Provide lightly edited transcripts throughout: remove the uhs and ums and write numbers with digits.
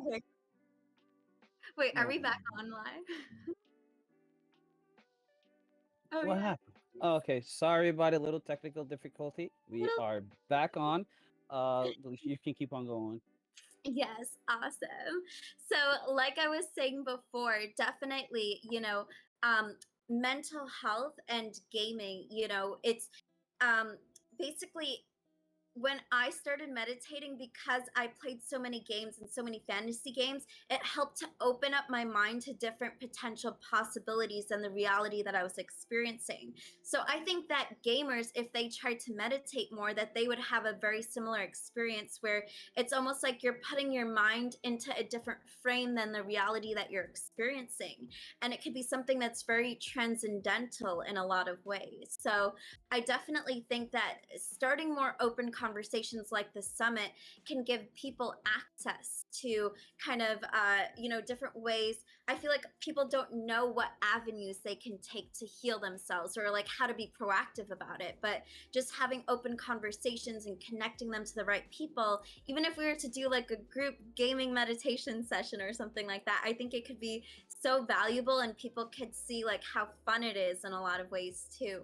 Okay. Wait, are Oh, we back on live? Oh, what yeah. happened? Oh, okay, sorry about a little technical difficulty. We Little are back on. You can keep on going. Yes, awesome. So, like I was saying before, definitely, mental health and gaming, it's um basically when I started meditating, because I played so many games and so many fantasy games, it helped to open up my mind to different potential possibilities and the reality that I was experiencing. So I think that gamers, if they tried to meditate more, that they would have a very similar experience where it's almost like you're putting your mind into a different frame than the reality that you're experiencing. And it could be something that's very transcendental in a lot of ways. So I definitely think that starting more open conversations like the summit can give people access to kind of, different ways. I feel like people don't know what avenues they can take to heal themselves or like how to be proactive about it. But just having open conversations and connecting them to the right people, even if we were to do like a group gaming meditation session or something like that, I think it could be so valuable and people could see like how fun it is in a lot of ways too.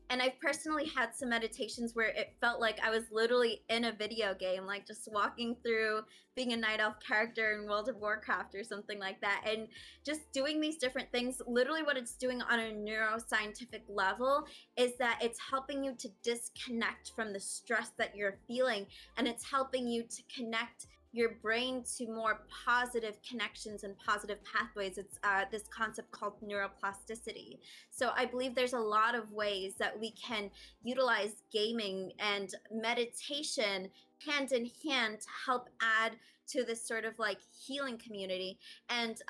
And I've personally had some meditations where it felt like I was literally in a video game, like just walking through being a night elf character in World of Warcraft or something like that. And just doing these different things, literally what it's doing on a neuroscientific level is that it's helping you to disconnect from the stress that you're feeling. And it's helping you to connect your brain to more positive connections and positive pathways. It's this concept called neuroplasticity. So I believe there's a lot of ways that we can utilize gaming and meditation hand in hand to help add to this sort of like healing community. And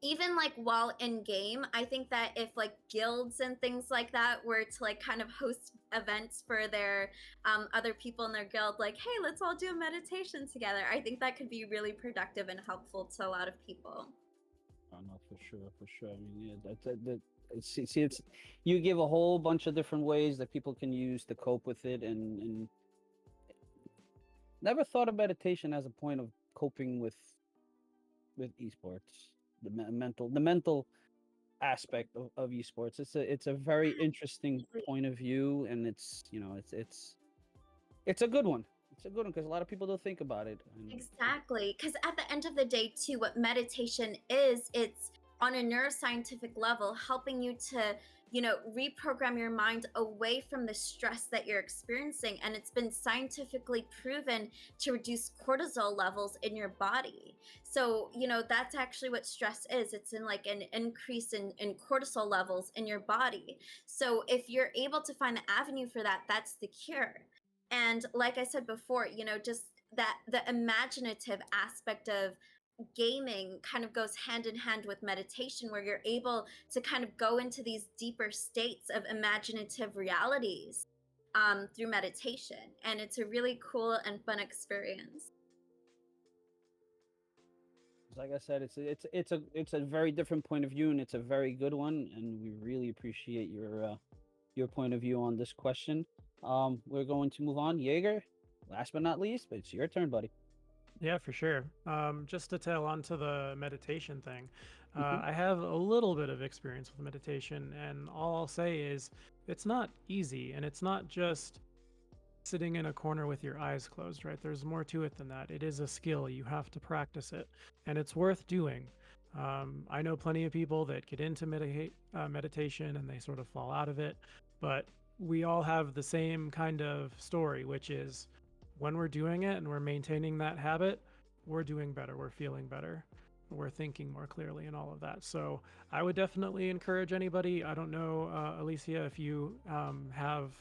even like while in game, I think that if like guilds and things like that were to like kind of host events for their other people in their guild, like, hey, let's all do a meditation together, I think that could be really productive and helpful to a lot of people. Oh, no, for sure, for sure. I mean, yeah, it's you give a whole bunch of different ways that people can use to cope with it, and never thought of meditation as a point of coping with esports, the mental aspect of esports. It's a very interesting point of view, and it's a good one. It's a good one because a lot of people don't think about it. And Exactly. Because at the end of the day, too, what meditation is, it's on a neuroscientific level, helping you to, reprogram your mind away from the stress that you're experiencing. And it's been scientifically proven to reduce cortisol levels in your body. So, that's actually what stress is. It's in like an increase in cortisol levels in your body. So, if you're able to find the avenue for that, that's the cure. And like I said before, just that the imaginative aspect of gaming kind of goes hand in hand with meditation, where you're able to kind of go into these deeper states of imaginative realities through meditation. And it's a really cool and fun experience. like I said, it's a very different point of view, and it's a very good one, and we really appreciate your point of view on this question. We're going to move on. Jaeger, last but not least, but it's your turn, buddy. Yeah, for sure. Just to tail on to the meditation thing, Hmm. I have a little bit of experience with meditation, and all I'll say is it's not easy, and it's not just sitting in a corner with your eyes closed, right? There's more to it than that. It is a skill. You have to practice it, and it's worth doing. I know plenty of people that get into meditation and they sort of fall out of it, but we all have the same kind of story, which is when we're doing it and we're maintaining that habit, we're doing better, we're feeling better, we're thinking more clearly, and all of that. So I would definitely encourage anybody. I don't know, Alicia, if you have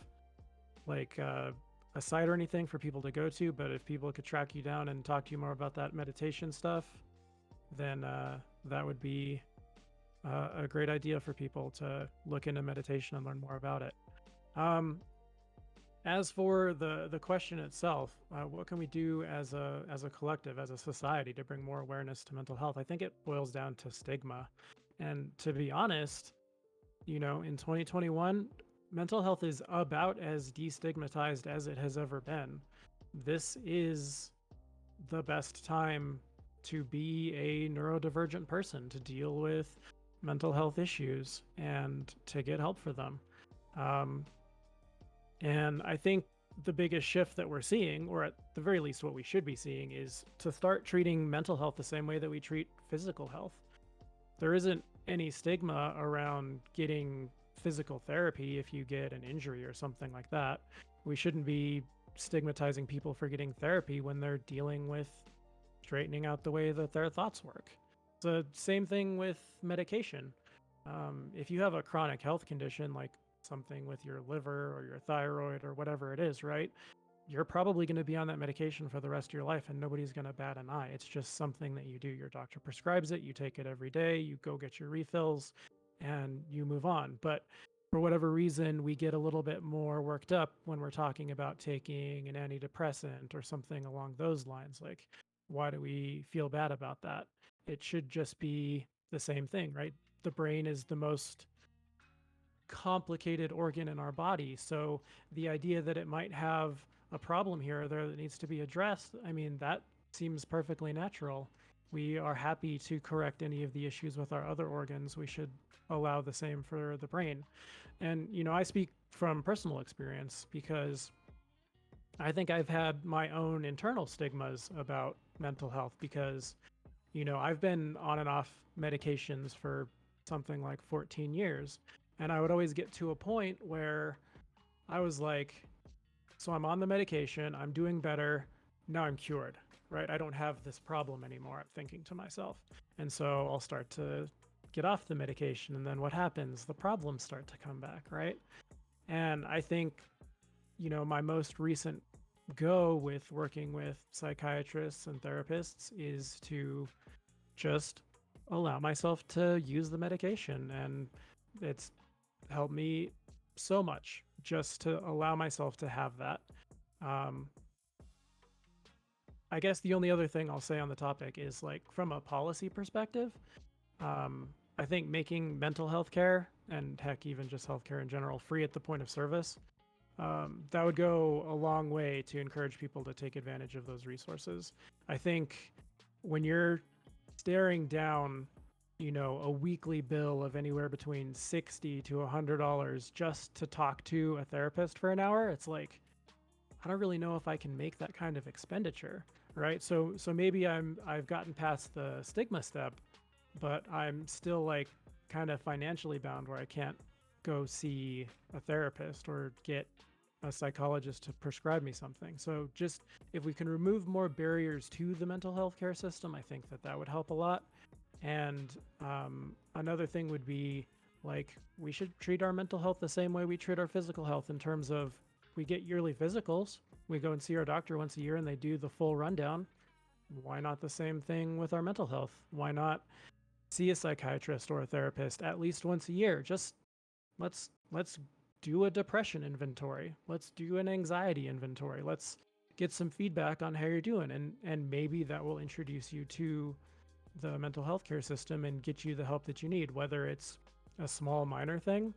like a site or anything for people to go to, but if people could track you down and talk to you more about that meditation stuff, then that would be a great idea for people to look into meditation and learn more about it. Um, as for the question itself, what can we do as a collective, as a society, to bring more awareness to mental health? I think it boils down to stigma, and to be honest, in 2021, mental health is about as destigmatized as it has ever been. This is the best time to be a neurodivergent person, to deal with mental health issues and to get help for them. Um, and I think the biggest shift that we're seeing, or at the very least what we should be seeing, is to start treating mental health the same way that we treat physical health. There isn't any stigma around getting physical therapy if you get an injury or something like that. We shouldn't be stigmatizing people for getting therapy when they're dealing with straightening out the way that their thoughts work. It's the same thing with medication. If you have a chronic health condition like something with your liver or your thyroid or whatever it is, right? You're probably going to be on that medication for the rest of your life and nobody's going to bat an eye. It's just something that you do. Your doctor prescribes it, you take it every day, you go get your refills, and you move on. But for whatever reason, we get a little bit more worked up when we're talking about taking an antidepressant or something along those lines. Like, why do we feel bad about that? It should just be the same thing, right? The brain is the most complicated organ in our body. So the idea that it might have a problem here or there that needs to be addressed, I mean, that seems perfectly natural. We are happy to correct any of the issues with our other organs. We should allow the same for the brain. And, I speak from personal experience because I think I've had my own internal stigmas about mental health because, I've been on and off medications for something like 14 years. And I would always get to a point where I was like, so I'm on the medication, I'm doing better, now I'm cured, right? I don't have this problem anymore, I'm thinking to myself. And so I'll start to get off the medication. And then what happens? The problems start to come back, right? And I think, my most recent go with working with psychiatrists and therapists is to just allow myself to use the medication. And it's helped me so much just to allow myself to have that. Um, I guess the only other thing I'll say on the topic is like from a policy perspective, I think making mental health care and heck, even just healthcare in general, free at the point of service, that would go a long way to encourage people to take advantage of those resources. I think when you're staring down a weekly bill of anywhere between $60 to $100 just to talk to a therapist for an hour, it's like, I don't really know if I can make that kind of expenditure, right? So maybe I've gotten past the stigma step, but I'm still like kind of financially bound where I can't go see a therapist or get a psychologist to prescribe me something. So just if we can remove more barriers to the mental health care system, I think that would help a lot. And another thing would be like we should treat our mental health the same way we treat our physical health in terms of we get yearly physicals. We go and see our doctor once a year and they do the full rundown. Why not the same thing with our mental health? Why not see a psychiatrist or a therapist at least once a year? Just let's do a depression inventory. Let's do an anxiety inventory. Let's get some feedback on how you're doing, and maybe that will introduce you to the mental health care system and get you the help that you need, whether it's a small minor thing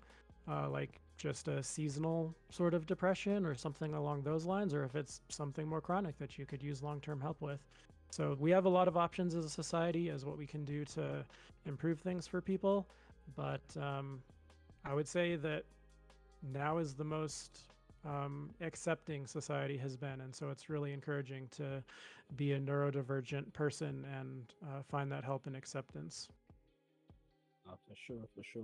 like just a seasonal sort of depression or something along those lines, or if it's something more chronic that you could use long-term help with. So we have a lot of options as a society as what we can do to improve things for people, but I would say that now is the most accepting society has been, and so it's really encouraging to be a neurodivergent person and find that help and acceptance. Oh, for sure, for sure.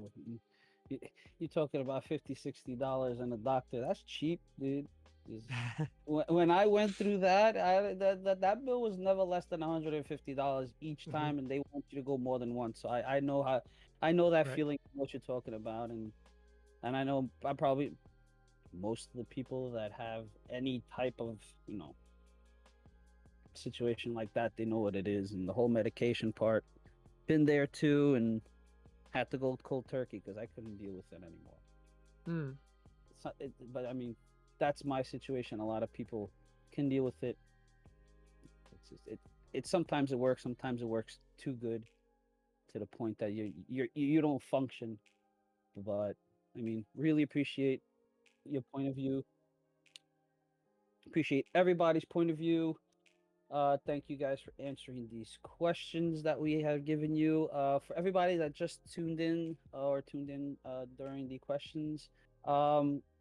You're talking about $50, $60 and a doctor. That's cheap, dude. When I went through that, that bill was never less than $150 each time, and they want you to go more than once. So I know I know that Right. feeling, what you're talking about, and I know I probably most of the people that have any type of situation like that, they know what it is, and the whole medication part, been there too, and had to go cold turkey because I couldn't deal with it anymore. Mm. It's not, but I mean, that's my situation. A lot of people can deal with it. It's just, it sometimes it works, sometimes it works too good to the point that you don't function. But I mean, really appreciate your point of view. Appreciate everybody's point of view. Thank you guys for answering these questions that we have given you. For everybody that just tuned in or tuned in during the questions,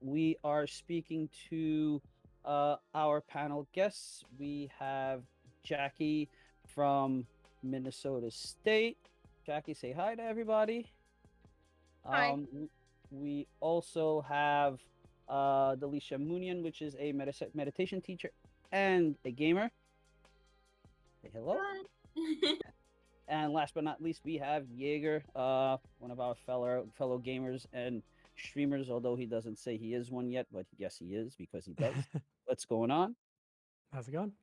we are speaking to our panel guests. We have Jackie from Minnesota State. Jackie, say hi to everybody. Hi. We also have Delisha Munian, which is a meditation teacher and a gamer. Say hello. And last but not least, we have Jaeger, one of our fellow gamers and streamers. Although he doesn't say he is one yet, but yes, he is because he does. What's going on? How's it going?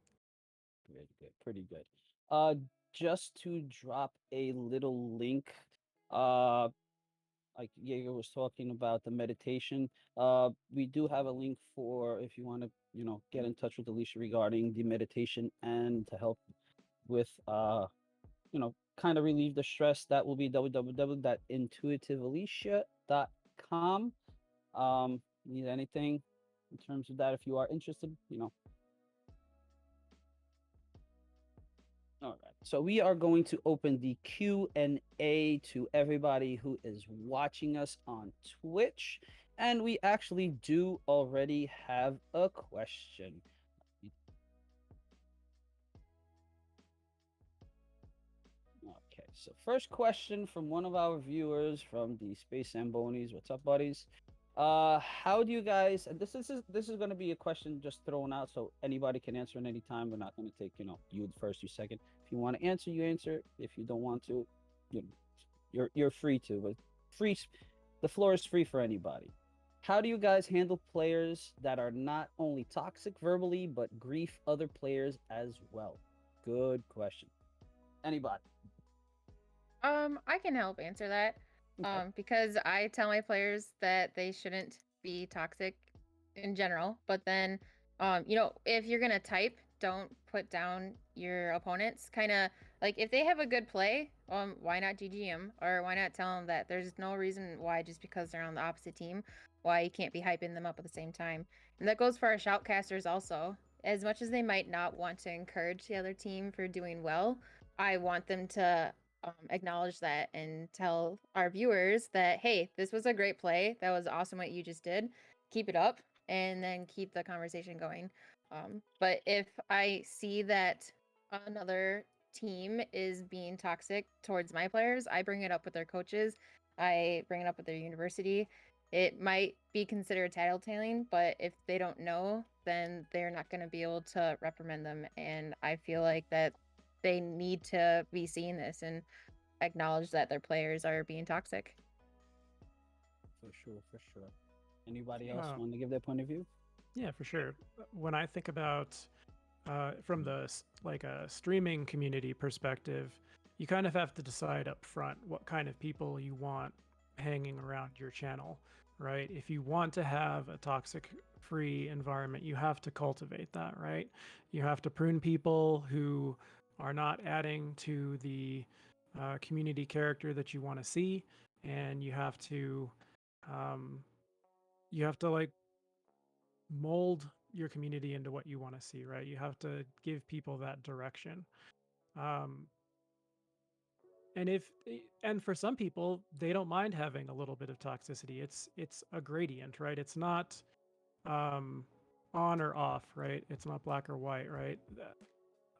Pretty good, pretty good. Just to drop a little link, like Jaeger was talking about the meditation. We do have a link for if you want to, get in touch with Alicia regarding the meditation and to help with kind of relieve the stress. That will be www.intuitivealicia.com. Need anything in terms of that if you are interested, All right. So we are going to open the Q&A to everybody who is watching us on Twitch, and we actually do already have a question. Okay, so first question from one of our viewers from the Space Zambonis. What's up, buddies? How do you guys? And this is going to be a question just thrown out, so anybody can answer at any time. We're not going to take you first, you second. If you want to answer, you answer. If you don't want to, you're free to. But the floor is free for anybody. How do you guys handle players that are not only toxic verbally but grief other players as well? Good question. Anybody? I can help answer that. Okay. Because I tell my players that they shouldn't be toxic in general, but then if you're gonna type, don't put down your opponents. Kind of like if they have a good play, why not GG them, or why not tell them that there's no reason why just because they're on the opposite team, why you can't be hyping them up at the same time. And that goes for our shoutcasters also. As much as they might not want to encourage the other team for doing well, I want them to acknowledge that and tell our viewers that, hey, this was a great play. That was awesome what you just did. Keep it up, and then keep the conversation going. But if I see that another team is being toxic towards my players, I bring it up with their coaches. I bring it up with their university. It might be considered tattletaling, but if they don't know, then they're not going to be able to reprimand them. And I feel like that they need to be seeing this and acknowledge that their players are being toxic. For sure, for sure. Anybody else Oh. want to give their point of view? Yeah, for sure. When I think about from the a streaming community perspective, you kind of have to decide up front what kind of people you want hanging around your channel, right? If you want to have a toxic free environment, you have to cultivate that, right? You have to prune people who are not adding to the community character that you want to see, and you have to like mold your community into what you want to see, right? You have to give people that direction. And for some people, they don't mind having a little bit of toxicity. It's a gradient, right? It's not on or off, right? It's not black or white, right?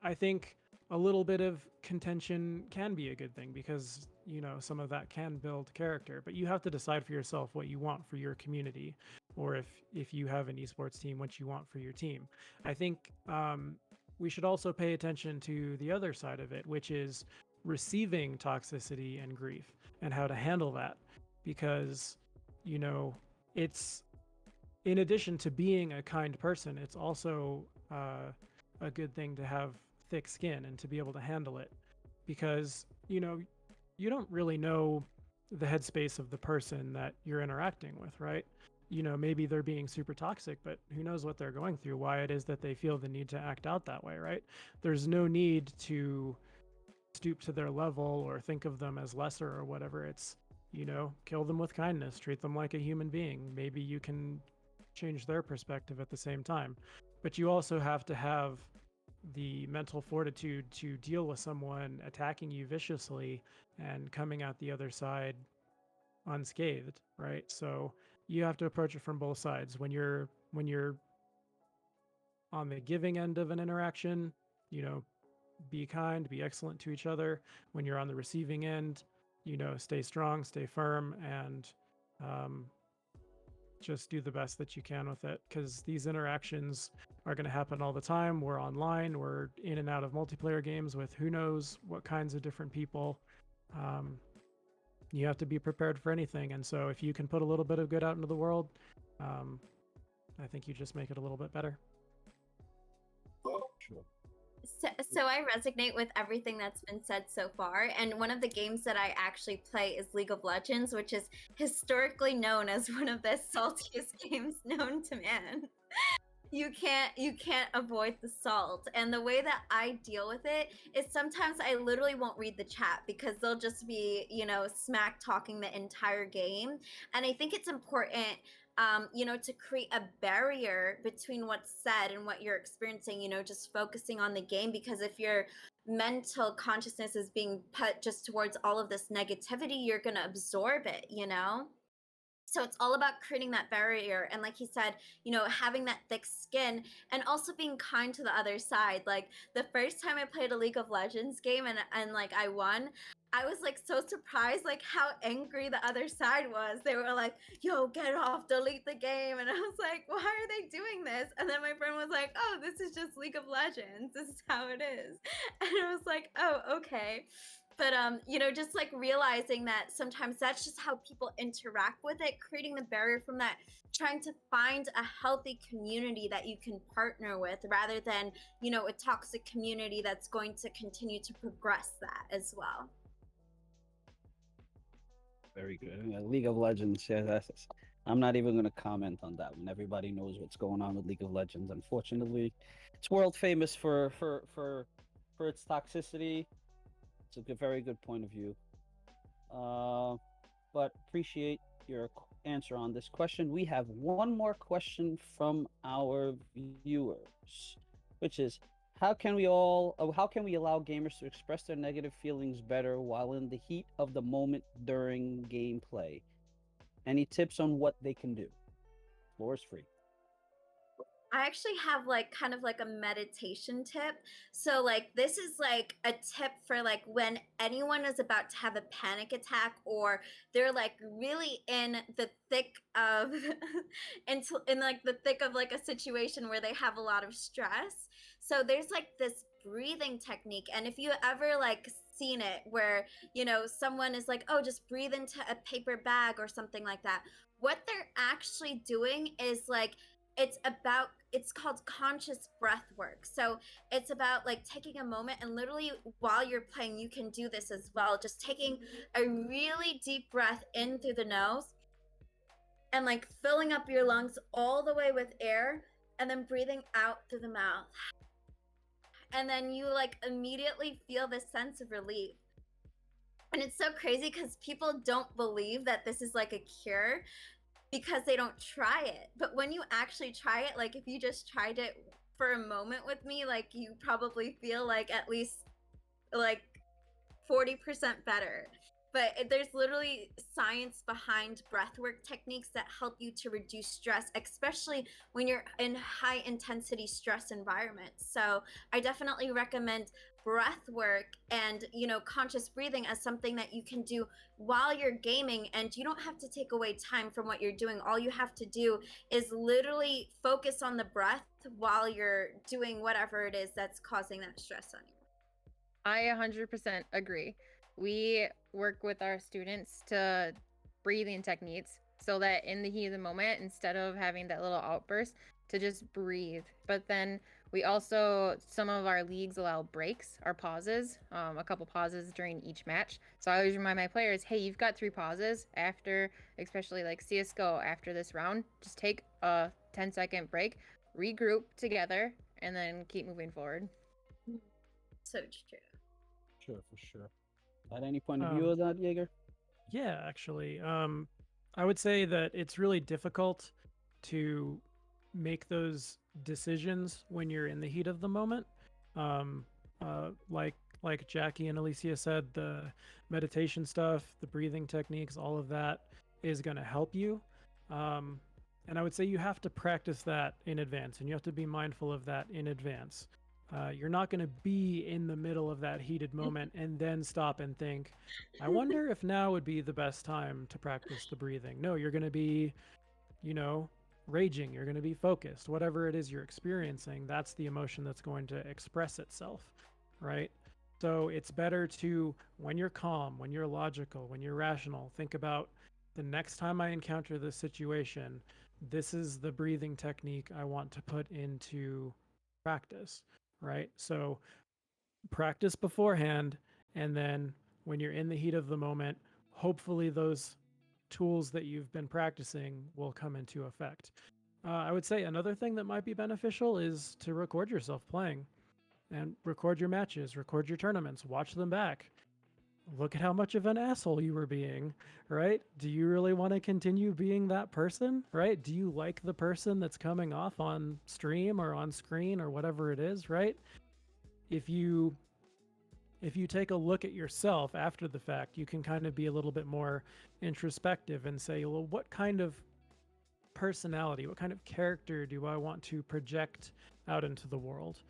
I think a little bit of contention can be a good thing because some of that can build character, but you have to decide for yourself what you want for your community, or if you have an esports team, what you want for your team. I think we should also pay attention to the other side of it, which is receiving toxicity and grief and how to handle that, because it's, in addition to being a kind person, it's also a good thing to have thick skin and to be able to handle it, because you don't really know the headspace of the person that you're interacting with, right? Maybe they're being super toxic, but who knows what they're going through, why it is that they feel the need to act out that way, right? There's no need to stoop to their level or think of them as lesser or whatever. It's kill them with kindness, treat them like a human being. Maybe you can change their perspective at the same time, but you also have to have the mental fortitude to deal with someone attacking you viciously and coming out the other side unscathed, right? So you have to approach it from both sides. When you're on the giving end of an interaction, you know, be kind, be excellent to each other. When you're on the receiving end, you know, stay strong, stay firm, and um, just do the best that you can with it, because these interactions are going to happen all the time. We're online, we're in and out of multiplayer games with who knows what kinds of different people. Um, you have to be prepared for anything. And so if you can put a little bit of good out into the world, I think you just make it a little bit better. Sure. So I resonate with everything that's been said so far. And one of the games that I actually play is League of Legends, which is historically known as one of the saltiest games known to man. You can't avoid the salt. And the way that I deal with it is sometimes I literally won't read the chat because they'll just be, smack talking the entire game. And I think it's important to create a barrier between what's said and what you're experiencing, just focusing on the game. Because if your mental consciousness is being put just towards all of this negativity, you're going to absorb it, So it's all about creating that barrier. And like he said, having that thick skin and also being kind to the other side. Like the first time I played a League of Legends game and like I won, I was like so surprised like how angry the other side was. They were like, yo, get off, delete the game. And I was like, why are they doing this? And then my friend was like, oh, this is just League of Legends. This is how it is. And I was like, oh, okay. But just like realizing that sometimes that's just how people interact with it, creating the barrier from that, trying to find a healthy community that you can partner with rather than, a toxic community that's going to continue to progress that as well. Very good. League of Legends, yeah, I'm not even going to comment on that one. Everybody knows what's going on with League of Legends. Unfortunately, it's world famous for its toxicity. It's a very good point of view. But appreciate your answer on this question. We have one more question from our viewers, which is, how can we allow gamers to express their negative feelings better while in the heat of the moment during gameplay? Any tips on what they can do? Floor is free. I actually have like kind of like a meditation tip. So like this is like a tip for like when anyone is about to have a panic attack or they're like really in the thick of in like the thick of like a situation where they have a lot of stress. So there's like this breathing technique, and if you ever like seen it where someone is like, oh, just breathe into a paper bag or something like that, what they're actually doing is like it's called conscious breath work. So it's about like taking a moment, and literally while you're playing, you can do this as well. Just taking a really deep breath in through the nose and like filling up your lungs all the way with air, and then breathing out through the mouth. And then you like immediately feel this sense of relief. And it's so crazy because people don't believe that this is like a cure because they don't try it. But when you actually try it, like if you just tried it for a moment with me, like you probably feel like at least like 40% better. But there's literally science behind breathwork techniques that help you to reduce stress, especially when you're in high intensity stress environments. So I definitely recommend breath work and conscious breathing as something that you can do while you're gaming, and you don't have to take away time from what you're doing. All you have to do is literally focus on the breath while you're doing whatever it is that's causing that stress on you. I 100% agree. We work with our students to breathing techniques so that in the heat of the moment, instead of having that little outburst, to just breathe. But then we also, some of our leagues allow breaks or pauses, a couple pauses during each match. So I always remind my players, hey, you've got 3 pauses after, especially like CSGO after this round, just take a 10-second break, regroup together, and then keep moving forward. So true. Sure, for sure. At any point of view of that, Jaeger? Yeah, actually. I would say that it's really difficult to make those decisions when you're in the heat of the moment. Um, like Jackie and Alicia said, the meditation stuff, the breathing techniques, all of that is going to help you. And I would say you have to practice that in advance, and you have to be mindful of that in advance. You're not going to be in the middle of that heated moment and then stop and think, I wonder if now would be the best time to practice the breathing. No, you're going to be, raging. You're going to be focused. Whatever it is you're experiencing, that's the emotion that's going to express itself, right? So it's better to, when you're calm, when you're logical, when you're rational, think about the next time I encounter this situation, this is the breathing technique I want to put into practice, right? So practice beforehand, and then when you're in the heat of the moment, hopefully those tools that you've been practicing will come into effect. I would say another thing that might be beneficial is to record yourself playing and record your matches, record your tournaments, watch them back. Look at how much of an asshole you were being, right? Do you really want to continue being that person, right? Do you like the person that's coming off on stream or on screen or whatever it is, right? If you take a look at yourself after the fact, you can kind of be a little bit more introspective and say, well, what kind of personality, what kind of character do I want to project out into the world?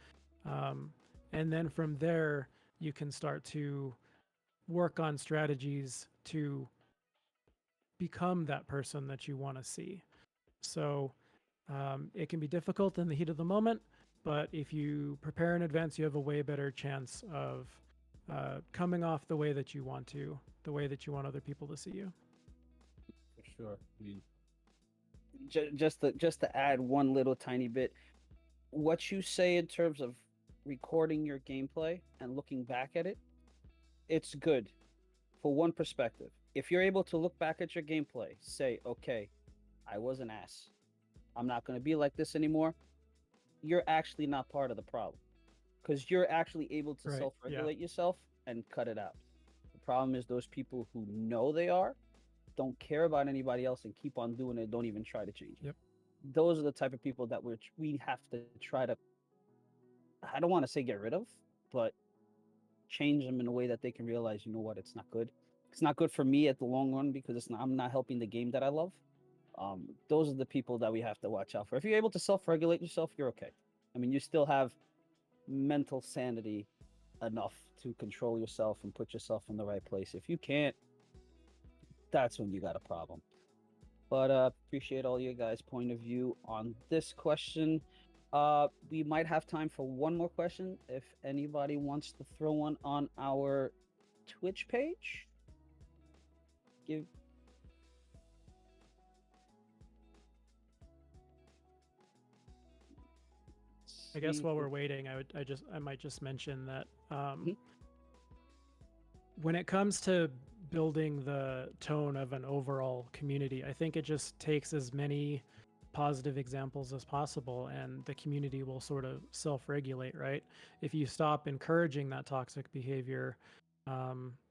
And then from there, you can start to work on strategies to become that person that you want to see. So it can be difficult in the heat of the moment, but if you prepare in advance, you have a way better chance of coming off the way that you want to, the way that you want other people to see you. For sure. I mean, just to add one little tiny bit, what you say in terms of recording your gameplay and looking back at it, it's good for one perspective. If you're able to look back at your gameplay, say, okay, I was an ass, I'm not going to be like this anymore, you're actually not part of the problem, because you're actually able to self-regulate yourself and cut it out. The problem is those people who know they are, don't care about anybody else and keep on doing it, don't even try to change it. Yep. Those are the type of people that we have to try to, I don't want to say get rid of, but change them in a way that they can realize, you know what, it's not good. It's not good for me at the long run, because I'm not helping the game that I love. Those are the people that we have to watch out for. If you're able to self-regulate yourself, you're okay. I mean, you still have mental sanity enough to control yourself and put yourself in the right place. If you can't, that's when you got a problem. But appreciate all you guys' point of view on this question. We might have time for one more question if anybody wants to throw one on our Twitch page. I guess while we're waiting, I might just mention that when it comes to building the tone of an overall community, I think it just takes as many positive examples as possible, and the community will sort of self-regulate, right? If you stop encouraging that toxic behavior,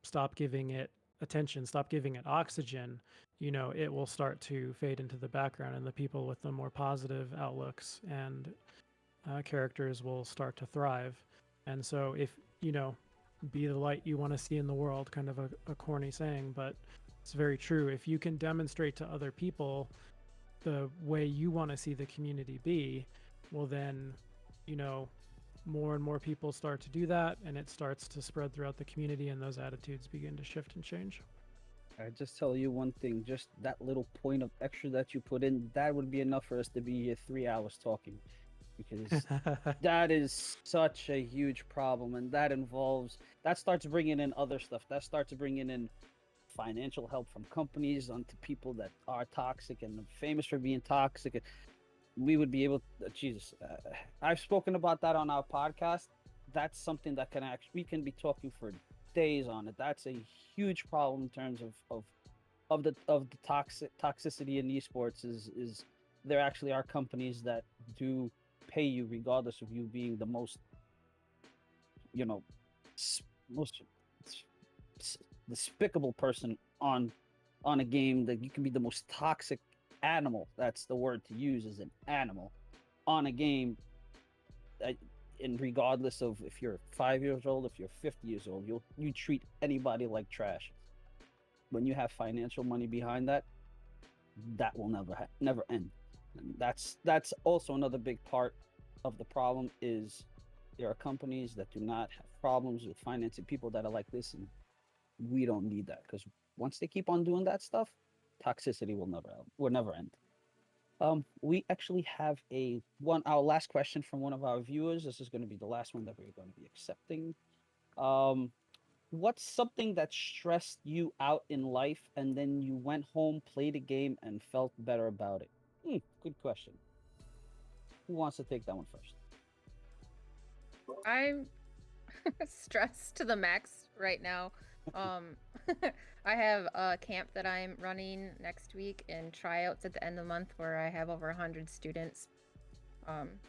stop giving it attention, stop giving it oxygen, it will start to fade into the background, and the people with the more positive outlooks and characters will start to thrive. And so if, be the light you want to see in the world, kind of a corny saying, but it's very true. If you can demonstrate to other people the way you want to see the community be, well then, more and more people start to do that, and it starts to spread throughout the community, and those attitudes begin to shift and change. I just tell you one thing, just that little point of extra that you put in, that would be enough for us to be here 3 hours talking, because that is such a huge problem, and that starts bringing in other stuff. That starts bringing in financial help from companies onto people that are toxic and famous for being toxic. We would be able to, I've spoken about that on our podcast. That's something that we can be talking for days on it. That's a huge problem in terms of the toxicity in esports. Is there actually are companies that do pay you regardless of you being the most despicable person on a game, that you can be the most toxic animal. That's the word to use, is an animal on a game. and regardless of if you're 5 years old, if you're 50 years old, you treat anybody like trash. When you have financial money behind that, that will never end. And that's also another big part of the problem is there are companies that do not have problems with financing people that are like, listen, we don't need that, because once they keep on doing that stuff, toxicity will never end. We actually have our last question from one of our viewers. This is going to be the last one that we're going to be accepting. Um, what's something that stressed you out in life and then you went home, played a game, and felt better about it? Good question. Who wants to take that one first? I'm stressed to the max right now. I have a camp that I'm running next week and tryouts at the end of the month where I have over 100 students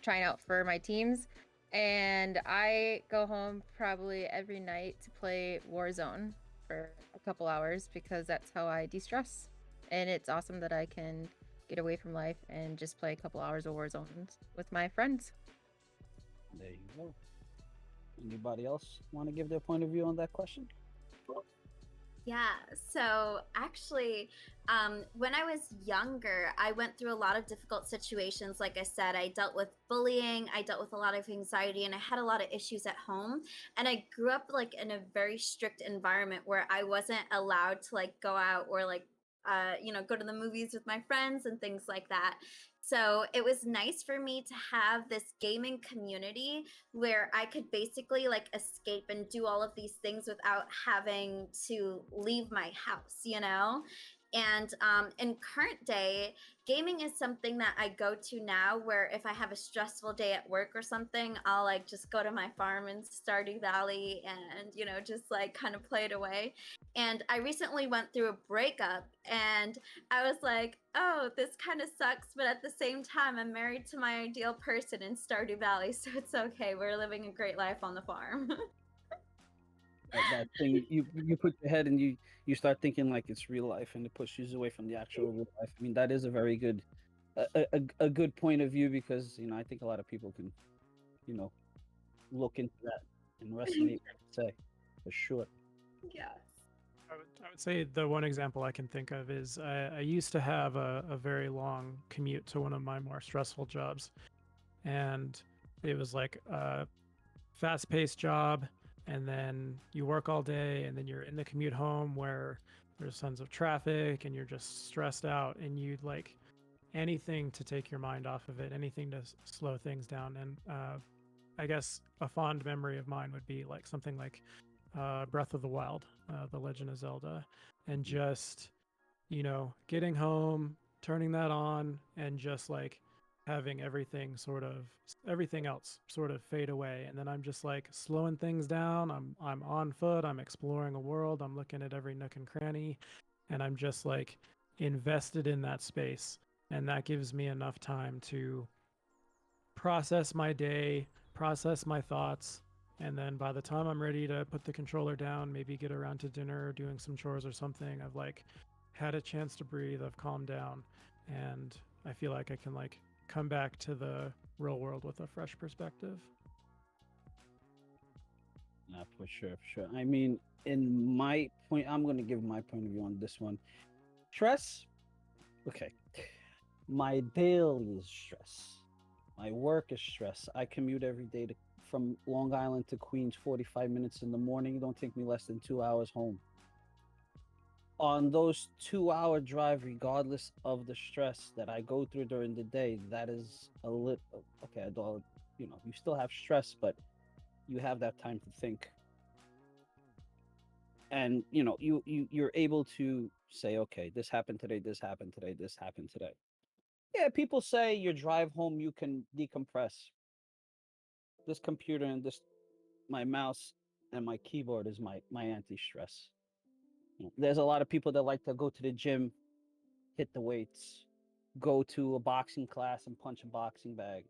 trying out for my teams. And I go home probably every night to play Warzone for a couple hours because that's how I de-stress. And it's awesome that I can get away from life and just play a couple hours of Warzone with my friends. There you go. Anybody else want to give their point of view on that question? Yeah, so actually, when I was younger, I went through a lot of difficult situations. Like I said, I dealt with bullying, I dealt with a lot of anxiety, and I had a lot of issues at home. And I grew up like in a very strict environment where I wasn't allowed to like go out or like, go to the movies with my friends and things like that. So it was nice for me to have this gaming community where I could basically like escape and do all of these things without having to leave my house, you know? And in current day, gaming is something that I go to now where if I have a stressful day at work or something, I'll like just go to my farm in Stardew Valley and, just like kind of play it away. And I recently went through a breakup and I was like, oh, this kind of sucks. But at the same time, I'm married to my ideal person in Stardew Valley. So it's okay. We're living a great life on the farm. That thing you put your head and you start thinking like it's real life, and it pushes you away from the actual real life. I mean, that is a very good a good point of view, because I think a lot of people can look into that and resonate with say for sure. Yeah. I would say the one example I can think of is I used to have a very long commute to one of my more stressful jobs. And it was like a fast paced job. And then you work all day, and then you're in the commute home where there's tons of traffic and you're just stressed out, and you'd like anything to take your mind off of it, anything to slow things down. And I guess a fond memory of mine would be like something like Breath of the Wild, The Legend of Zelda, and just, getting home, turning that on, and just like having everything else sort of fade away. And then I'm just like slowing things down. I'm on foot, I'm exploring a world, I'm looking at every nook and cranny, and I'm just like invested in that space. And that gives me enough time to process my day, process my thoughts, and then by the time I'm ready to put the controller down, maybe get around to dinner, doing some chores or something, I've like had a chance to breathe, I've calmed down, and I feel like I can like come back to the real world with a fresh perspective. Yeah, for sure. I mean, in my point, I'm going to give my point of view on this one. Stress, okay. My daily is stress. My work is stress. I commute every day from Long Island to Queens, 45 minutes in the morning. It don't take me less than 2 hours home. On those 2 hour drive, regardless of the stress that I go through during the day, that is a little okay. You still have stress, but you have that time to think, and you're able to say, okay, this happened today, this happened today, this happened today. Yeah, people say your drive home you can decompress. This computer and my mouse and my keyboard is my anti-stress. There's a lot of people that like to go to the gym, hit the weights, go to a boxing class and punch a boxing bag.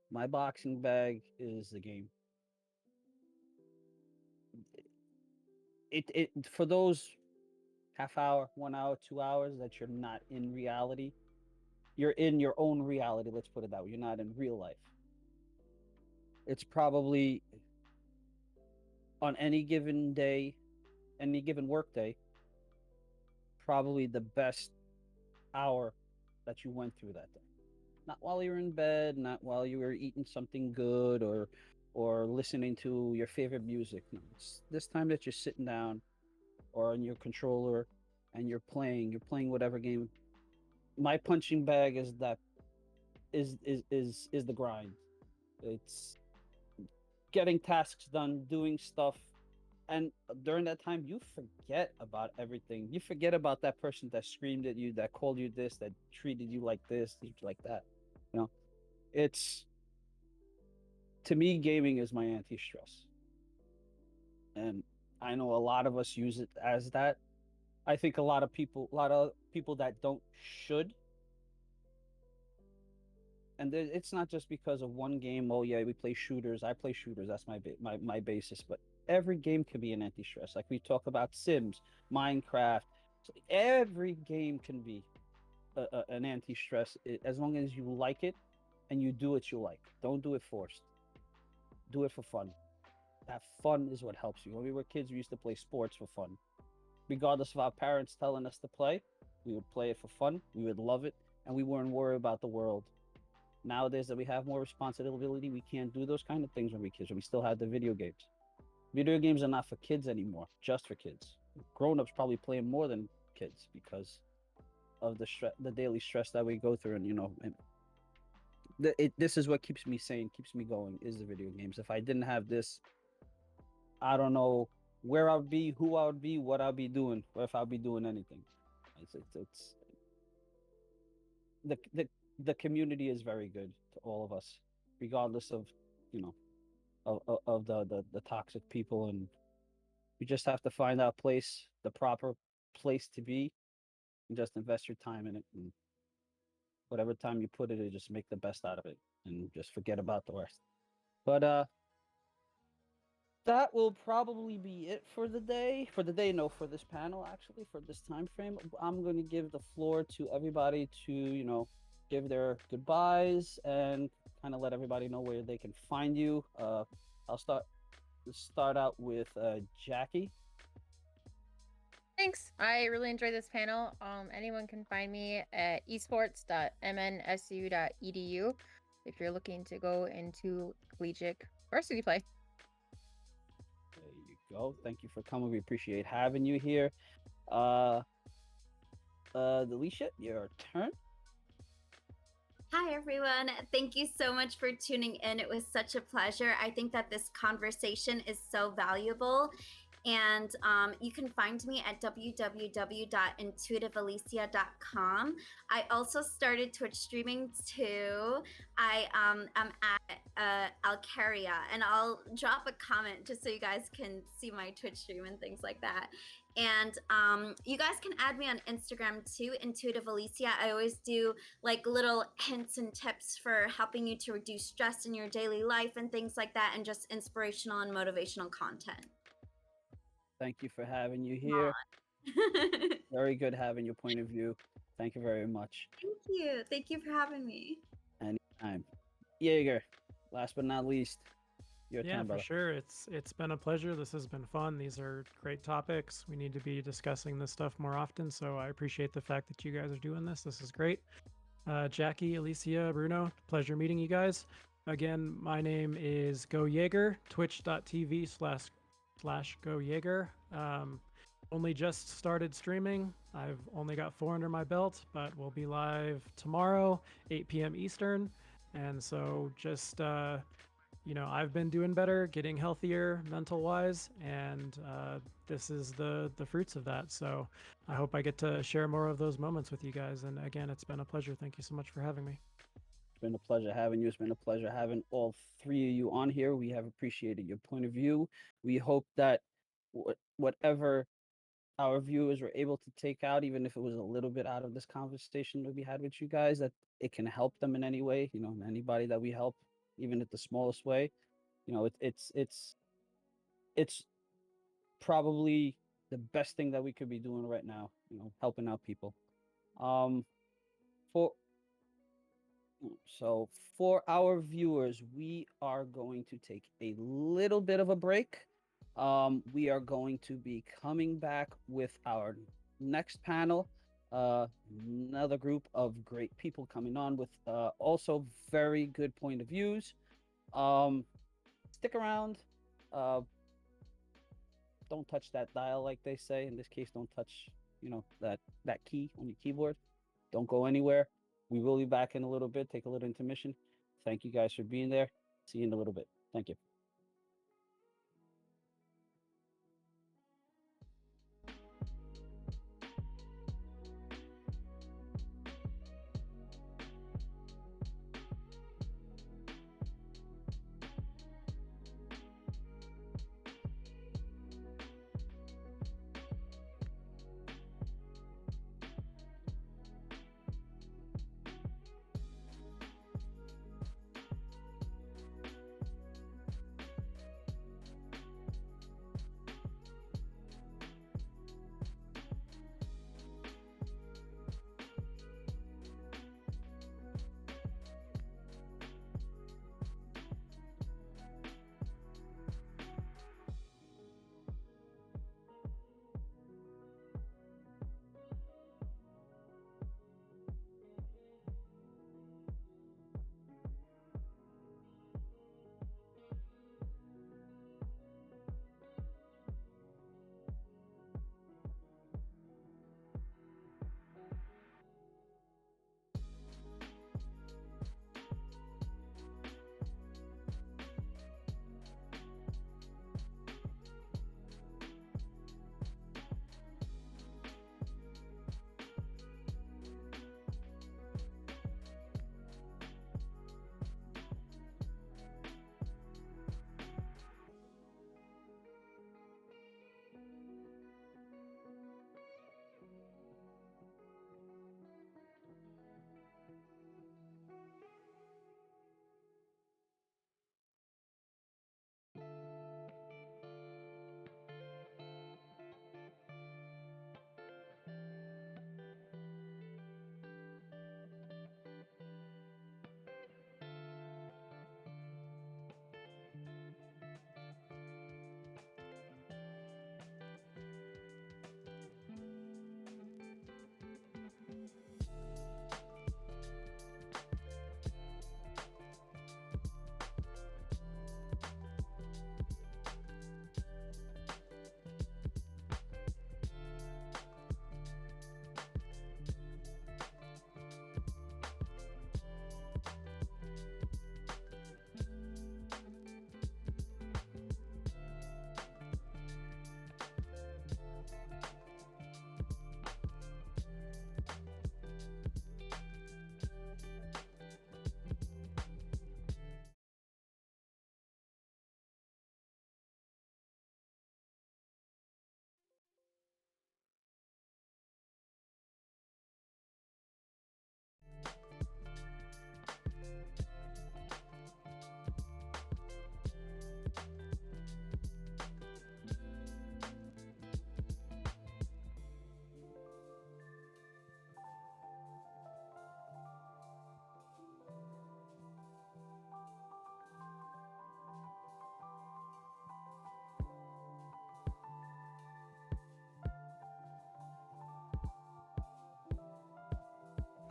My boxing bag is the game. It for those half hour, 1 hour, 2 hours that you're not in reality, you're in your own reality. Let's put it that way. You're not in real life. it's probably on any given day, any given work day, probably the best hour that you went through that day. Not while you were in bed, not while you were eating something good or listening to your favorite music. No, it's this time that you're sitting down or on your controller and you're playing whatever game. My punching bag is that is the grind. It's getting tasks done, doing stuff, and during that time you forget about everything. You forget about that person that screamed at you, that called you this, that treated you like this, like that. You know, it's to me, gaming is my anti-stress, and I know a lot of us use it as that. I think a lot of people that don't should, and it's not just because of one game. Oh yeah, we play shooters. I play shooters. That's my basis. But every game can be an anti-stress. Like we talk about Sims, Minecraft. So every game can be an anti-stress as long as you like it and you do what you like. Don't do it forced. Do it for fun. That fun is what helps you. When we were kids, we used to play sports for fun. Regardless of our parents telling us to play, we would play it for fun. We would love it, and we weren't worried about the world. Nowadays that we have more responsibility, we can't do those kind of things when we kids. We still have the video games. Video games are not for kids anymore, just for kids. Grown-ups probably play more than kids because of the daily stress that we go through, and this is what keeps me sane, keeps me going, is the video games. If I didn't have this, I don't know where I would be, who I would be, what I'd be doing, or if I'd be doing anything. It's the community is very good to all of us, regardless of you know of the toxic people, and you just have to find our place, the proper place to be, and just invest your time in it, and whatever time you put it, just make the best out of it, and just forget about the rest. But that will probably be it for the day. For the day, no, for this panel, actually, for this time frame. I'm going to give the floor to everybody to, give their goodbyes and kind of let everybody know where they can find you. I'll start out with Jackie. Thanks. I really enjoyed this panel. Anyone can find me at esports.mnsu.edu if you're looking to go into collegiate varsity play. There you go. Thank you for coming. We appreciate having you here. Alicia, your turn. Hi, everyone. Thank you so much for tuning in. It was such a pleasure. I think that this conversation is so valuable. And you can find me at www.intuitivealicia.com. I also started Twitch streaming too. I am at Alcaria, and I'll drop a comment just so you guys can see my Twitch stream and things like that. And you guys can add me on Instagram too, Intuitive Alicia. I always do like little hints and tips for helping you to reduce stress in your daily life and things like that, and just inspirational and motivational content. Thank you for having you here. Very good having your point of view. Thank you very much. Thank you. Thank you for having me. Anytime. Jaeger, last but not least, your Yeah, turn, for brother. sure. It's been a pleasure. This has been fun. These are great topics. We need to be discussing this stuff more often. So I appreciate the fact that you guys are doing this. This is great. Jackie, Alicia, Bruno, pleasure meeting you guys. Again, my name is Go Jaeger, twitch.tv/Go Jaeger. Only just started streaming. I've only got 4 under my belt, but we'll be live tomorrow, 8 p.m. Eastern. And so just, I've been doing better, getting healthier mental wise, and this is the fruits of that. So I hope I get to share more of those moments with you guys. And again, it's been a pleasure. Thank you so much for having me. It's been a pleasure having you. It's been a pleasure having all 3 of you on here. We have appreciated your point of view. We hope that whatever our viewers were able to take out, even if it was a little bit out of this conversation that we had with you guys, that it can help them in any way. Anybody that we help, even at the smallest way, it's probably the best thing that we could be doing right now. Helping out people. For So for our viewers, we are going to take a little bit of a break. We are going to be coming back with our next panel. Another group of great people coming on with also very good point of views. Stick around. Uh, don't touch that dial, like they say. In this case, don't touch, that key on your keyboard. Don't go anywhere. We will be back in a little bit. Take a little intermission. Thank you guys for being there. See you in a little bit. Thank you.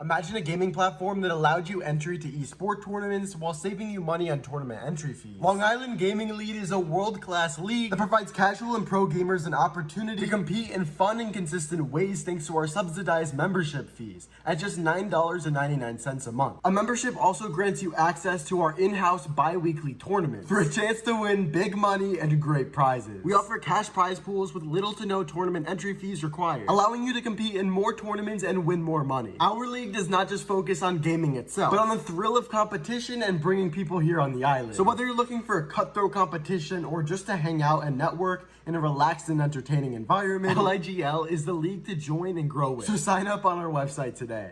Imagine a gaming platform that allowed you entry to esport tournaments while saving you money on tournament entry fees. Long Island Gaming Elite is a world-class league that provides casual and pro gamers an opportunity to compete in fun and consistent ways thanks to our subsidized membership fees at just $9.99 a month. A membership also grants you access to our in-house bi-weekly tournaments for a chance to win big money and great prizes. We offer cash prize pools with little to no tournament entry fees required, allowing you to compete in more tournaments and win more money. Our league does not just focus on gaming itself, but on the thrill of competition and bringing people here on the island. So whether you're looking for a cutthroat competition or just to hang out and network in a relaxed and entertaining environment, LIGL is the league to join and grow with. So sign up on our website today.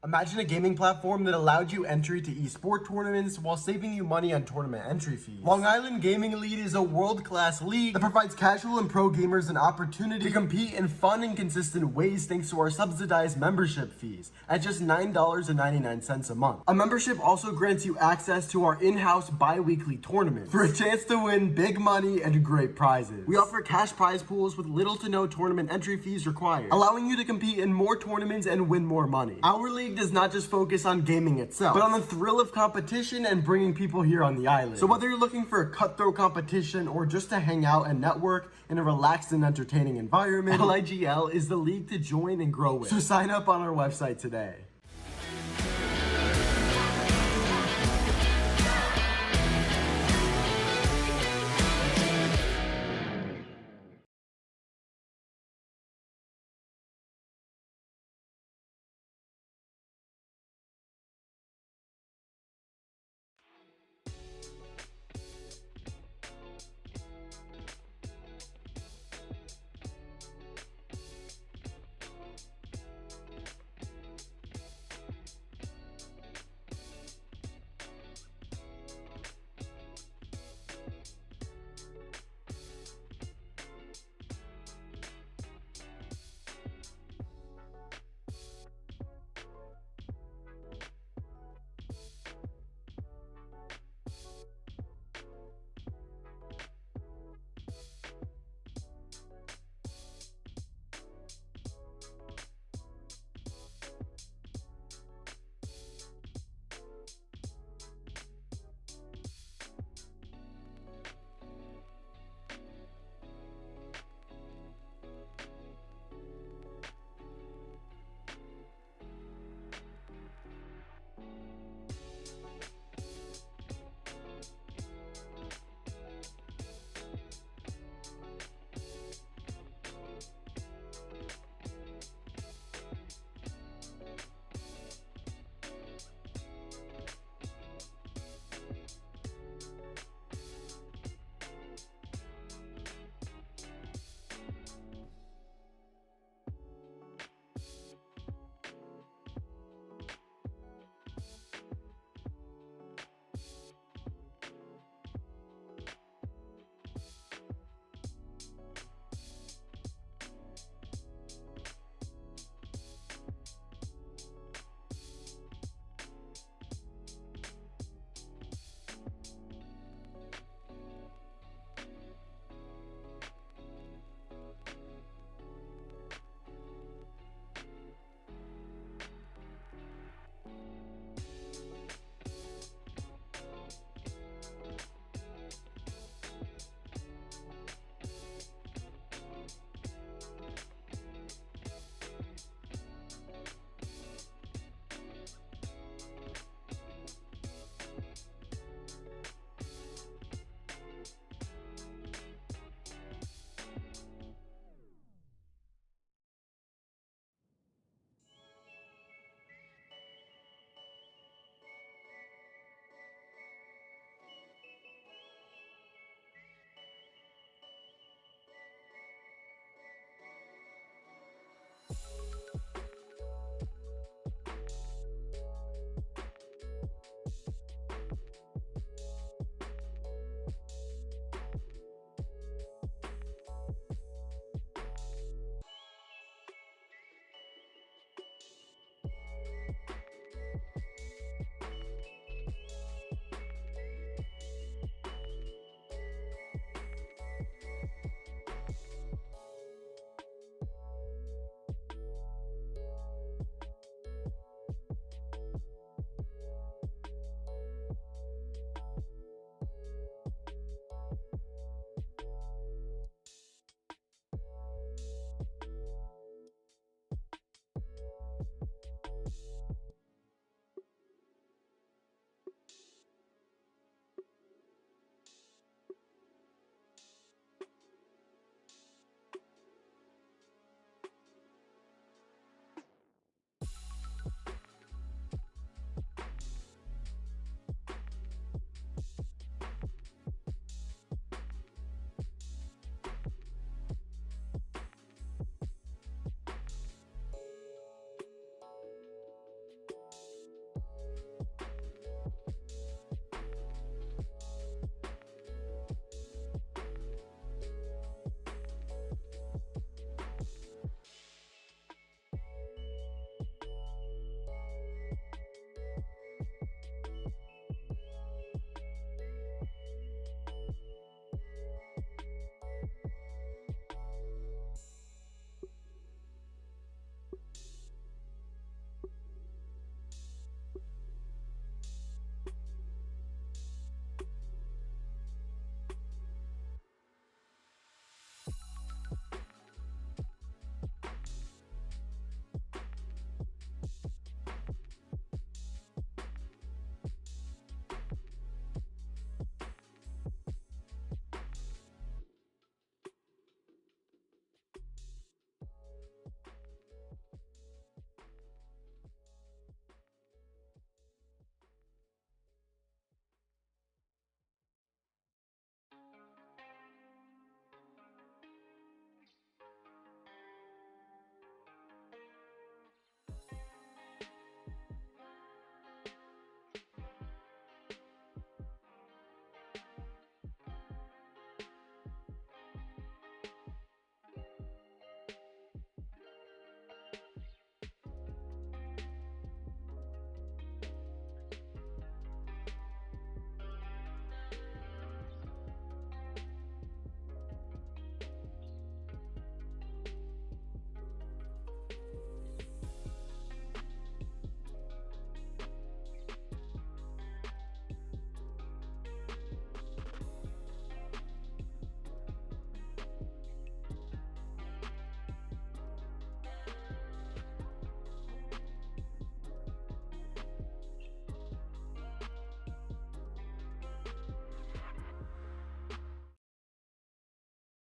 Imagine a gaming platform that allowed you entry to esport tournaments while saving you money on tournament entry fees. Long Island Gaming Elite is a world-class league that provides casual and pro gamers an opportunity to compete in fun and consistent ways thanks to our subsidized membership fees at just $9.99 a month. A membership also grants you access to our in-house bi-weekly tournament for a chance to win big money and great prizes. We offer cash prize pools with little to no tournament entry fees required, allowing you to compete in more tournaments and win more money. Our league does not just focus on gaming itself, but on the thrill of competition and bringing people here on the island. So whether you're looking for a cutthroat competition or just to hang out and network in a relaxed and entertaining environment, LIGL is the league to join and grow with. So sign up on our website today.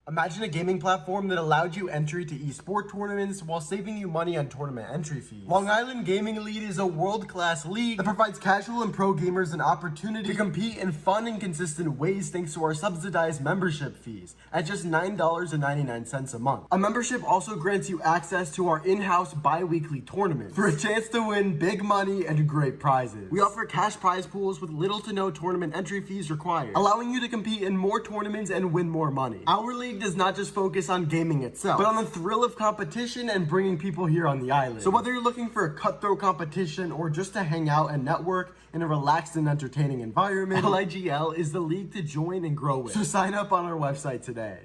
Imagine a gaming platform that allowed you entry to esport tournaments while saving you money on tournament entry fees. Long Island Gaming Elite is a world-class league that provides casual and pro gamers an opportunity to compete in fun and consistent ways thanks to our subsidized membership fees at just $9.99 a month. A membership also grants you access to our in-house bi-weekly tournaments for a chance to win big money and great prizes. We offer cash prize pools with little to no tournament entry fees required, allowing you to compete in more tournaments and win more money. Our league does not just focus on gaming itself, but on the thrill of competition and bringing people here on the island. So whether you're looking for a cutthroat competition or just to hang out and network in a relaxed and entertaining environment, LIGL is the league to join and grow with. So sign up on our website today.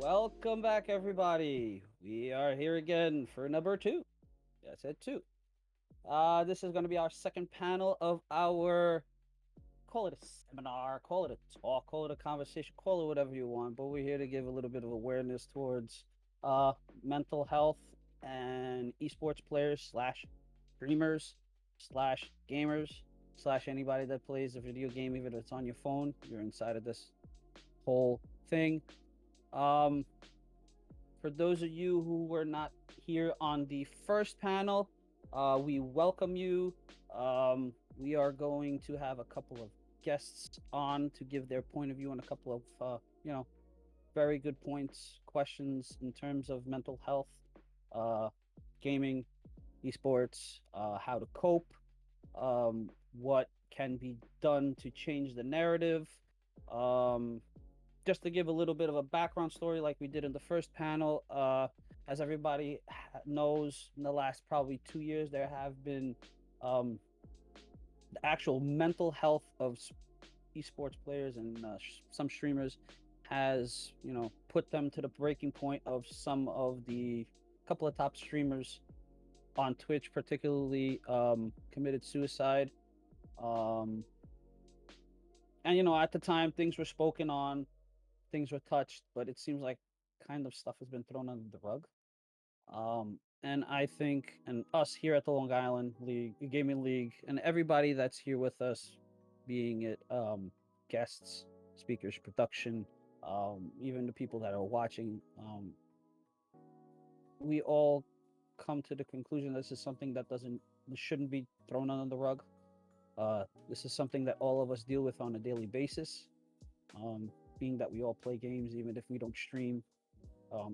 Welcome back, everybody. We are here again for number 2. Yes, I said 2. This is going to be our second panel of our, call it a seminar, call it a talk, call it a conversation, call it whatever you want. But we're here to give a little bit of awareness towards mental health and esports players slash streamers slash gamers slash anybody that plays a video game, even if it's on your phone. You're inside of this whole thing. For those of you who were not here on the first panel, we welcome you. We are going to have a couple of guests on to give their point of view on a couple of, very good points, questions in terms of mental health, gaming, esports, how to cope, what can be done to change the narrative. Just to give a little bit of a background story like we did in the first panel, as everybody knows, in the last probably 2 years, there have been the actual mental health of esports players and some streamers has, put them to the breaking point of some of the couple of top streamers on Twitch, particularly committed suicide. And, at the time, things were spoken on, things were touched, but it seems like kind of stuff has been thrown under the rug. And I think, and us here at the Long Island League, Gaming League, and everybody that's here with us, being it guests, speakers, production, even the people that are watching, we all come to the conclusion this is something that shouldn't be thrown under the rug. This is something that all of us deal with on a daily basis. Being that we all play games, even if we don't stream,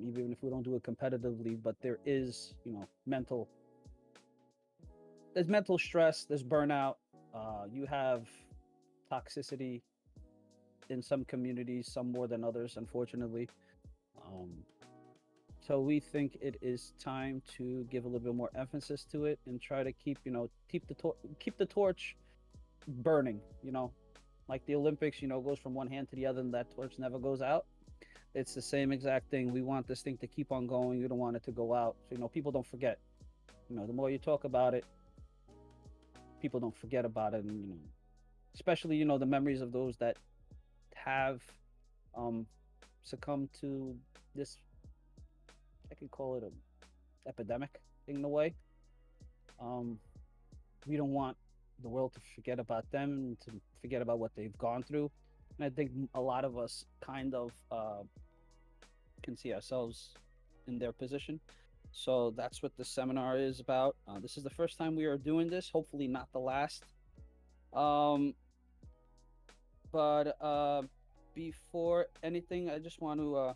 even if we don't do it competitively, but there is, there's mental stress, there's burnout, you have toxicity in some communities, some more than others, unfortunately. So we think it is time to give a little bit more emphasis to it and try to keep the torch burning, like the Olympics, goes from one hand to the other and that torch never goes out. It's the same exact thing. We want this thing to keep on going. We don't want it to go out. So, people don't forget. The more you talk about it, people don't forget about it. And, especially, the memories of those that have succumbed to this, I could call it a epidemic in a way. We don't want the world to forget about them, to forget about what they've gone through. And I think a lot of us kind of can see ourselves in their position. So that's what the seminar is about. This is the first time we are doing this, hopefully not the last. But before anything, I just want to,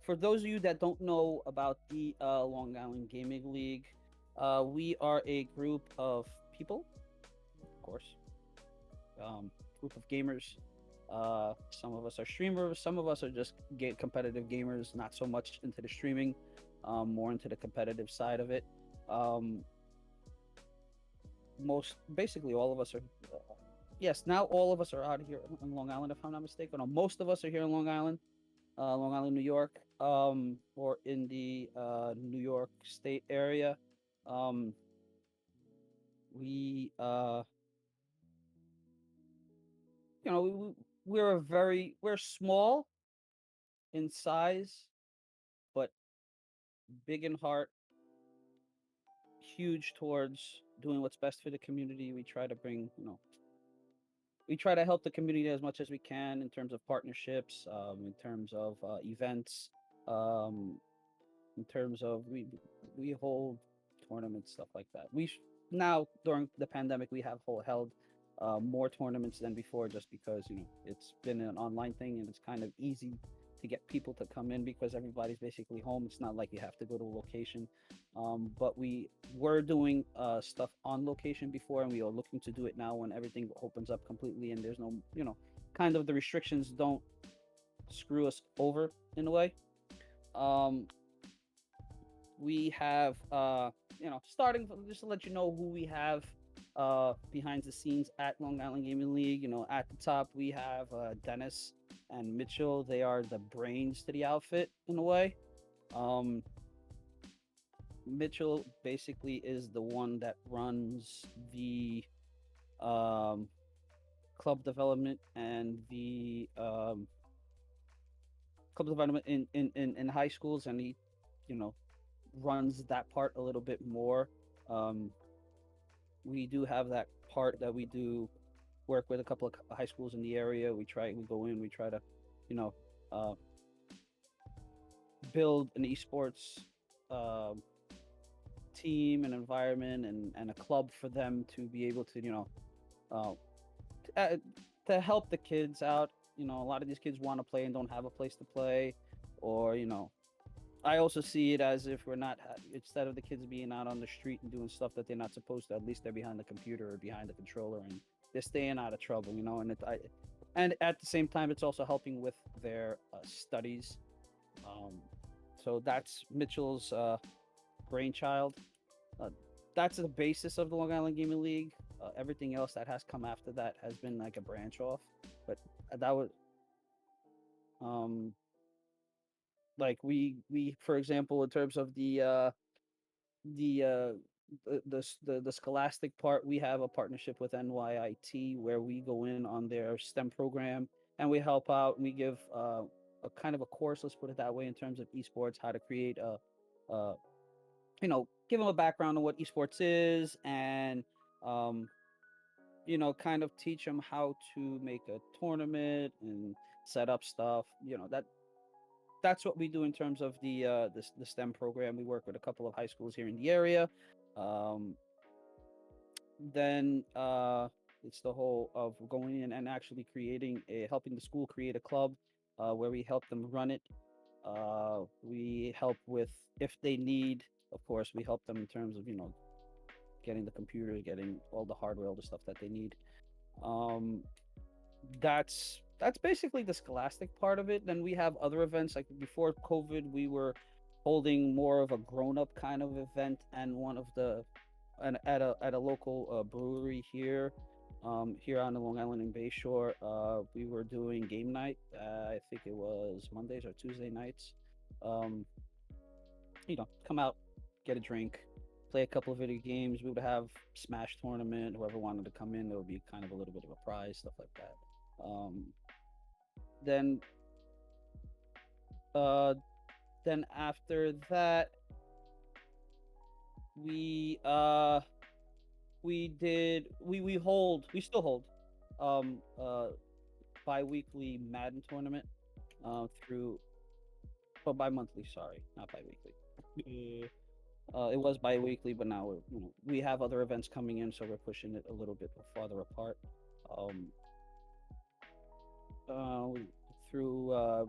for those of you that don't know about the Long Island Gaming League, we are a group of people, of course, group of gamers. Some of us are streamers, some of us are just competitive gamers, not so much into the streaming, more into the competitive side of it. Basically all of us are, yes, now all of us are out here in Long Island, if I'm not mistaken. No, most of us are here in Long Island, New York, or in the New York State area. We're small in size, but big in heart, huge towards doing what's best for the community. We try to we try to help the community as much as we can in terms of partnerships, in terms of events, in terms of we hold tournaments, stuff like that. Now during the pandemic we have held more tournaments than before, just because it's been an online thing and it's kind of easy to get people to come in because everybody's basically home. It's not like you have to go to a location. But we were doing stuff on location before, and we are looking to do it now when everything opens up completely and there's no, kind of the restrictions don't screw us over in a way. We have, starting just to let you know who we have behind the scenes at Long Island Gaming League. At the top we have Dennis, and Mitchell, they are the brains to the outfit in a way. Um, Mitchell basically is the one that runs the um, club development and the club development in high schools, and he, you know, runs that part a little bit more. Um, we do have that part that we do work with a couple of high schools in the area. We go in, we try to, you know, uh, build an esports um team and environment and a club for them to be able to, you know, uh, uh, to help the kids out. You know, a lot of these kids want to play and don't have a place to play, or, you know, I also see it as if we're not instead of the kids being out on the street and doing stuff that they're not supposed to, at least they're behind the computer or behind the controller and they're staying out of trouble, you know. And at the same time, it's also helping with their studies. Um, so that's Mitchell's brainchild. Uh, that's the basis of the Long Island Gaming League. Everything else that has come after that has been like a branch off, but that was um like we for example, in terms of the the scholastic part, we have a partnership with NYIT where we go in on their STEM program and we help out. We give a kind of a course, let's put it that way, in terms of esports, how to create a you know, give them a background on what esports is, and um you know, kind of teach them how to make a tournament and set up stuff. You know, that's what we do in terms of the STEM program. We work with a couple of high schools here in the area. Um, then it's the whole of going in and actually helping the school create a club where we help them run it. We help with, if they need, of course, we help them in terms of, you know, getting the computers, getting all the hardware, all the stuff that they need. Um, that's basically the scholastic part of it. Then we have other events. Like before COVID, we were holding more of a grown-up kind of event, and one of the and at a local brewery here, here on the Long Island and Bayshore. We were doing game night. I think it was Mondays or Tuesday nights. Um, you know, come out, get a drink, play a couple of video games. We would have Smash tournament. Whoever wanted to come in, there would be kind of a little bit of a prize, stuff like that. Then uh then after that, we we still hold um uh bi-weekly Madden tournament through, but bi-monthly, sorry, not bi-weekly. It was bi-weekly, but now you know, we have other events coming in, so we're pushing it a little bit farther apart. Um, through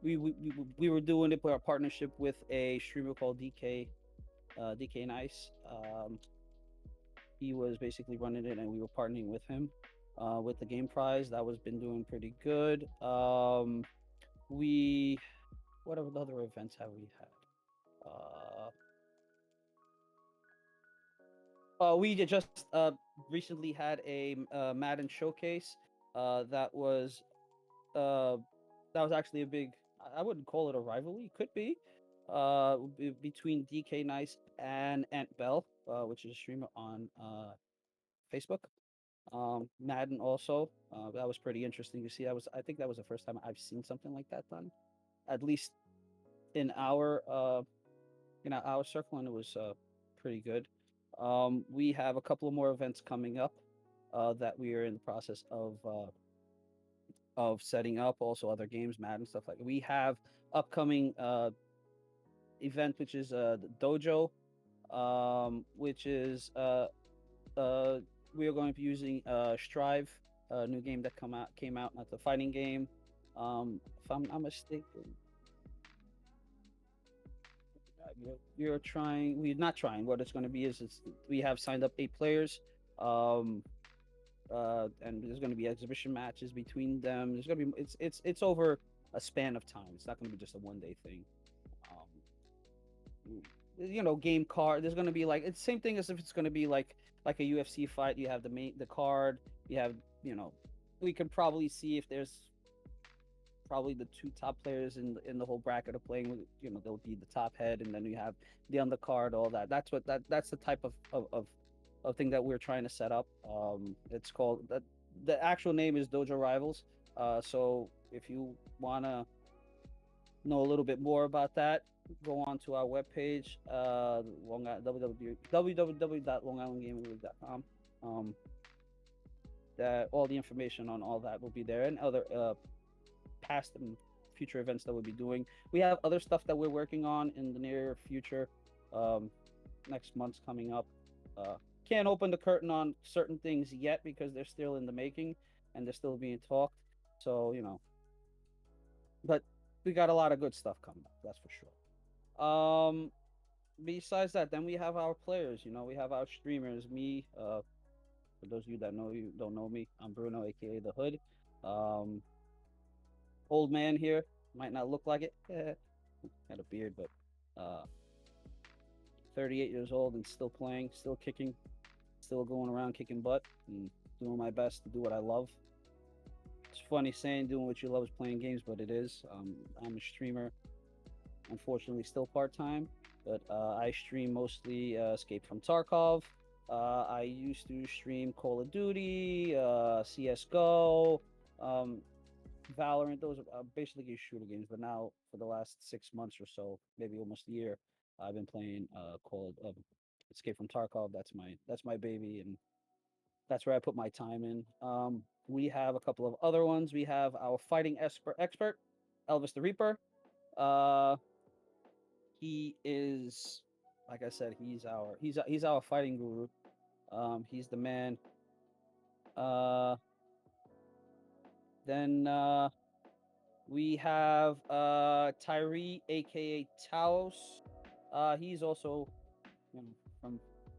we were doing it with our partnership with a streamer called DK Nice. He was basically running it, and we were partnering with him with the game prize. That was been doing pretty good. We What other events have we had? We just recently had a Madden showcase. That was uh, that was actually a big. I wouldn't call it a rivalry. Could be between DK Nice and Ant Bell, which is a streamer on Facebook. Madden also. That was pretty interesting to see. I think that was the first time I've seen something like that done, at least in our circle, and it was pretty good. We have a couple of more events coming up that we are in the process of setting up. Also, other games, Madden stuff like that. We have upcoming event, which is the Dojo, which is we are going to be using Strive, a new game that came out, not the fighting game. If I'm not mistaken, we're not trying. What it's going to be is we have signed up 8 players, and there's going to be exhibition matches between them. There's going to be it's over a span of time. It's not going to be just a one-day thing. Game card. There's going to be like it's the same thing as if it's going to be like a UFC fight. You have the card. You have we can probably see if there's probably the two top players in the whole bracket are playing with. They'll be the top head, and then you have the undercard, all that. That's the type of thing that we're trying to set up. It's called that. The actual name is Dojo Rivals. So if you wanna know a little bit more about that, go on to our webpage, www.longislandgamingleague.com. That all the information on all that will be there, and other past and future events that we'll be doing. We have other stuff that we're working on in the near future. Next month's coming up. Can't open the curtain on certain things yet because they're still in the making and they're still being talked. So, but we got a lot of good stuff coming up, that's for sure. Besides that, then we have our players, we have our streamers. Me, for those of you that don't know me, I'm Bruno, aka The Hood. Old man here, might not look like it. Had a beard, but 38 years old and still playing, still kicking, still going around kicking butt and doing my best to do what I love. It's funny saying doing what you love is playing games, but it is. I'm a streamer, unfortunately still part-time, but I stream mostly Escape from Tarkov. I used to stream Call of Duty, CSGO, Valorant. Those are basically shooter games, but now for the last 6 months or so, maybe almost a year, I've been playing Escape from Tarkov. That's my baby, and that's where I put my time in. We have a couple of other ones. We have our fighting expert, Elvis the Reaper. He is, like I said, he's our fighting guru. He's the man. Then we have Tyree, aka Taos. He's also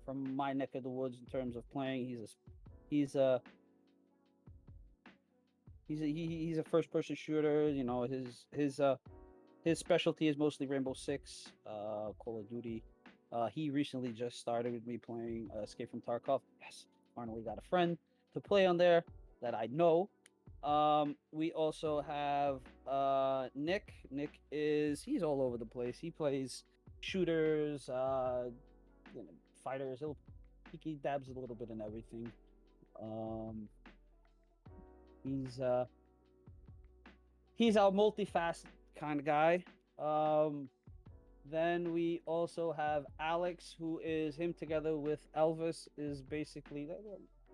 from my neck of the woods in terms of playing. He's a first person shooter. His specialty is mostly Rainbow Six, Call of Duty. He recently just started with me playing Escape from Tarkov. Yes, finally got a friend to play on there that I know. We also have Nick. Nick he's all over the place. He plays shooters, fighters. He dabs a little bit in everything. He's our multifaceted kind of guy. Then we also have Alex, who is him together with Elvis, is basically,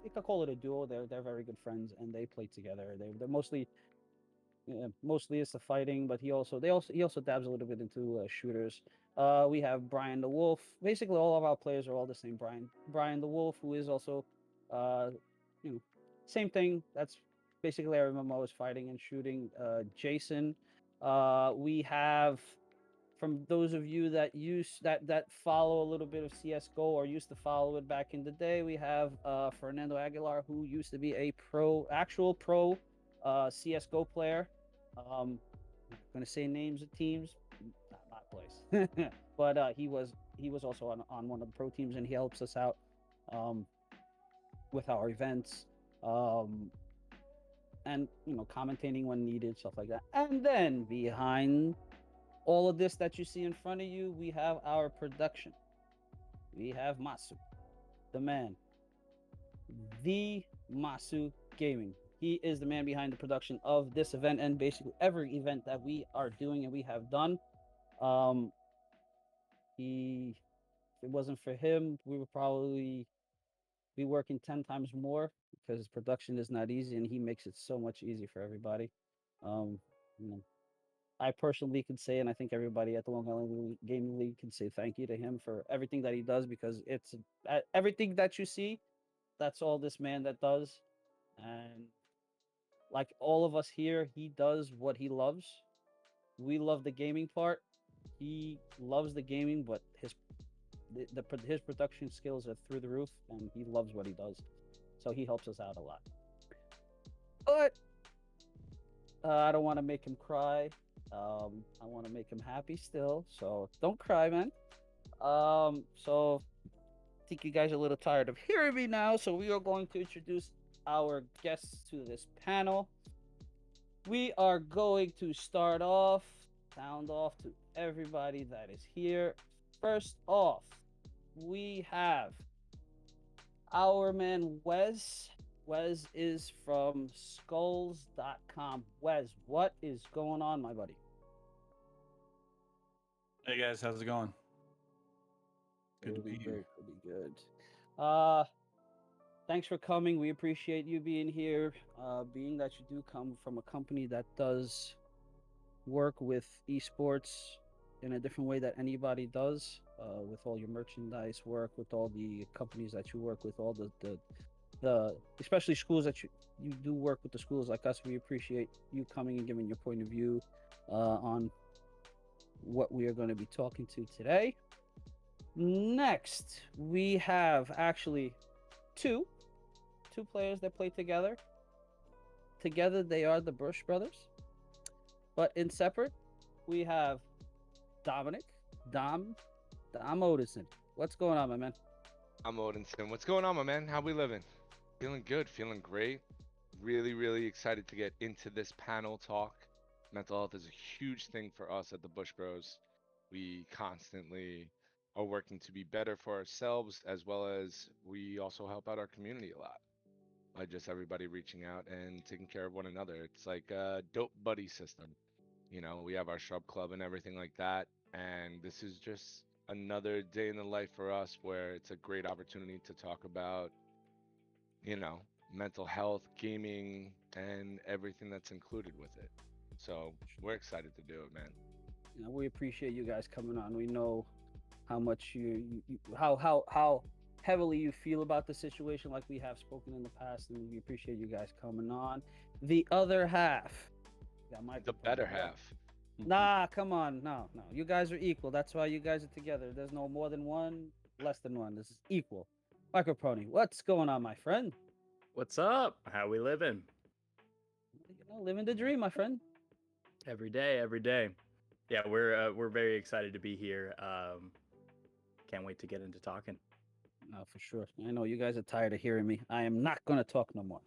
you could call it a duo. They're very good friends and they play together. They're mostly it's the fighting, but he also dabs a little bit into shooters. We have Brian the Wolf. Basically, all of our players are all the same. Brian the Wolf, who is also, same thing. That's basically our MMO is fighting and shooting. Jason. We have, from those of you that follow a little bit of CS:GO or used to follow it back in the day, we have Fernando Aguilar, who used to be a actual pro CS:GO player. I'm not gonna say names of teams, not place, but he was also on one of the pro teams, and he helps us out with our events, and commentating when needed, stuff like that. And then behind all of this that you see in front of you, we have our production. We have Masu, the man, the Masu Gaming. He is the man behind the production of this event and basically every event that we are doing and we have done. If it wasn't for him, we would probably be working 10 times more, because production is not easy and he makes it so much easier for everybody. I personally can say, and I think everybody at the Long Island Gaming League can say thank you to him for everything that he does, because it's everything that you see, that's all this man that does. And like all of us here, he does what he loves. We love the gaming part. He loves the gaming, but his production skills are through the roof, and he loves what he does. So he helps us out a lot. But I don't want to make him cry. I want to make him happy still. So don't cry, man. So I think you guys are a little tired of hearing me now. So we are going to introduce our guests to this panel. we are going to start off. Sound off to everybody that is here. First off, we have our man Wes. Wes is from skulls.com. Wes, what is going on, my buddy? Hey guys, how's it going? Good to be Pretty here. good, pretty good. Thanks for coming. We appreciate you being here. Being that you do come from a company that does work with esports in a different way that anybody does, with all your merchandise work, with all the companies that you work with, all the especially schools that you do work with the schools like us. We appreciate you coming and giving your point of view on what we are going to be talking to today. Next, we have actually two players that play together. Together, they are the Bush brothers. But in separate, we have Dominic, Dom Odinson. What's going on, my man? I'm Odinson. What's going on, my man? How we living? Feeling good, feeling great. Really, really excited to get into this panel talk. Mental health is a huge thing for us at the Bush Bros. We constantly are working to be better for ourselves, as well as we also help out our community a lot by just everybody reaching out and taking care of one another. It's like a dope buddy system. You know, we have our shrub club and everything like that. And this is just another day in the life for us where it's a great opportunity to talk about, you know, mental health, gaming, and everything that's included with it. So we're excited to do it, man. You know, we appreciate you guys coming on. We know how much how heavily you feel about the situation, like we have spoken in the past, and we appreciate you guys coming on. The other half, got my The better half. Nah, come on, no. You guys are equal. That's why you guys are together. There's no more than one, less than one. This is equal. Micropony, what's going on, my friend? What's up? How we living? You know, living the dream, my friend. Every day, every day. Yeah, we're very excited to be here. Can't wait to get into talking. No, for sure. I know you guys are tired of hearing me. I am not going to talk no more.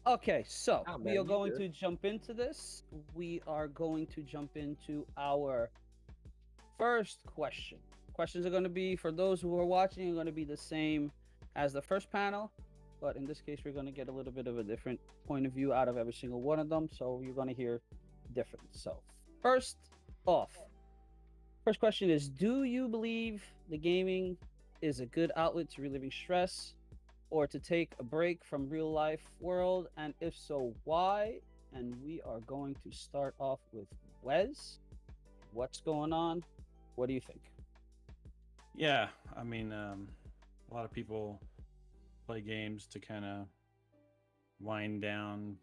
Okay, so Oh, we man, are you going good. to jump into this. We are going to jump into our first question. Questions are going to be, for those who are watching, are going to be the same as the first panel, but in this case, we're going to get a little bit of a different point of view out of every single one of them. So you're going to hear different. So first off, first question is, do you believe the gaming is a good outlet to relieving stress or to take a break from real life world? And if so, why? And we are going to start off with Wes. What's going on? What do you think? Yeah, I mean, a lot of people play games to kind of wind down,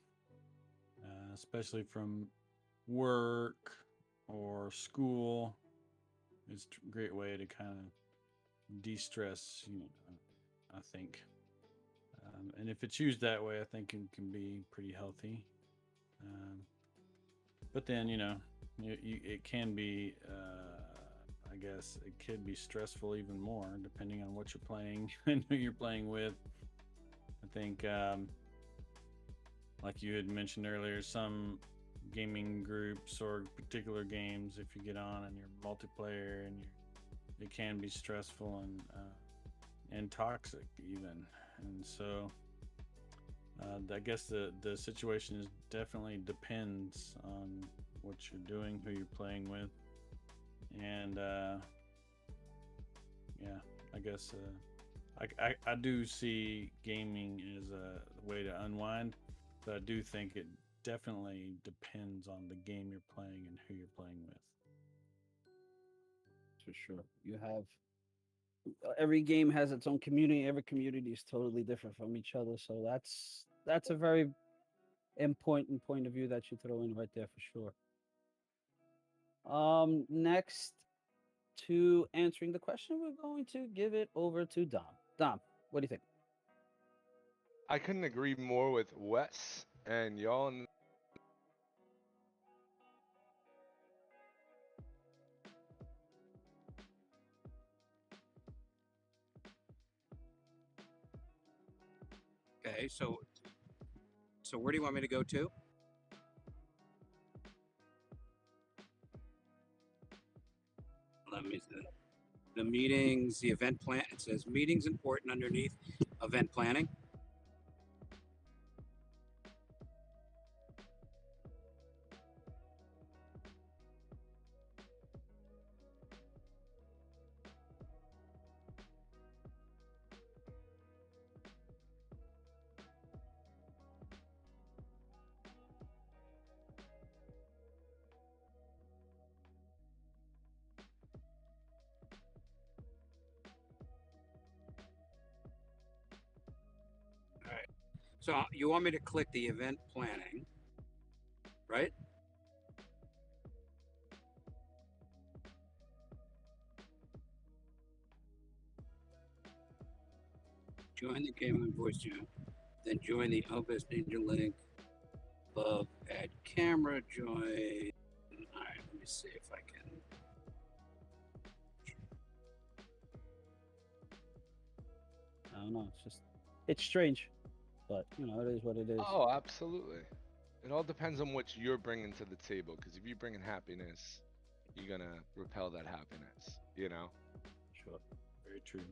especially from work or school. It's a great way to kind of de-stress, I think. And if it's used that way, I think it can be pretty healthy. But then, it can be, I guess, it could be stressful even more, depending on what you're playing and who you're playing with. I think, like you had mentioned earlier, some gaming groups or particular games, if you get on and you're multiplayer, and it can be stressful and toxic even. And so I guess the situation is definitely depends on what you're doing, who you're playing with, and yeah, I guess I do see gaming as a way to unwind, but I do think it definitely depends on the game you're playing and who you're playing with. For sure. You have every game has its own community. Every community is totally different from each other. So that's a very important point of view that you throw in right there for sure. Next to answering the question, we're going to give it over to Dom. Dom, what do you think? I couldn't agree more with Wes and y'all. Okay, so where do you want me to go to? me see that. The meetings, the event plan. It says meetings important underneath event planning. All right. So you want me to click the event planning, right? Join the game on voice chat, then join the Elvis Ninja link above. Add camera, join. All right, let me see if I can. I don't know. It's strange, but you know, it is what it is. Oh, absolutely. It all depends on what you're bringing to the table. Because if you're bringing happiness, you're gonna repel that happiness. You know. Sure. Very true.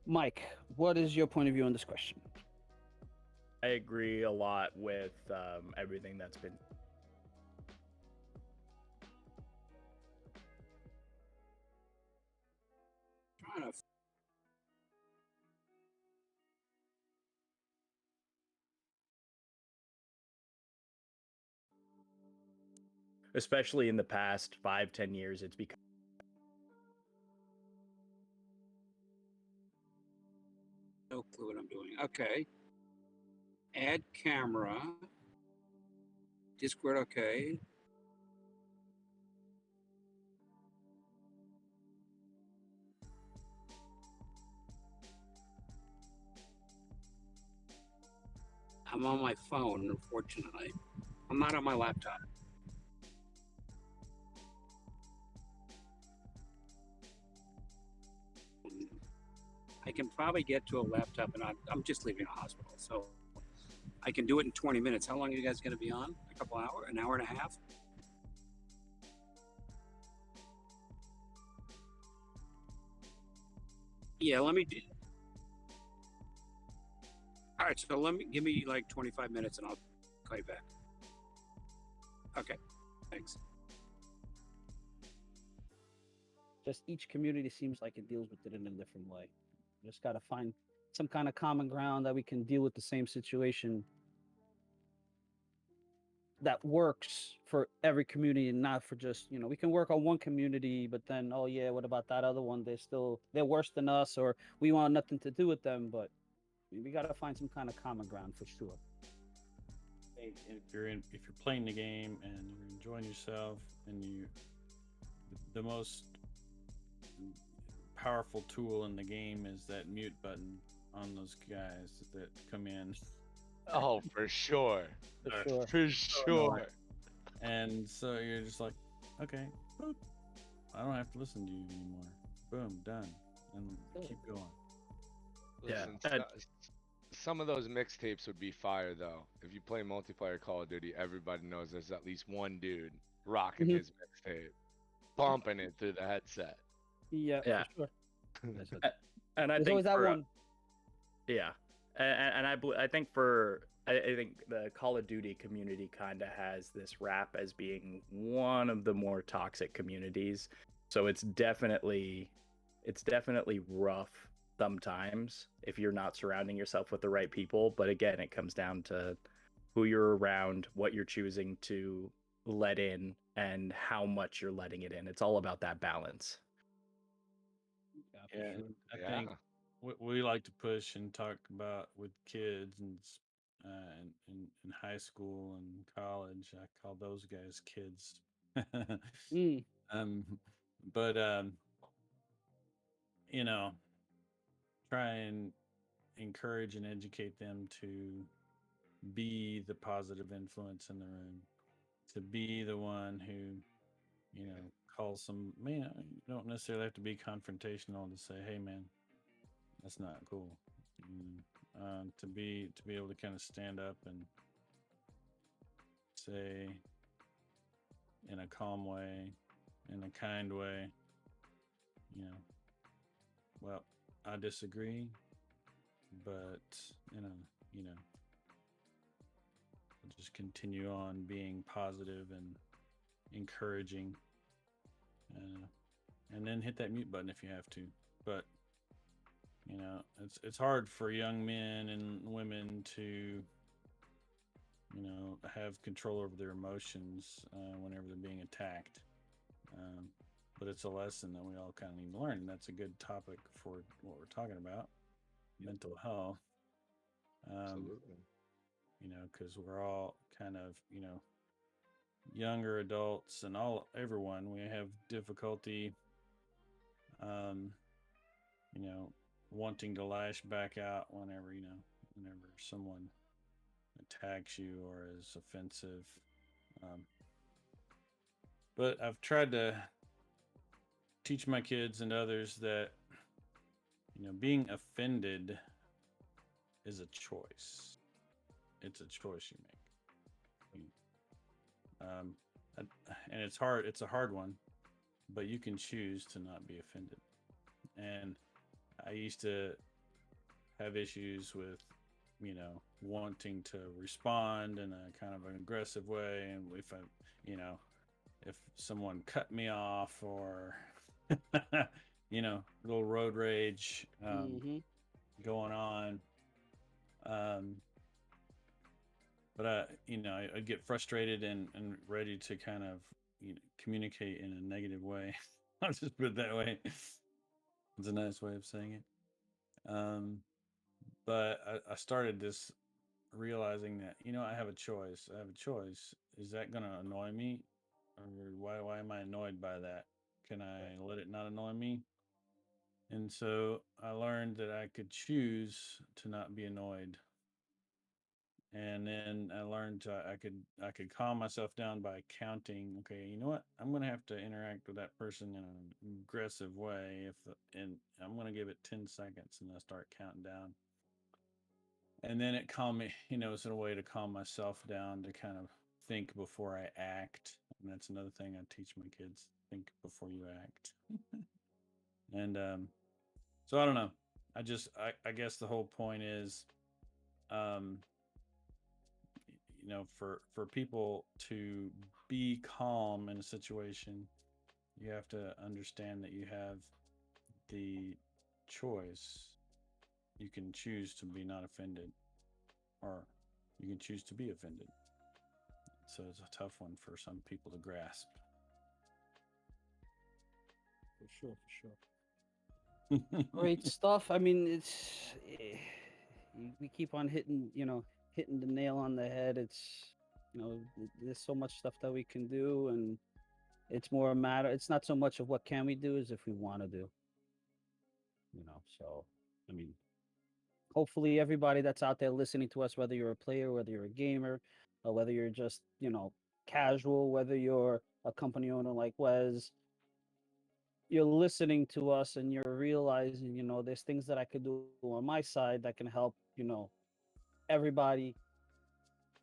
Mike, what is your point of view on this question? I agree a lot with everything that's been. Trying to. Especially in the past 5-10 years, it's become. No clue what I'm doing. Okay. Add camera. Discord, okay. I'm on my phone, unfortunately. I'm not on my laptop. I can probably get to a laptop, and I'm just leaving a hospital, so I can do it in 20 minutes. How long are you guys going to be on? A couple hours? An hour and a half? Yeah, let me do. All right, so give me like 25 minutes, and I'll call you back. Okay, thanks. Just each community seems like it deals with it in a different way. Just got to find some kind of common ground that we can deal with the same situation that works for every community and not for just, you know, we can work on one community, but then, oh yeah, what about that other one? They're worse than us, or we want nothing to do with them. But we got to find some kind of common ground for sure. If you're playing the game and you're enjoying yourself, and the most powerful tool in the game is that mute button on those guys that come in. Oh, for sure. For sure. For sure. And so you're just like, okay, boop. I don't have to listen to you anymore. Boom, done. And keep going. Listen, Yeah. some of those mixtapes would be fire though. If you play multiplayer Call of Duty, everybody knows there's at least one dude rocking his mixtape, bumping it through the headset. Yeah, Yeah. for sure. And I There's think always that for, one. Yeah, and I think I think the Call of Duty community kind of has this rap as being one of the more toxic communities. So it's definitely rough sometimes if you're not surrounding yourself with the right people. But again, it comes down to who you're around, what you're choosing to let in, and how much you're letting it in. It's all about that balance. Yeah, I think we like to push and talk about with kids and in high school and college. I call those guys kids. But you know, try and encourage and educate them to be the positive influence in the room, to be the one who, you know, calls some. You don't necessarily have to be confrontational to say, "Hey, man, that's not cool." To be able to kind of stand up and say in a calm way, in a kind way, you know, well, I disagree, but you know, just continue on being positive and encouraging, uh, and then hit that mute button if you have to. But it's hard for young men and women to have control over their emotions whenever they're being attacked. But it's a lesson that we all kind of need to learn, and that's a good topic for what we're talking about, mental health. Absolutely. Because we're all kind of younger adults and everyone, we have difficulty wanting to lash back out whenever someone attacks you or is offensive. But I've tried to teach my kids and others that being offended is a choice. It's a choice you make. And it's hard. It's a hard one, but you can choose to not be offended. And I used to have issues with, wanting to respond in a kind of an aggressive way. And if someone cut me off or, little road rage going on. But I'd get frustrated and ready to kind of communicate in a negative way. I'll just put it that way. It's a nice way of saying it. But I started this realizing that I have a choice. I have a choice. Is that going to annoy me, or why am I annoyed by that? Can I let it not annoy me? And so I learned that I could choose to not be annoyed. And then I learned I could calm myself down by counting. Okay, you know what? I'm gonna have to interact with that person in an aggressive way. And I'm gonna give it 10 seconds, and I start counting down. And then it calmed me. It's a way to calm myself down, to kind of think before I act. And that's another thing I teach my kids: think before you act. And so I don't know. I guess the whole point is, for people to be calm in a situation, you have to understand that you have the choice. You can choose to be not offended, or you can choose to be offended. So it's a tough one for some people to grasp. For sure. Great stuff. I mean, we keep on hitting the nail on the head. It's there's so much stuff that we can do, and it's more a matter. It's not so much of what can we do as if we want to do. So I mean, hopefully everybody that's out there listening to us, whether you're a player, whether you're a gamer, or whether you're just casual, whether you're a company owner like Wes, you're listening to us and you're realizing there's things that I could do on my side that can help everybody,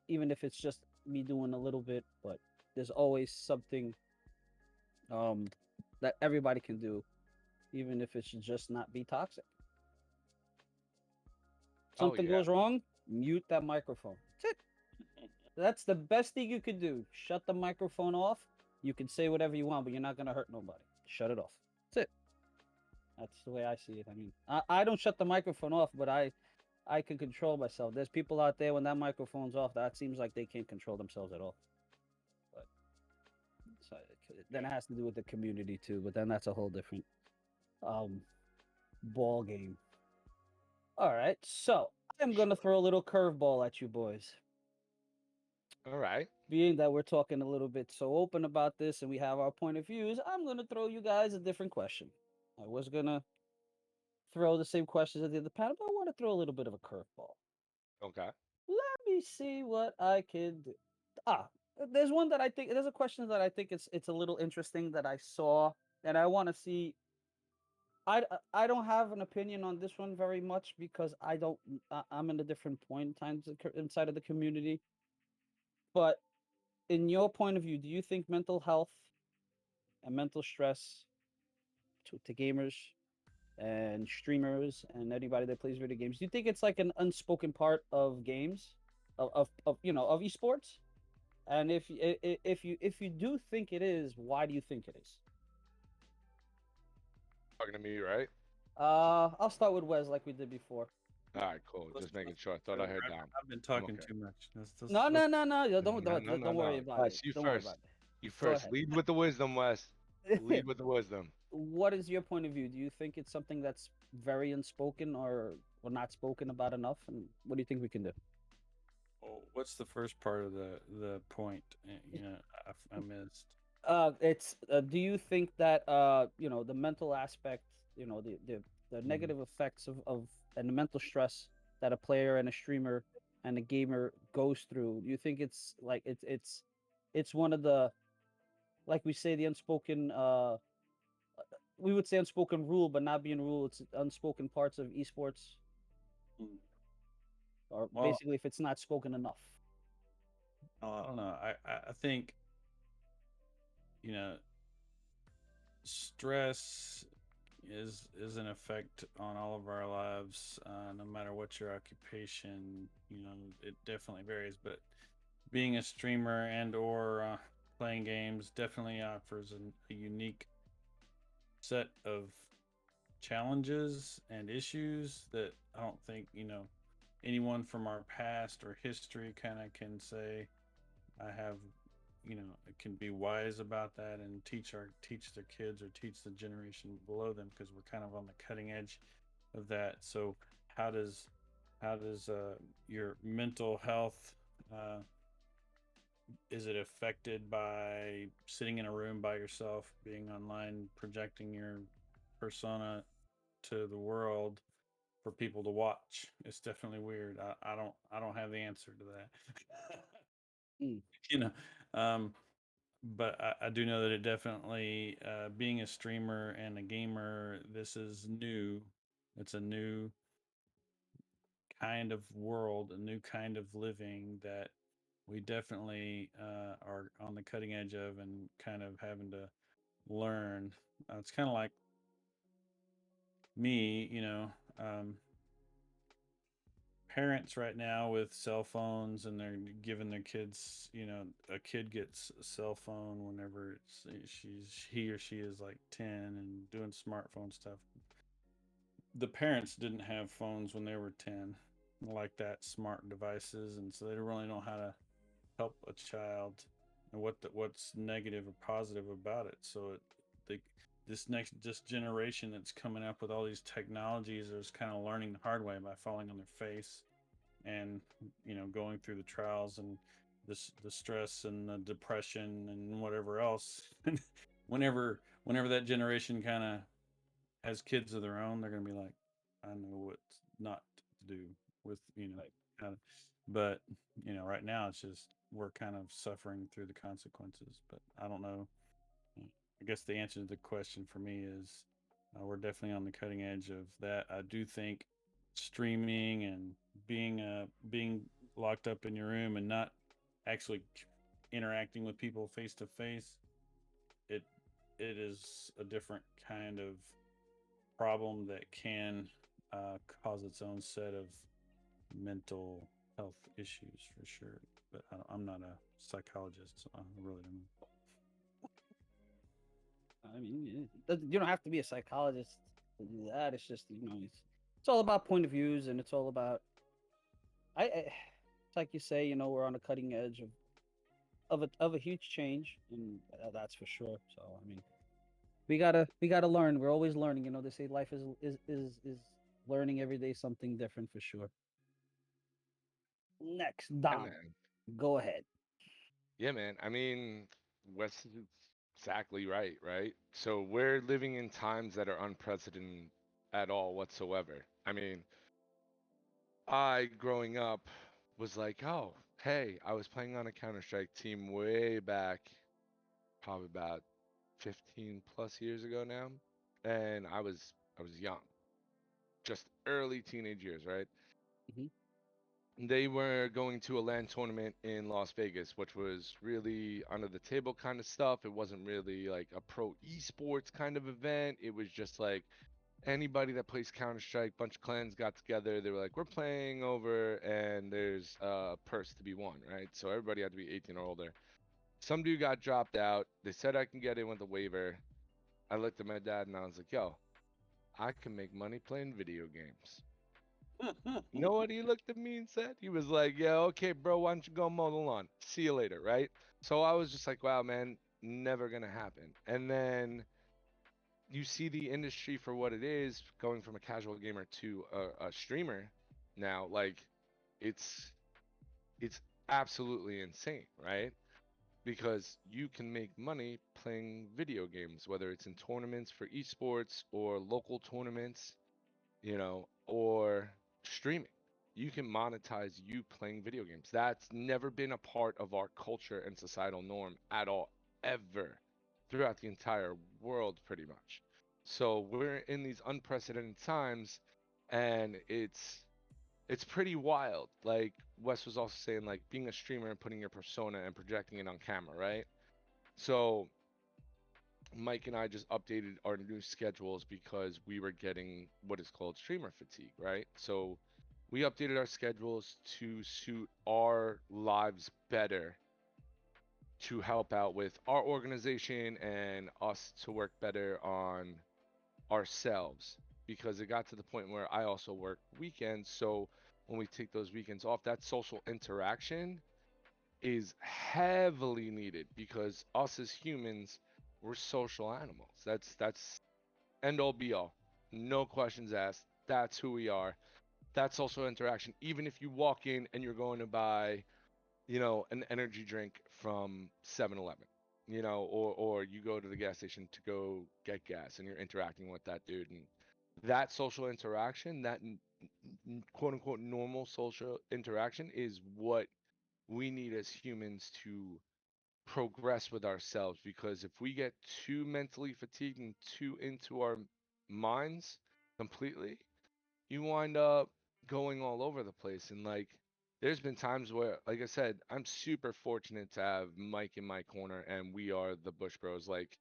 even if it's just me doing a little bit. But there's always something that everybody can do, even if it's just not be toxic. Something goes wrong, mute that microphone. That's it. That's the best thing you could do. Shut the microphone off. You can say whatever you want, but you're not going to hurt nobody. Shut it off. That's it. That's the way I see it. I mean, I don't shut the microphone off, but I can control myself. There's people out there, when that microphone's off, that seems like they can't control themselves at all. But so then it has to do with the community too, but then that's a whole different ball game. All right, so I'm going to throw a little curveball at you boys. All right. Being that we're talking a little bit so open about this and we have our point of views, I'm going to throw you guys a different question. I was going to throw the same questions at the other panel, but I want to throw a little bit of a curveball. Okay. Let me see what I can do. There's a question that I think it's a little interesting that I saw, and I want to see. I don't have an opinion on this one very much because I'm in a different point in time inside of the community. But in your point of view, do you think mental health and mental stress to gamers and streamers and anybody that plays video games? Do you think it's like an unspoken part of games, of of esports? And if you do think it is, why do you think it is? Talking to me, right? I'll start with Wes like we did before. All right, cool. Just making sure. I thought I heard down. I've been talking okay. too much. No, no, no, no. Don't No, no, no, worry no. about it. It's you Don't worry first. about You Go first. ahead. Lead with the wisdom, Wes. Lead with the wisdom. What is your point of view? Do you think it's something that's very unspoken or not spoken about enough? And what do you think we can do? Oh, what's the first part of the point? I missed. It's do you think that the mental aspect, the negative effects of and the mental stress that a player and a streamer and a gamer goes through? Do you think it's like it's one of the, like we say, the unspoken we would say unspoken rule, but not being rule, it's unspoken parts of esports, Mm. or Well, basically if it's not spoken enough. I don't know. I think stress is an effect on all of our lives, no matter what your occupation. It definitely varies, but being a streamer and or playing games definitely offers a unique set of challenges and issues that I don't think anyone from our past or history kind of can say I have can be wise about that and teach their kids or teach the generation below them, because we're kind of on the cutting edge of that. So how does your mental health, is it affected by sitting in a room by yourself, being online, projecting your persona to the world for people to watch? It's definitely weird. I don't have the answer to that. Mm. you know but I do know that it definitely, being a streamer and a gamer, this is new. It's a new kind of world, a new kind of living that we definitely are on the cutting edge of and kind of having to learn. It's kind of like me, parents right now with cell phones, and they're giving their kids, a kid gets a cell phone whenever he or she is like 10 and doing smartphone stuff. The parents didn't have phones when they were 10 like that, smart devices, and so they don't really know how to help a child and what's negative or positive about it. So this generation that's coming up with all these technologies is kind of learning the hard way by falling on their face and going through the trials and the stress and the depression and whatever else. whenever that generation kind of has kids of their own, they're going to be like, I know what not to do with kind of, but right now it's just we're kind of suffering through the consequences. But I don't know. I guess the answer to the question for me is, we're definitely on the cutting edge of that. I do think streaming and being locked up in your room and not actually interacting with people face to face, it is a different kind of problem that can cause its own set of mental health issues for sure. But I'm not a psychologist, so I really don't know. I mean, you don't have to be a psychologist to do that. It's just it's all about point of views, and it's all about it's like you say, we're on the cutting edge of a huge change, and that's for sure. So I mean, we gotta learn. We're always learning. They say life is learning every day something different for sure. Next, Yeah, Dom, man. go ahead. Yeah, man. I mean, Wes is exactly right, right? So we're living in times that are unprecedented at all whatsoever. I mean, I growing up was like, oh, hey, I was playing on a Counter-Strike team way back, probably about 15 plus years ago now, and I was young, just early teenage years, right? Mhm. they were going to a LAN tournament in Las Vegas, which was really under the table kind of stuff. It wasn't really like a pro esports kind of event. It was just like anybody that plays Counter Strike, bunch of clans got together. They were like, "We're playing over, and there's a purse to be won, right?" So everybody had to be 18 or older. Some dude got dropped out. They said I can get in with a waiver. I looked at my dad and I was like, "Yo, I can make money playing video games." You know what he looked at me and said? He was like, "Yeah, okay, bro, why don't you go mow the lawn? See you later," right? So I was just like, "Wow, man, never gonna happen." And then you see the industry for what it is, going from a casual gamer to a streamer now, like it's it's absolutely insane, right? Because you can make money playing video games, whether it's in tournaments for esports or local tournaments, or streaming. You can monetize you playing video games. That's never been a part of our culture and societal norm at all, ever, throughout the entire world, pretty much. So we're in these unprecedented times, and it's pretty wild. Like Wes was also saying, like being a streamer and putting your persona and projecting it on camera, right? So Mike and I just updated our new schedules because we were getting what is called streamer fatigue, right? So we updated our schedules to suit our lives better, to help out with our organization and us to work better on ourselves, because it got to the point where I also work weekends. So when we take those weekends off, that social interaction is heavily needed, because us as humans, we're social animals. That's end all be all. No questions asked. That's who we are. That social interaction. Even if you walk in and you're going to buy, an energy drink from 7-Eleven, or you go to the gas station to go get gas and you're interacting with that dude, and that social interaction, that quote unquote normal social interaction, is what we need as humans to progress with ourselves. Because if we get too mentally fatigued and too into our minds completely, you wind up going all over the place. And like, there's been times where, like I said, I'm super fortunate to have Mike in my corner, and we are the Bush Bros. Like,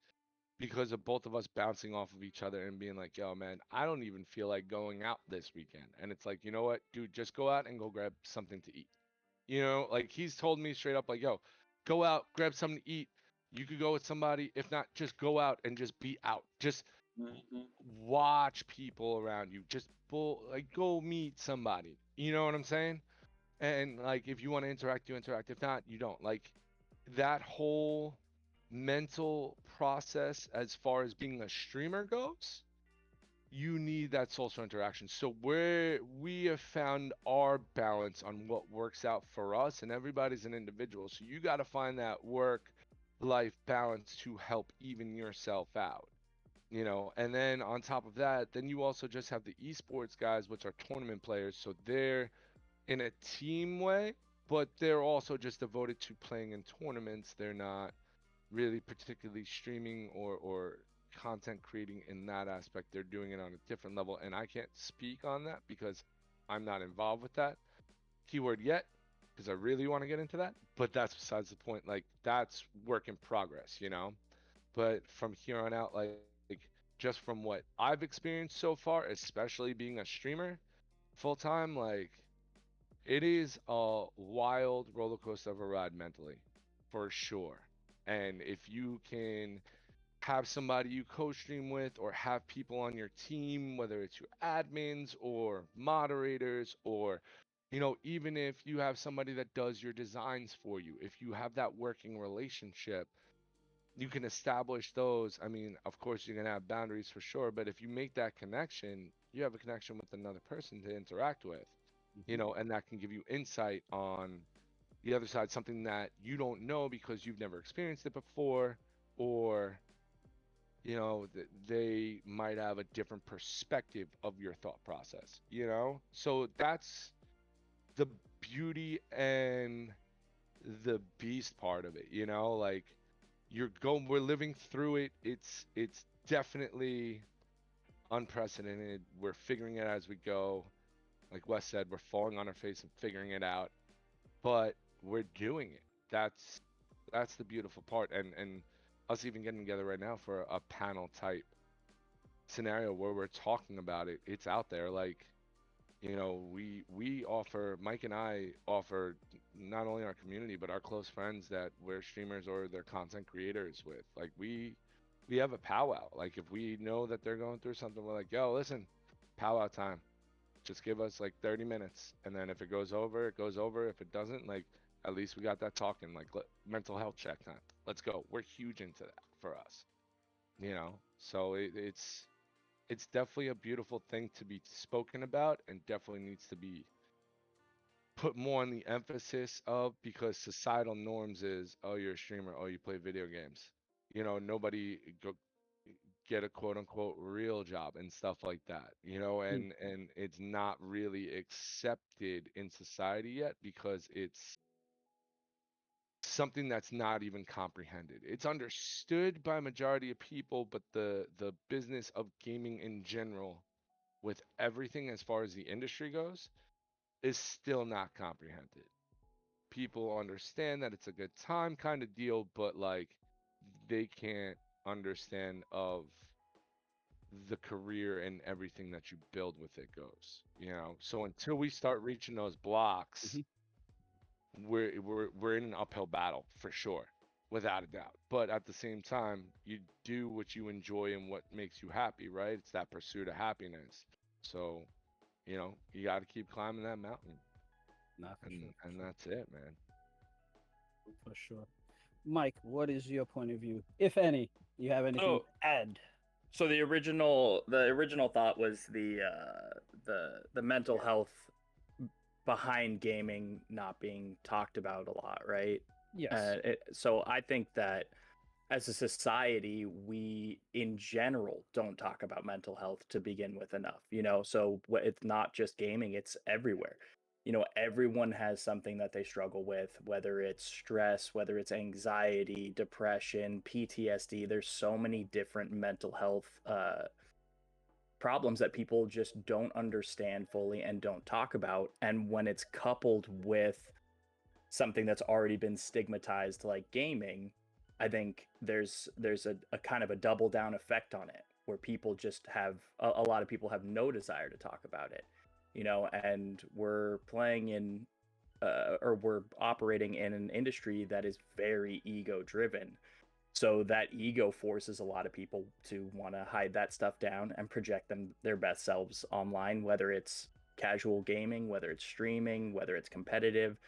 because of both of us bouncing off of each other and being like, "Yo, man, I don't even feel like going out this weekend." And it's like, you know what, dude, just go out and go grab something to eat. Like he's told me straight up, like, "Yo, go out, grab something to eat. You could go with somebody. If not, just go out and just be out. Just watch people around you. Just like go meet somebody." You know what I'm saying? And like, if you want to interact, you interact. If not, you don't. Like that whole mental process, as far as being a streamer goes, you need that social interaction. So we have found our balance on what works out for us, and everybody's an individual. So you got to find that work life balance to help even yourself out. And then on top of that, then you also just have the esports guys, which are tournament players. So they're in a team way, but they're also just devoted to playing in tournaments. They're not really particularly streaming or content creating in that aspect. They're doing it on a different level, and I can't speak on that because I'm not involved with that keyword yet, because I really want to get into that, but that's besides the point. Like, that's work in progress, but from here on out, like just from what I've experienced so far, especially being a streamer full time, like it is a wild roller coaster of a ride mentally, for sure. And if you can have somebody you co-stream with, or have people on your team, whether it's your admins or moderators, or even if you have somebody that does your designs for you, if you have that working relationship, you can establish those. I mean, of course, you're going to have boundaries for sure, but if you make that connection, you have a connection with another person to interact with, and that can give you insight on the other side, something that you don't know because you've never experienced it before, or they might have a different perspective of your thought process, so that's the beauty and the beast part of it, like we're living through it. It's definitely unprecedented. We're figuring it as we go. Like Wes said, we're falling on our face and figuring it out, but we're doing it. That's the beautiful part. And us even getting together right now for a panel type scenario where we're talking about it, it's out there. Like, we offer, Mike and I offer not only our community but our close friends that we're streamers or they're content creators with. Like we have a powwow. Like if we know that they're going through something, we're like, yo, listen, powwow time. Just give us like 30 minutes, and then if it goes over, it goes over. If it doesn't, like at least we got that talking. Like mental health check time. Let's go. We're huge into that for us. So it's definitely a beautiful thing to be spoken about, and definitely needs to be put more on the emphasis of, because societal norms is, oh, you're a streamer, oh, you play video games. Nobody get a quote unquote real job and stuff like that, and it's not really accepted in society yet because it's something that's not even comprehended. It's understood by a majority of people, but the business of gaming in general, with everything as far as the industry goes, is still not comprehended. People understand that it's a good time kind of deal, but like they can't understand of the career and everything that you build with it goes. So until we start reaching those blocks, we're in an uphill battle for sure, without a doubt. But at the same time, you do what you enjoy and what makes you happy, right? It's that pursuit of happiness. So, you got to keep climbing that mountain, Not for and sure. and that's it, man. For sure. Mike, what is your point of view, if any? You have anything Oh. to add? So the original thought was the mental health behind gaming not being talked about a lot, right? Yes. So I think that as a society, we in general don't talk about mental health to begin with enough. So it's not just gaming; it's everywhere. Everyone has something that they struggle with, whether it's stress, whether it's anxiety, depression, PTSD. There's so many different mental health problems that people just don't understand fully and don't talk about. And when it's coupled with something that's already been stigmatized like gaming, I think there's a kind of a double down effect on it, where people just have a lot of people have no desire to talk about it, and we're playing in or we're operating in an industry that is very ego driven. So that ego forces a lot of people to want to hide that stuff down and project their best selves online, whether it's casual gaming, whether it's streaming, whether it's competitive.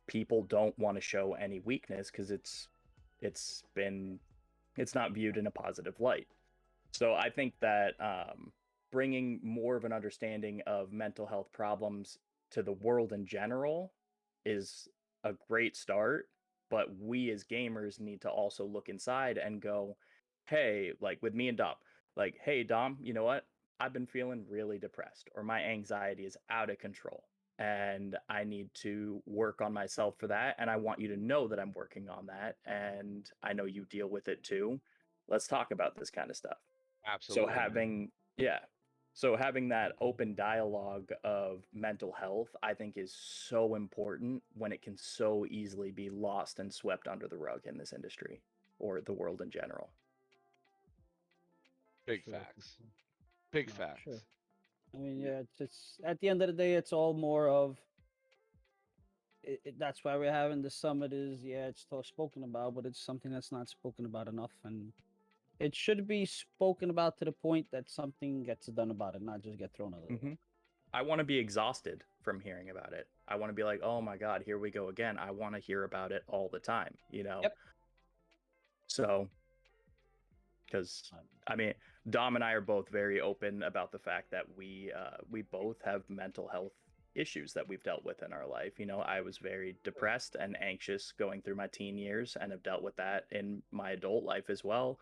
People don't want to show any weakness because it's not viewed in a positive light. So I think that bringing more of an understanding of mental health problems to the world in general is a great start, but we as gamers need to also look inside and go, hey, like with me and Dom, like, hey Dom, you know what? I've been feeling really depressed, or my anxiety is out of control, and I need to work on myself for that. And I want you to know that I'm working on that. And I know you deal with it too. Let's talk about this kind of stuff. Absolutely. So having that open dialogue of mental health, I think, is so important when it can so easily be lost and swept under the rug in this industry or the world in general. Big Sure, facts. Big No, facts. sure. I mean, yeah, it's at the end of the day, it's all more of. That's why we're having the summit. It's still spoken about, but it's something that's not spoken about enough, and it should be spoken about to the point that something gets done about it, not just get thrown out. I want to be exhausted from hearing about it. I want to be like, oh my God, here we go again. I want to hear about it all the time, Yep. So, because I mean, Dom and I are both very open about the fact that we both have mental health issues that we've dealt with in our life. I was very depressed and anxious going through my teen years, and have dealt with that in my adult life as well,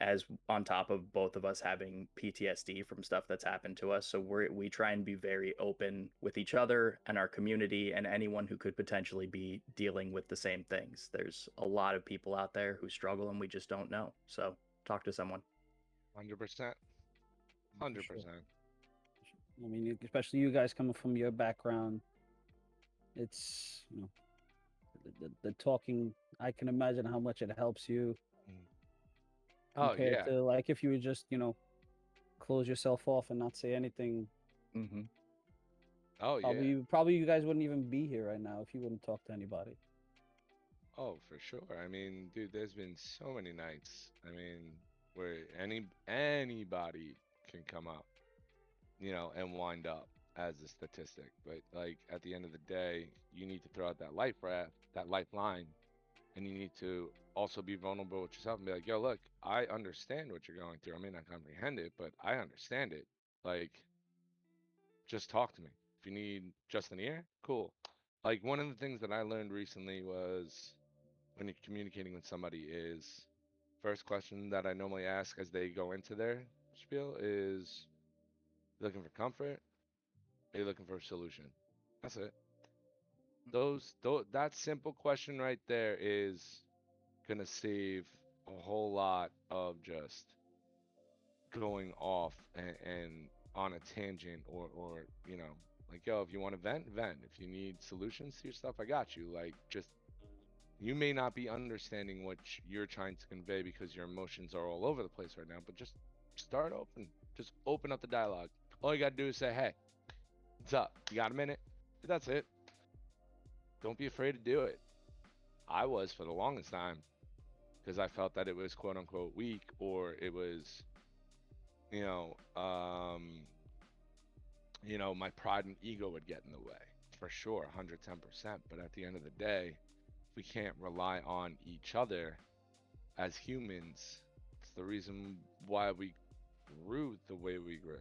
as on top of both of us having PTSD from stuff that's happened to us. So we try and be very open with each other and our community and anyone who could potentially be dealing with the same things. There's a lot of people out there who struggle and we just don't know. So talk to someone. 100%. 100%. I mean, especially you guys coming from your background, it's the talking. I can imagine how much it helps you Oh compared yeah. to like if you would just close yourself off and not say anything. Mm-hmm. Oh yeah. Probably you guys wouldn't even be here right now if you wouldn't talk to anybody. Oh, for sure. I mean, dude, there's been so many nights. I mean, where anybody can come up, and wind up as a statistic. But like at the end of the day, you need to throw out that life raft, that lifeline, and you need to also be vulnerable with yourself and be like, yo, look, I understand what you're going through. I may not comprehend it, but I understand it. Like, just talk to me. If you need just an ear, cool. Like one of the things that I learned recently was when you're communicating with somebody is first question that I normally ask as they go into their spiel is you looking for comfort? Are you looking for a solution? That's it. That simple question right there is gonna save a whole lot of just going off and on a tangent or like yo, if you want to vent. If you need solutions to your stuff, I got you. Like just you may not be understanding what you're trying to convey because your emotions are all over the place right now, but just start open. Just open up the dialogue. All you gotta do is say, hey, what's up? You got a minute? That's it. Don't be afraid to do it. I was for the longest time because I felt that it was quote unquote weak or it was, you know, um, my pride and ego would get in the way for sure, 110%. But at the end of the day, we can't rely on each other as humans. It's the reason why we grew the way we grew,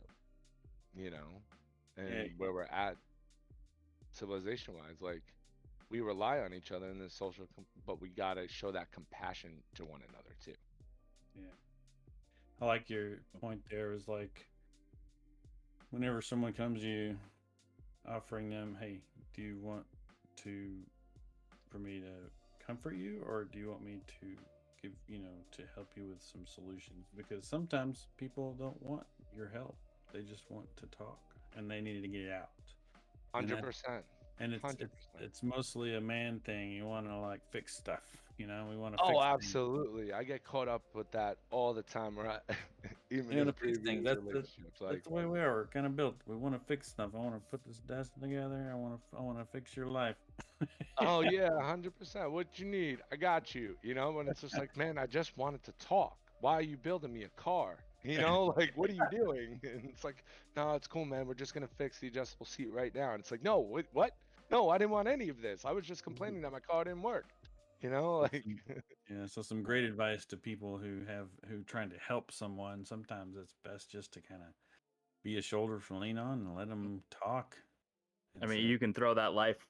you know, Yeah, and where we're at civilization wise. Like, we rely on each other in this but we gotta show that compassion to one another too. Yeah. I like your point there is like whenever someone comes to you offering them, hey, do you want for me to comfort you or do you want me to give, to help you with some solutions? Because sometimes people don't want your help. They just want to talk and they need to get it out. And that 100%. and it's 100%. it's mostly a man thing. You want to like fix stuff, we want to Oh, fix things. absolutely. I get caught up with that all the time, right? Even You in want to fix things. previous relationships. That's Like, the way we are. We're kind of built. We want to fix stuff. I want to put this desk together. I want to fix your life. oh yeah, 100%. What you need, I got you. And it's just like, man, I just wanted to talk. Why are you building me a car? Like, what are you doing? And it's like, no, it's cool, man. We're just gonna fix the adjustable seat right now. And it's like, no, what? No, I didn't want any of this. I was just complaining that my car didn't work. Like, Yeah, so some great advice to people who trying to help someone. Sometimes it's best just to kind of be a shoulder to lean on and let them talk. I mean, you can throw that life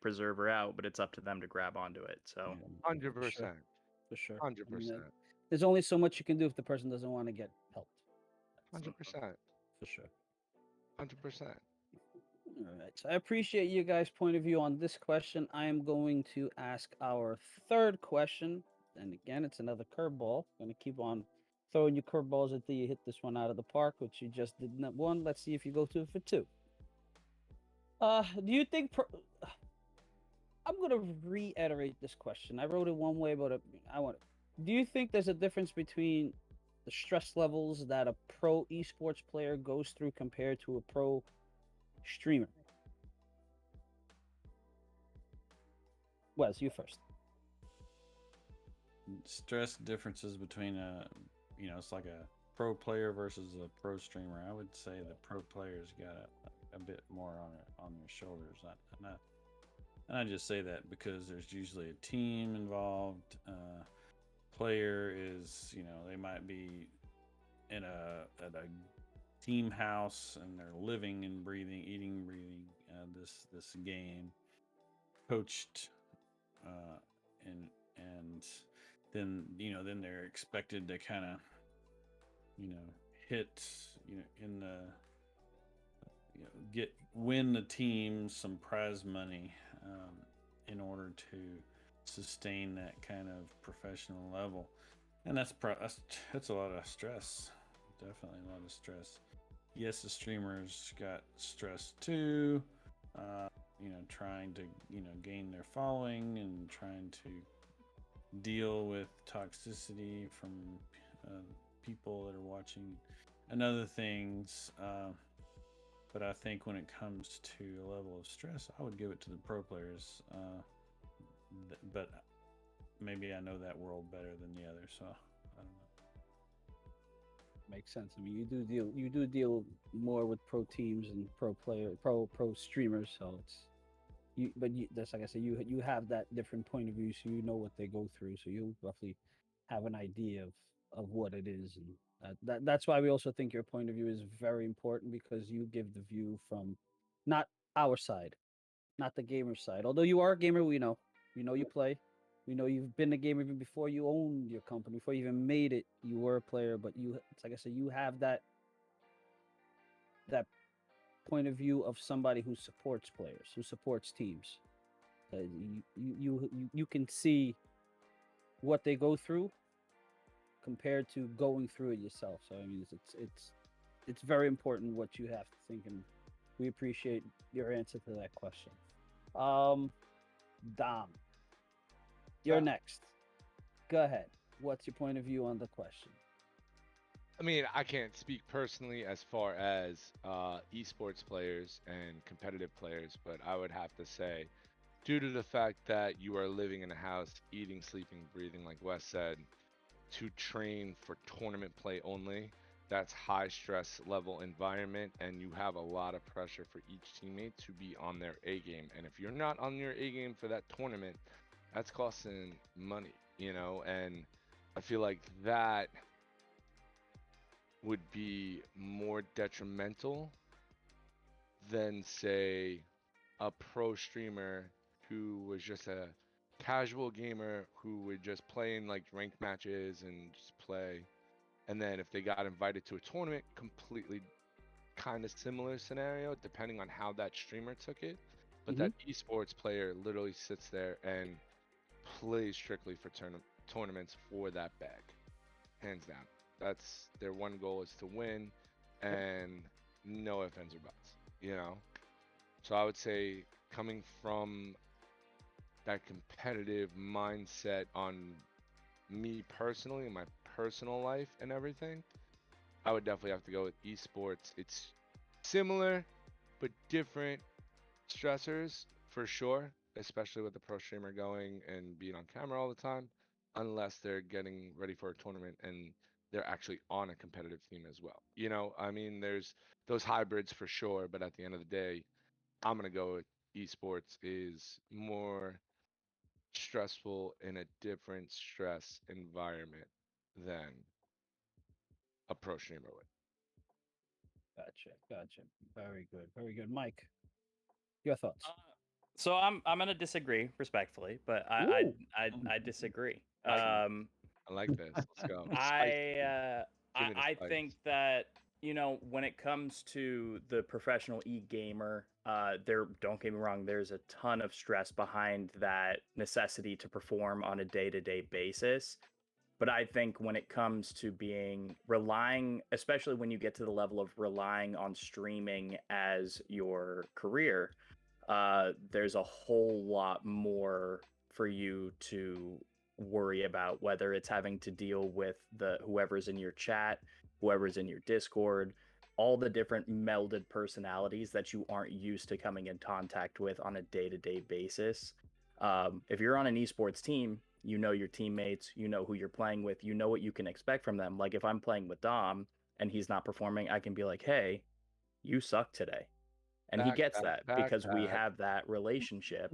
preserver out, but it's up to them to grab onto it. So 100%, For sure. 100%, There's only so much you can do if the person doesn't want to get helped. 100%, For sure. 100%. All right. So I appreciate you guys' point of view on this question. I am going to ask our third question. And again, it's another curveball. Going to keep on throwing you curveballs until you hit this one out of the park, which you just did not one. Let's see if you go to it for two. Do you think I'm going to reiterate this question. I wrote it one way, but do you think there's a difference between the stress levels that a pro esports player goes through compared to a pro streamer? Wes, you first. Stress differences between it's like a pro player versus a pro streamer. I would say the pro players got a bit more on their shoulders. And I just say that because there's usually a team involved. Player is, they might be at a team house and they're living and breathing, eating, breathing this game, coached, and then then they're expected to kind of hit in the win the team some prize money in order to sustain that kind of professional level, and that's a lot of stress, definitely a lot of stress. yes, the streamers got stressed too. Trying to gain their following and trying to deal with toxicity from people that are watching and other things. But I think when it comes to a level of stress, I would give it to the pro players. But maybe I know that world better than the others, so I don't know. Makes sense. I mean, you do deal more with pro teams and pro streamers, so that's like I said, you have that different point of view, so you know what they go through, so you roughly have an idea of what it is, and that's why we also think your point of view is very important, because you give the view from not our side, not the gamer side. Although you are a gamer, we know you play. We know you've been a gamer even before you owned your company, before you even made it. You were a player, but it's like I said, you have that point of view of somebody who supports players, who supports teams. You can see what they go through compared to going through it yourself. So I mean, it's very important what you have to think, and we appreciate your answer to that question. Dom, you're next. Go ahead. What's your point of view on the question? I mean, I can't speak personally as far as esports players and competitive players, but I would have to say, due to the fact that you are living in a house, eating, sleeping, breathing, like Wes said, to train for tournament play only, that's high stress level environment, and you have a lot of pressure for each teammate to be on their A game. And if you're not on your A game for that tournament, that's costing money, and I feel like that would be more detrimental than, say, a pro streamer who was just a casual gamer who would just play in like ranked matches and just play. And then if they got invited to a tournament, completely kind of similar scenario, depending on how that streamer took it. But that esports player literally sits there and plays strictly for tournaments for that bag, hands down. That's their one goal, is to win, and no ifs, ands, or buts. So I would say, coming from that competitive mindset on me personally, in my personal life and everything, I would definitely have to go with esports. It's similar but different stressors for sure, especially with the pro streamer going and being on camera all the time, unless they're getting ready for a tournament and they're actually on a competitive team as well. I mean, there's those hybrids for sure, but at the end of the day, I'm going to go with esports is more stressful in a different stress environment than a pro streamer would. Gotcha. Very good. Very good. Mike, your thoughts? So I'm gonna disagree respectfully, but I disagree. I like this. Let's go. I think that when it comes to the professional e-gamer, don't get me wrong, there's a ton of stress behind that necessity to perform on a day-to-day basis. But I think when it comes to relying, especially when you get to the level of relying on streaming as your career, there's a whole lot more for you to worry about, whether it's having to deal with whoever's in your chat, whoever's in your Discord, all the different melded personalities that you aren't used to coming in contact with on a day-to-day basis. If you're on an esports team, you know your teammates, you know who you're playing with, you know what you can expect from them. Like if I'm playing with Dom and he's not performing, I can be like, hey, you suck today. And he gets that because we have that relationship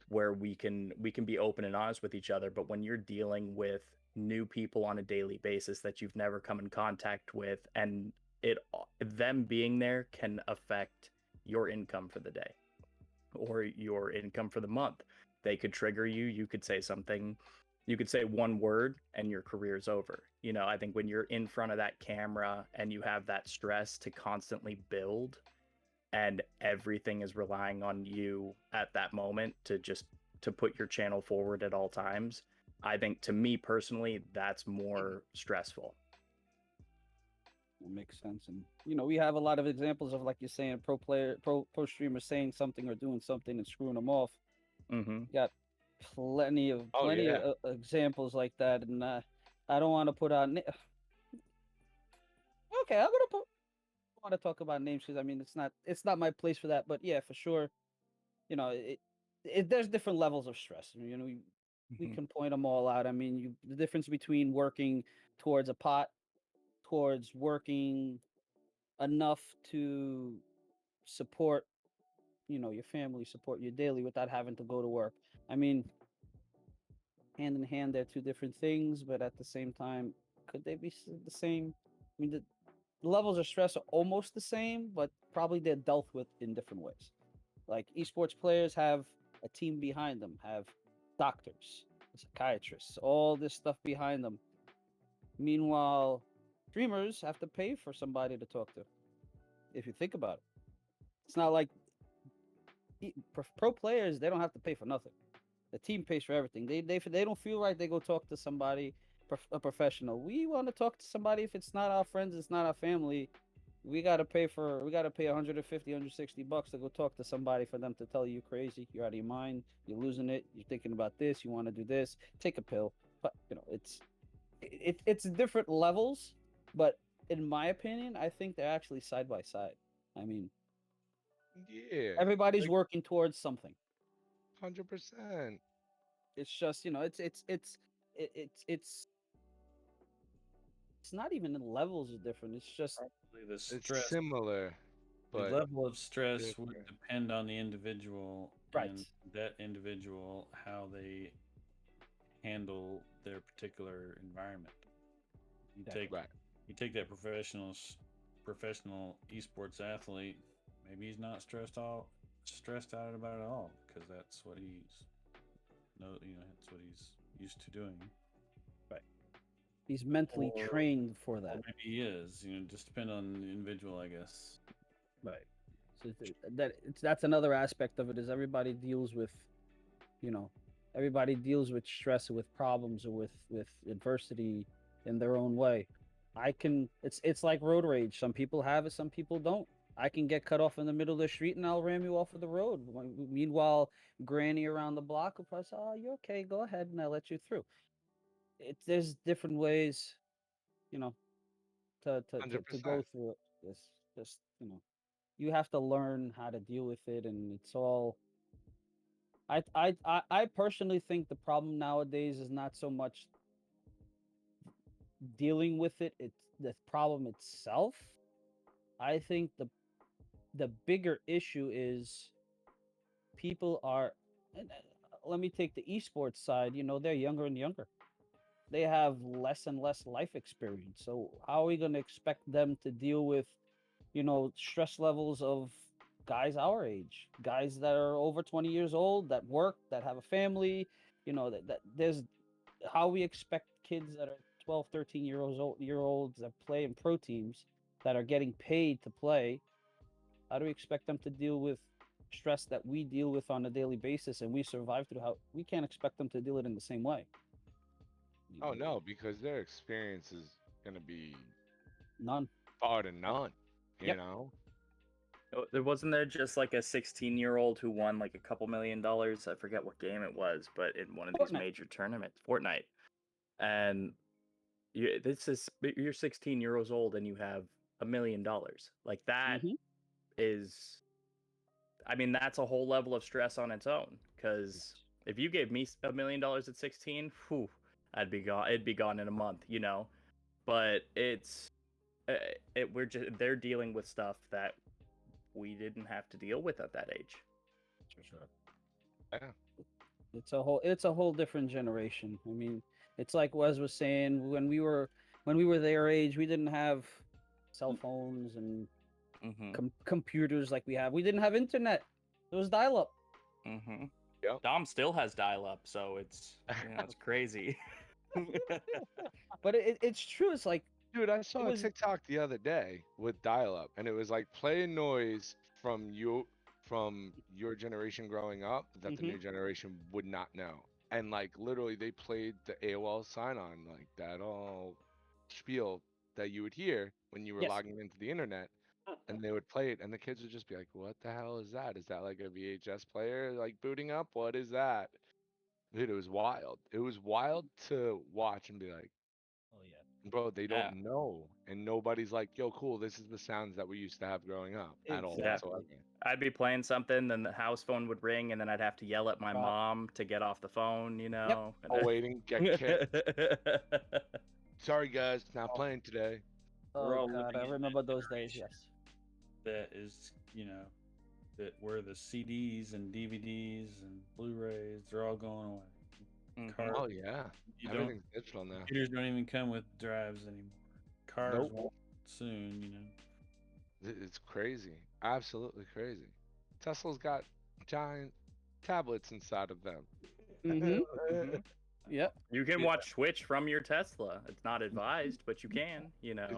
where we can be open and honest with each other. But when you're dealing with new people on a daily basis that you've never come in contact with, and them being there can affect your income for the day or your income for the month. They could trigger you. You could say something. You could say one word and your career's over. I think when you're in front of that camera and you have that stress to constantly build, and everything is relying on you at that moment to put your channel forward at all times, I think, to me personally, that's more stressful. It makes sense, and we have a lot of examples of, like you're saying, pro streamers saying something or doing something and screwing them off. Mm-hmm. Got plenty of Oh, yeah. examples like that, and I don't want to put on. Okay, I'm gonna put. Want to talk about names because I mean it's not my place for that, but yeah, for sure, there's different levels of stress. We Mhm. can point them all out. I mean, the difference between working towards a pot, towards working enough to support, your family, support your daily without having to go to work. I mean, hand in hand, they're two different things, but at the same time, could they be the same? I mean, the levels of stress are almost the same, but probably they're dealt with in different ways. Like esports players have a team behind them, have doctors, psychiatrists, all this stuff behind them. Meanwhile, streamers have to pay for somebody to talk to. If you think about it, it's not like pro players, they don't have to pay for nothing. The team pays for everything. They don't feel right. They go talk to somebody, a professional. We want to talk to somebody. If it's not our friends, it's not our family. We gotta pay 150, $160 to go talk to somebody for them to tell you you're crazy, you're out of your mind, you're losing it, you're thinking about this, you want to do this, take a pill. But it's different levels. But in my opinion, I think they're actually side by side. I mean, Yeah. everybody's Like, working towards something. 100%. It's just it's not even the levels are different. It's just Probably the It's stress, similar, the but level of stress would different. depend on the individual right. and that individual how they handle their particular environment. You Exactly. take Right. you take that professional esports athlete, maybe he's not stressed out about it all because that's what that's what he's used to doing. Right. He's mentally Or trained for or that. maybe he is, just depend on the individual, I guess. Right. So that's another aspect of it is you know, everybody deals with stress or with problems or with adversity in their own way. It's like road rage. Some people have it, some people don't. I can get cut off in the middle of the street and I'll ram you off of the road. Meanwhile, Granny around the block will probably say, "Oh, you're okay. Go ahead," and I'll let you through. There's different ways, you know, to go 100%. through it. It's just you have to learn how to deal with it, and it's all. I personally think the problem nowadays is not so much dealing with it; it's the problem itself. I think the bigger issue is people are. Let me take the esports side. They're younger and younger. They have less and less life experience. So how are we going to expect them to deal with stress levels of guys our age, guys that are over 20 years old, that work, that have a family, that there's how we expect kids that are 12, 13 year olds that play in pro teams that are getting paid to play. How do we expect them to deal with stress that we deal with on a daily basis and we survive through? How we can't expect them to deal it in the same way. Oh no, because their experience is gonna be None. far to none. You Yep. know. There wasn't there just like a 16-year-old who won like a couple $1 million. I forget what game it was, but in one of these Fortnite. major tournaments, Fortnite. And you're 16 years old and you have $1 million. Like that Mhm. is, I mean, that's a whole level of stress on its own. Because if you gave me $1 million at 16, whew, I'd be gone. It'd be gone in a month, But they're dealing with stuff that we didn't have to deal with at that age. For sure. Yeah. It's a whole different generation. I mean, it's like Wes was saying when we were their age, we didn't have cell phones and Mm-hmm. computers like we have. We didn't have internet. It was dial up. Mm-hmm. Yep. Dom still has dial-up, so it's it's crazy. But it's true. It's like Dude, I saw a was- TikTok the other day with dial-up, and it was like play a noise from your generation growing up that the Mhm. new generation would not know. And like literally, they played the AOL sign-on, like that all spiel that you would hear when you were Yes. logging into the internet, and they would play it, and the kids would just be like, "What the hell is that? Is that like a VHS player like booting up? What is that?" Dude, it was wild. It was wild to watch and be like, Oh yeah. bro, they Yeah. don't know, and nobody's like, "Yo, cool. This is the sounds that we used to have growing up." At all Exactly. whatsoever. I'd be playing something, then the house phone would ring, and then I'd have to yell at my Right. mom to get off the phone, you know. Oh, waiting, get kicked. Sorry, guys, not playing today. We're Oh all god, living I in remember that those days. generation. Yes. That is, that where the CDs and DVDs and Blu-rays, they're all going away. Mhm. Cars, Oh yeah, you don't, everything's digital now. computers don't even come with drives anymore. Cars Nope. won't soon, It's crazy, absolutely crazy. Tesla's got giant tablets inside of them. Mm-hmm. Mhm. Yep. You can Yeah. watch Twitch from your Tesla. It's not advised, but you can, you know.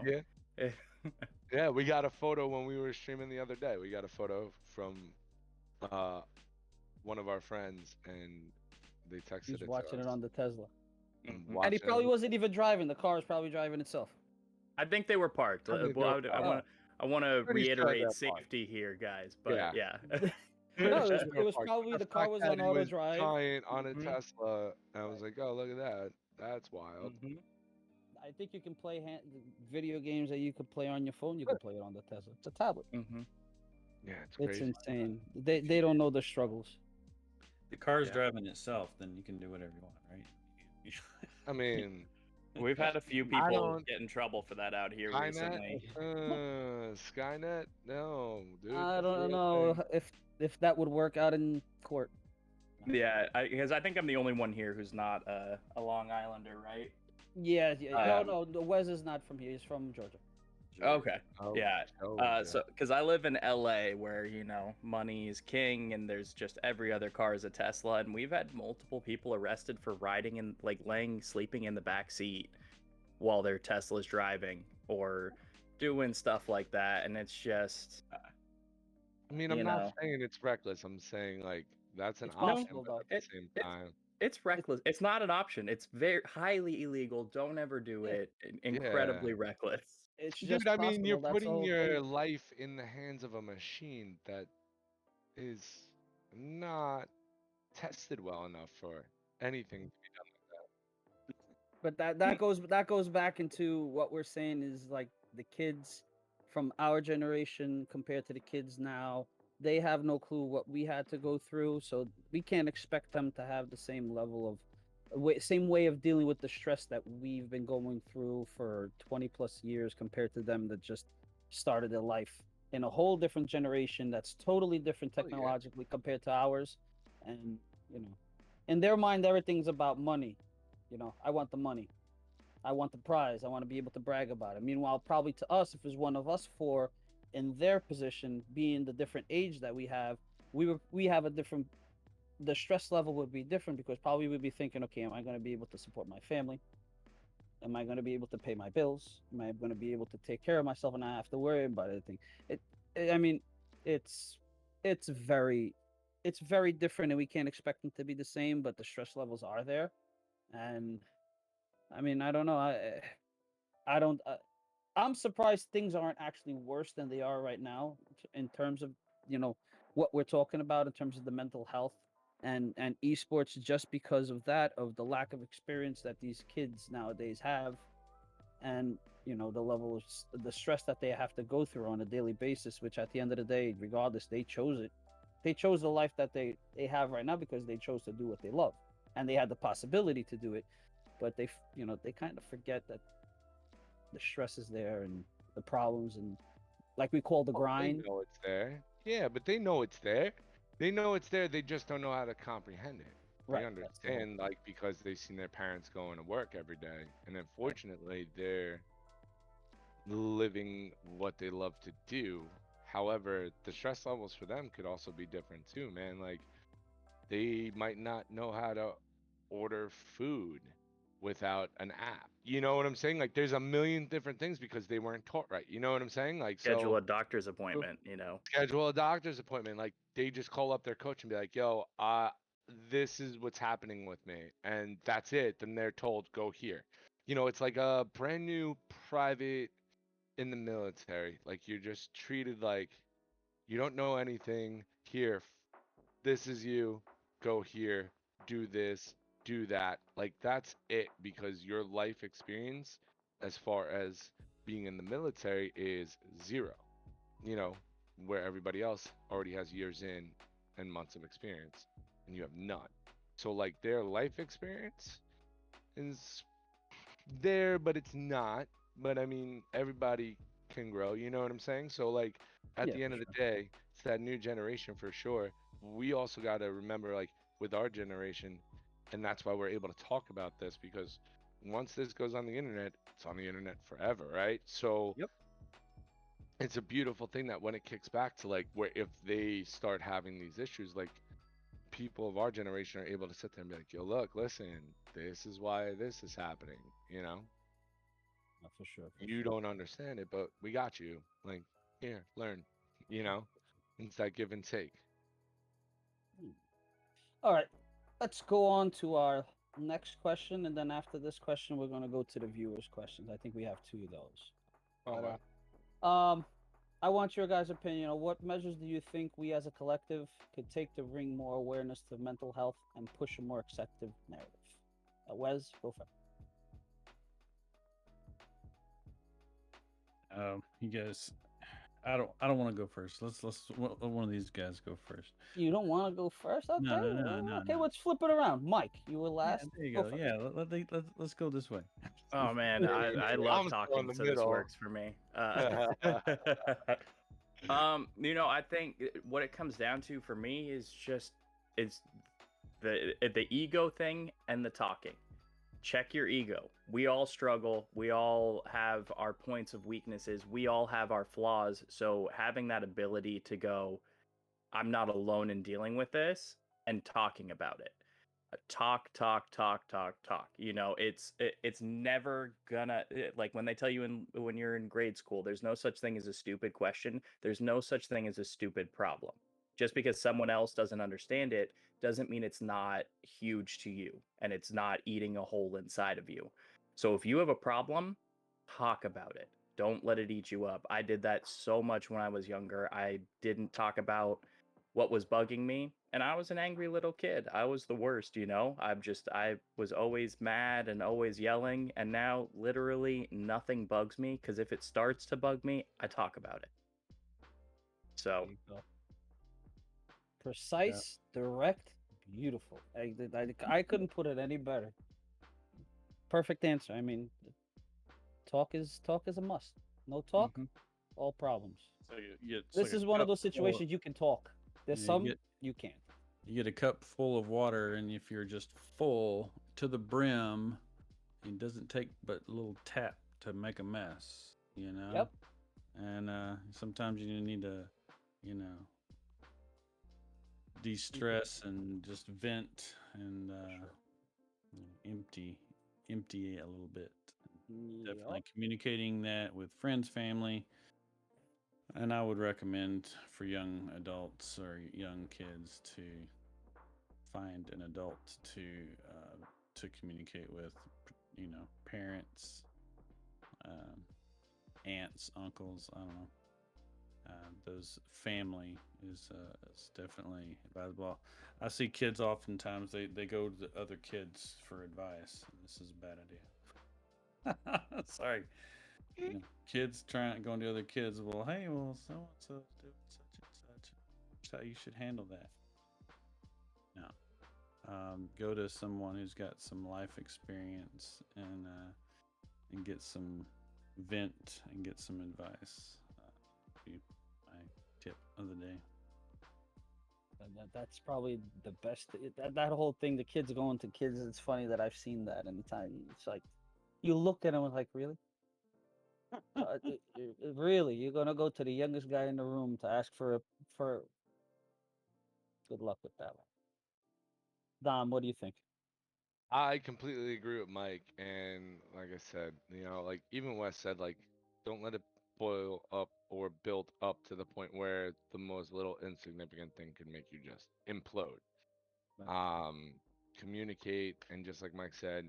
Yeah, yeah. We got a photo when we were streaming the other day. We got a photo from one of our friends, and they texted He's it watching to it us. on the Tesla. I'm Mhm. And he watching probably it. wasn't even driving. The car is probably driving itself. I think they were parked. I think they Well, were I want I want to Pretty sure reiterate they're parked. safety here, guys. But Yeah. yeah. No, Pretty it sure was, they it were was parked, but probably the car fact was that on it auto was drive. giant on a Mhm. Tesla, I was like, "Oh, look at that. That's wild." Mhm. I think you can play video games that you could play on your phone. You can play it on the Tesla. It's a tablet. Mhm. Yeah, it's It's crazy. insane. They don't know the struggles. The car's Yeah. driving itself, then you can do whatever you want, right? I mean, We've had a few I people don't. get in trouble for that out here Skynet? recently. Skynet? No, dude. I That's a don't real know thing. if that would work out in court. Yeah, because I think I'm the only one here who's not a Long Islander, right? Yeah, yeah. Um, No, the Wes is not from here. He's from Georgia. Okay. Oh, Yeah. Georgia. So because I live in LA, where money is king, and there's just every other car is a Tesla, and we've had multiple people arrested for riding in, like, sleeping in the back seat while their Tesla's driving, or doing stuff like that, and it's just I mean, I'm you not know. saying it's reckless. I'm saying like that's an It's option, possible, but though. at the It- same it's- time, It's reckless. It's not an option. It's very highly illegal. Don't ever do Yeah. it. Incredibly yeah. reckless. It's Dude, just I mean, you're possible. That's the putting whole your thing. life in the hands of a machine that is not tested well enough for anything to be done like that. But that goes back into what we're saying is like the kids from our generation compared to the kids now. They have no clue what we had to go through, so we can't expect them to have the same level of same way of dealing with the stress that we've been going through for 20 plus years compared to them that just started their life in a whole different generation that's totally different Oh, yeah. technologically compared to ours. And in their mind everything's about money. I want the money. I want the prize. I want to be able to brag about it. Meanwhile, probably to us, if it's one of us four in their position, being the different age that we have, we have a different. The stress level would be different because probably we'd be thinking, okay, am I going to be able to support my family? Am I going to be able to pay my bills? Am I going to be able to take care of myself and not have to worry about anything? I mean, it's it's very it's very different, and we can't expect them to be the same. But the stress levels are there, and I mean, I don't know. I don't. I'm surprised things aren't actually worse than they are right now in terms of what we're talking about in terms of the mental health and esports, just because of that, of the lack of experience that these kids nowadays have, and the level of the stress that they have to go through on a daily basis. Which at the end of the day, regardless, they chose it. They chose the life that they have right now because they chose to do what they love, and they had the possibility to do it. But they kind of forget that the stress is there and the problems, and like we call the Oh, grind. they know it's there. Yeah, but they know it's there. They know it's there. They just don't know how to comprehend it. They Right, that's the whole understand, like, because they've seen their parents going to work every day, and unfortunately, they're living what they love to do. However, the stress levels for them could also be different too, man. Like, they might not know how to order food without an app. You know what I'm saying? Like, there's a million different things because they weren't taught right. You know what I'm saying? Like, Schedule so a doctor's appointment. schedule a doctor's appointment. Like, they just call up their coach and be like, "Yo, this is what's happening with me," and that's it. Then they're told, "Go here." it's like a brand new private in the military. Like you're just treated like you don't know anything. Here, this is you. Go here, do this, do that. Like that's it because your life experience as far as being in the military is zero. You know, where everybody else already has years in and months of experience and you have none. So like their life experience is there, but it's not. But I mean, everybody can grow. You know what I'm saying? So like, at Yeah, the end for of the sure. day, it's that new generation for sure. We also got to remember, like, with our generation, and that's why we're able to talk about this because once this goes on the internet, it's on the internet forever, right? So Yep. it's a beautiful thing that when it kicks back to like where if they start having these issues, like people of our generation are able to sit there and be like, yo, look, listen, this is why this is happening, you know? For sure. For You sure. don't understand it, but we got you. Like, here, learn, you know? It's that give and take. Hmm. All right. Let's go on to our next question, and then after this question, we're gonna go to the viewers' questions. I think we have two of those. Okay. But I want your guys' opinion on what measures do you think we as a collective could take to bring more awareness to mental health and push a more accepted narrative. Wes, go for it. You guys, I don't want to go first. One of these guys go first. You don't want to go first? Okay. No, no, no, no, Okay, no. let's flip it around. Mike, you were Yeah, last. there you Go go. first. Yeah, let's go this way. Oh man, I love I'm still in talking, the so this middle. works for me. I think what it comes down to for me is just it's the ego thing and the talking. Check your ego. We all struggle. We all have our points of weaknesses. We all have our flaws. So having that ability to go, I'm not alone in dealing with this and talking about it. Talk. It's never gonna like when they tell you when you're in grade school, there's no such thing as a stupid question. There's no such thing as a stupid problem. Just because someone else doesn't understand it doesn't mean it's not huge to you and it's not eating a hole inside of you. So if you have a problem, talk about it. Don't let it eat you up. I did that so much when I was younger. I didn't talk about what was bugging me, and I was an angry little kid. I was the worst, I was always mad and always yelling, and now literally nothing bugs me because if it starts to bug me, I talk about it. There So you go. Yeah. Precise, direct, beautiful. I couldn't put it any better. Perfect answer. I mean, talk is a must. No talk, Mhm. all problems. So you get This is one of those situations you can talk. There's Yeah, some you can't. you get a cup full of water, and if you're just full to the brim, it doesn't take but a little tap to make a mess, you know. Yep. And sometimes you need to, you know, de-stress and just vent and empty a little bit. Definitely Yep. communicating that with friends, family, and I would recommend for young adults or young kids to find an adult to communicate with, parents, um, aunts, uncles. I don't know. Those family is definitely advisable. I see kids oftentimes they go to the other kids for advice. And this is a bad idea. Sorry, kids trying going to other kids. Well, hey, well, so and so doing such and such. Here's how you should handle that. No, go to someone who's got some life experience and get some vent and get some advice. Be my tip of the day. That's probably the best. That whole thing, the kids going to kids. It's funny that I've seen that, and it's like you look at them like, really, really, you're gonna go to the youngest guy in the room to ask for. Good luck with that one. Dom, what do you think? I completely agree with Mike. And like I said, like even Wes said, like, don't let it boil up or build up to the point where the most little insignificant thing can make you just implode. Right. Um, Communicate, and just like Mike said,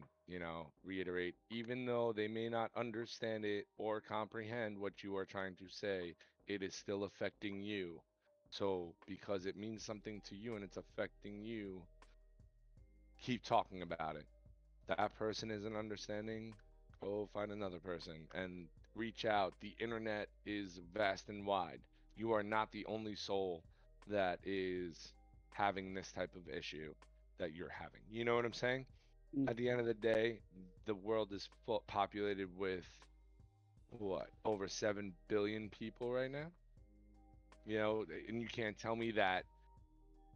reiterate, even though they may not understand it or comprehend what you are trying to say, it is still affecting you. So, because it means something to you and it's affecting you, keep talking about it. That person isn't understanding, go find another person and reach out. The internet is vast and wide. You are not the only soul that is having this type of issue that you're having. You know what I'm saying? Mm. At the end of the day, the world is populated with what, over 7 billion people right now? And you can't tell me that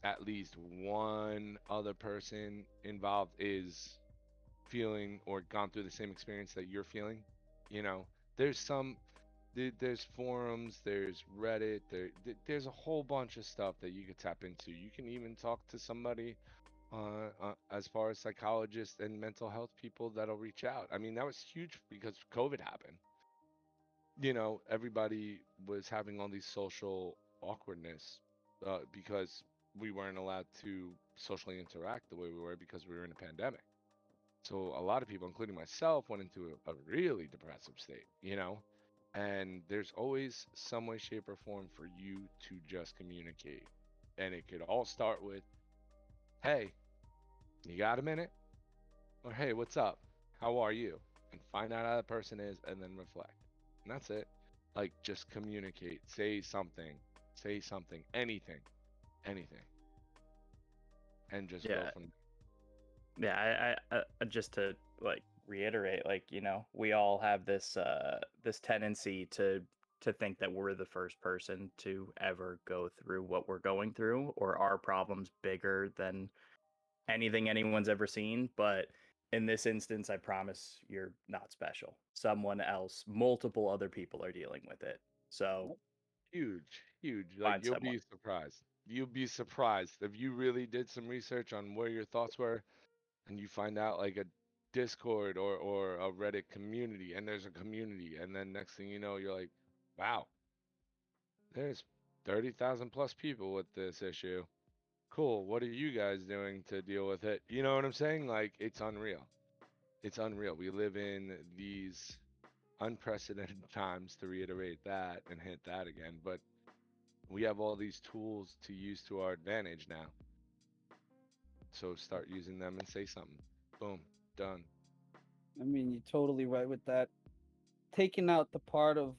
at least one other person involved is feeling or gone through the same experience that you're feeling. You know, there's there's forums, there's Reddit, there's a whole bunch of stuff that you could tap into. You can even talk to somebody as far as psychologists and mental health people that'll reach out. I mean, that was huge because COVID happened. Everybody was having all these social awkwardness because we weren't allowed to socially interact the way we were because we were in a pandemic. So a lot of people, including myself, went into a really depressive state. And there's always some way, shape, or form for you to just communicate. And it could all start with, hey, you got a minute? Or hey, what's up? How are you? And find out how that person is and then reflect. And that's it. Like, just communicate. Say something. Say something. Anything. Anything. And just go Yeah. from Yeah, I just to like reiterate, like, we all have this tendency to think that we're the first person to ever go through what we're going through, or our problems bigger than anything anyone's ever seen. But in this instance, I promise you're not special. Someone else, multiple other people are dealing with it. So huge, huge. Like, find you'll someone. be surprised. You'll be surprised if you really did some research on where your thoughts were and you find out like a Discord or a Reddit community, and there's a community, and then next thing you know, you're like, wow, there's 30,000 plus people with this issue. Cool. What are you guys doing to deal with it? You know what I'm saying? Like, it's unreal. It's unreal. We live in these unprecedented times, to reiterate that and hit that again, but we have all these tools to use to our advantage now. So start using them and say something. Boom, done. I mean, you're totally right with that. Taking out the part of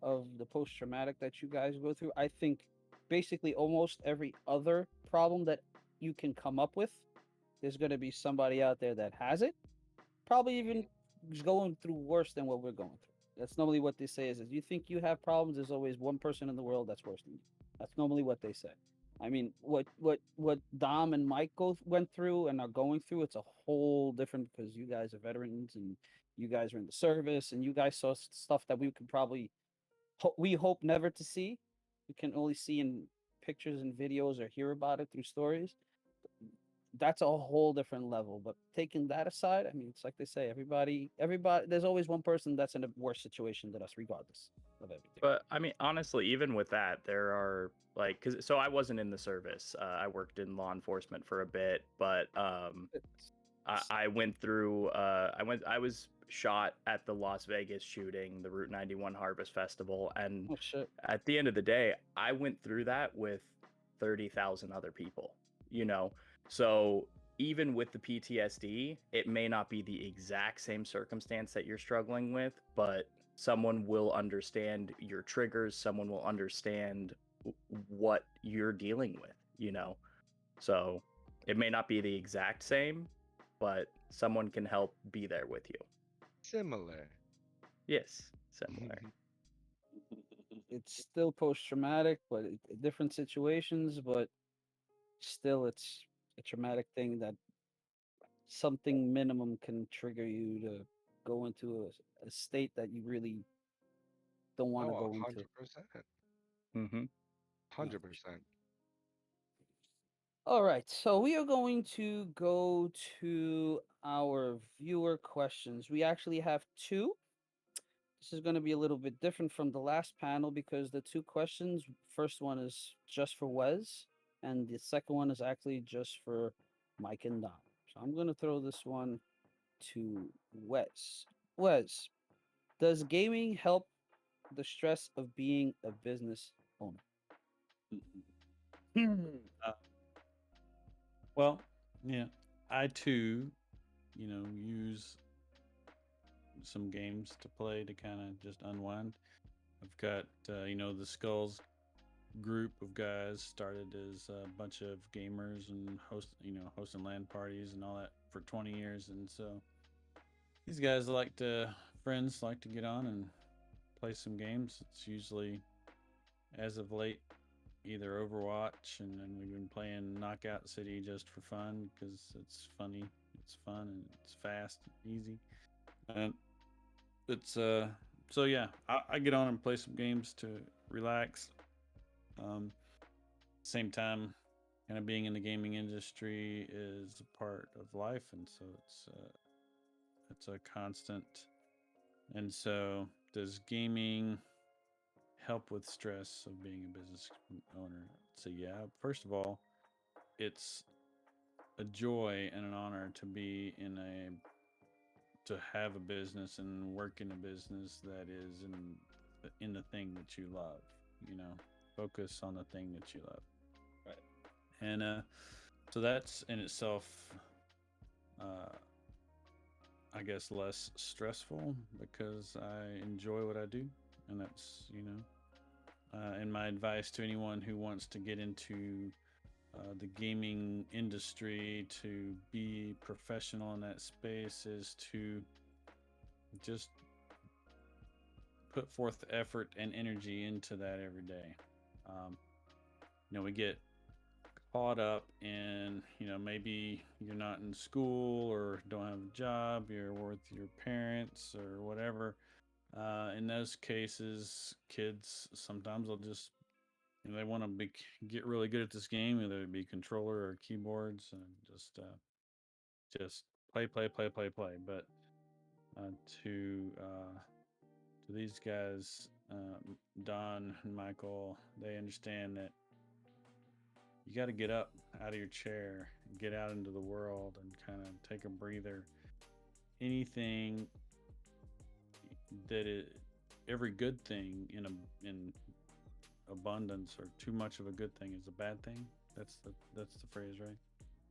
the post traumatic that you guys go through, I think basically almost every other problem that you can come up with, there's going to be somebody out there that has it, probably even is going through worse than what we're going through. That's normally what they say is you think you have problems, there's always one person in the world that's worse than you. That's normally what they say. I mean, what Dom and Mike went through and are going through, it's a whole different, because you guys are veterans and you guys are in the service and you guys saw stuff that we could probably we hope never to see. We can only see in pictures and videos or hear about it through stories. That's a whole different level. But taking that aside, I mean, it's like they say, everybody, there's always one person that's in a worse situation than us, regardless of everything. But I mean, honestly, even with that, there are like, so I wasn't in the service. I worked in law enforcement for a bit, but I went through. I was shot at the Las Vegas shooting, the Route 91 Harvest Festival, and at the end of the day, I went through that with 30,000 other people. So even with the PTSD, it may not be the exact same circumstance that you're struggling with, but someone will understand your triggers. Someone will understand what you're dealing with. So it may not be the exact same, but someone can help be there with you. Similar. Yes, similar. It's still post-traumatic, but different situations, but still it's a traumatic thing that something minimum can trigger you to go into a state that you really don't want to go into. 100%. Mm-hmm. 100%. All right, so we are going to go to our viewer questions. We actually have two. This is going to be a little bit different from the last panel because the two questions, first one is just for Wes, and the second one is actually just for Mike and Dom. So So I'm gonna throw this one to Wes. Wes, does gaming help the stress of being a business owner? Uh, well, yeah, I too, use some games to play to kind of just unwind. I've got, the Skulls group of guys started as a bunch of gamers and hosting LAN parties and all that for 20 years. And so these guys friends like to get on and play some games. It's usually, as of late, either Overwatch, and then we've been playing Knockout City just for fun because it's funny, it's fun, and it's fast, and easy. And it's so yeah, I get on and play some games to relax. Same time, kind of being in the gaming industry is a part of life, and so it's a constant. And so, does gaming help with stress of being a business owner? So yeah, first of all, it's a joy and an honor to be to have a business and work in a business that is in the thing that you love. Focus on the thing that you love. Right. And so that's in itself, I guess, less stressful because I enjoy what I do, and that's and my advice to anyone who wants to get into the gaming industry to be professional in that space is to just put forth effort and energy into that every day. We get caught up in, maybe you're not in school or don't have a job, you're with your parents or whatever. In those cases, kids sometimes will just, they want to get really good at this game, whether it be controller or keyboards, and just play, play, play, play, play. But uh, to these guys, Don and Michael, they understand that you got to get up out of your chair and get out into the world and kind of take a breather. Anything every good thing in abundance or too much of a good thing is a bad thing. That's the phrase, right?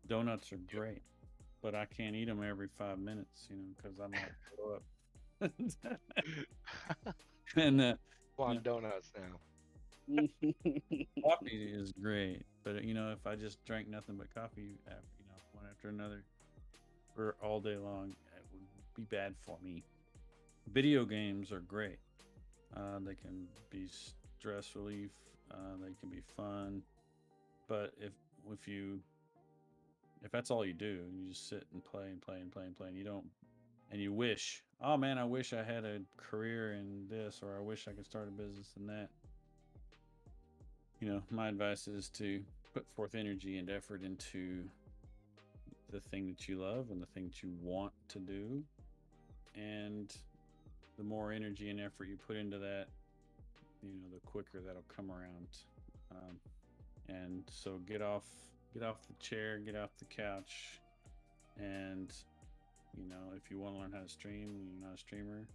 Donuts are great, but I can't eat them every 5 minutes, because I might throw up. And Want donuts now. coffee is great, but if I just drank nothing but coffee, one after another for all day long, it would be bad for me. Video games are great. They can be stress relief. They can be fun, but if that's all you do, you just sit and play and play and play and play, and you don't, and you wish, oh man, I wish I had a career in this, or I wish I could start a business in that. My advice is to put forth energy and effort into the thing that you love and the thing that you want to do. And the more energy and effort you put into that, the quicker that'll come around. And so get off the chair, get off the couch, and if you want to learn how to stream and you're not a streamer,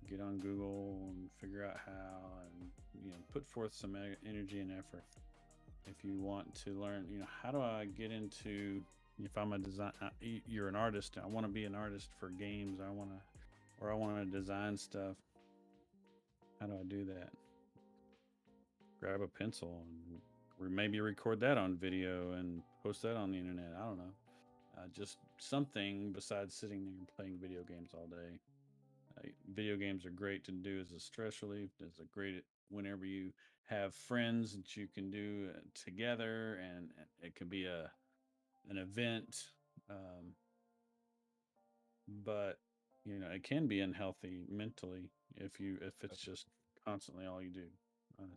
get on Google and figure out how, and put forth some energy and effort. If you want to learn, how do I get into, if I'm a design, you're an artist, I want to be an artist for games, I want to design stuff. How do I do that? Grab a pencil and maybe record that on video and post that on the internet. I don't know. Just something besides sitting there and playing video games all day. Video games are great to do as a stress relief. It's a great whenever you have friends that you can do together, and it can be an event. But it can be unhealthy mentally if it's just constantly all you do.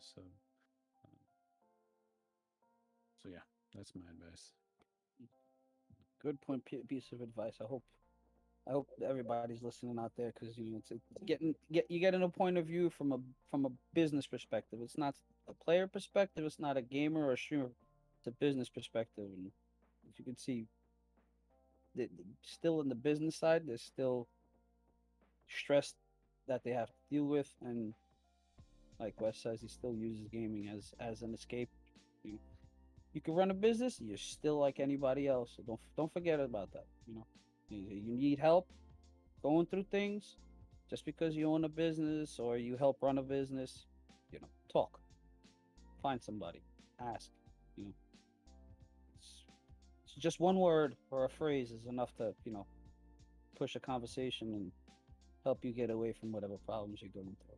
So yeah, that's my advice. Good point, piece of advice. I hope everybody's listening out there, because it's you getting a point of view from a business perspective. It's not a player perspective. It's not a gamer or a streamer. It's a business perspective, and as you can see, still in the business side. There's still stress that they have to deal with, and like Wes says, he still uses gaming as an escape. You can run a business. You're still like anybody else. So don't forget about that. You need help going through things. Just because you own a business or you help run a business, talk, find somebody, ask. You know, it's just one word or a phrase is enough to push a conversation and help you get away from whatever problems you're going through.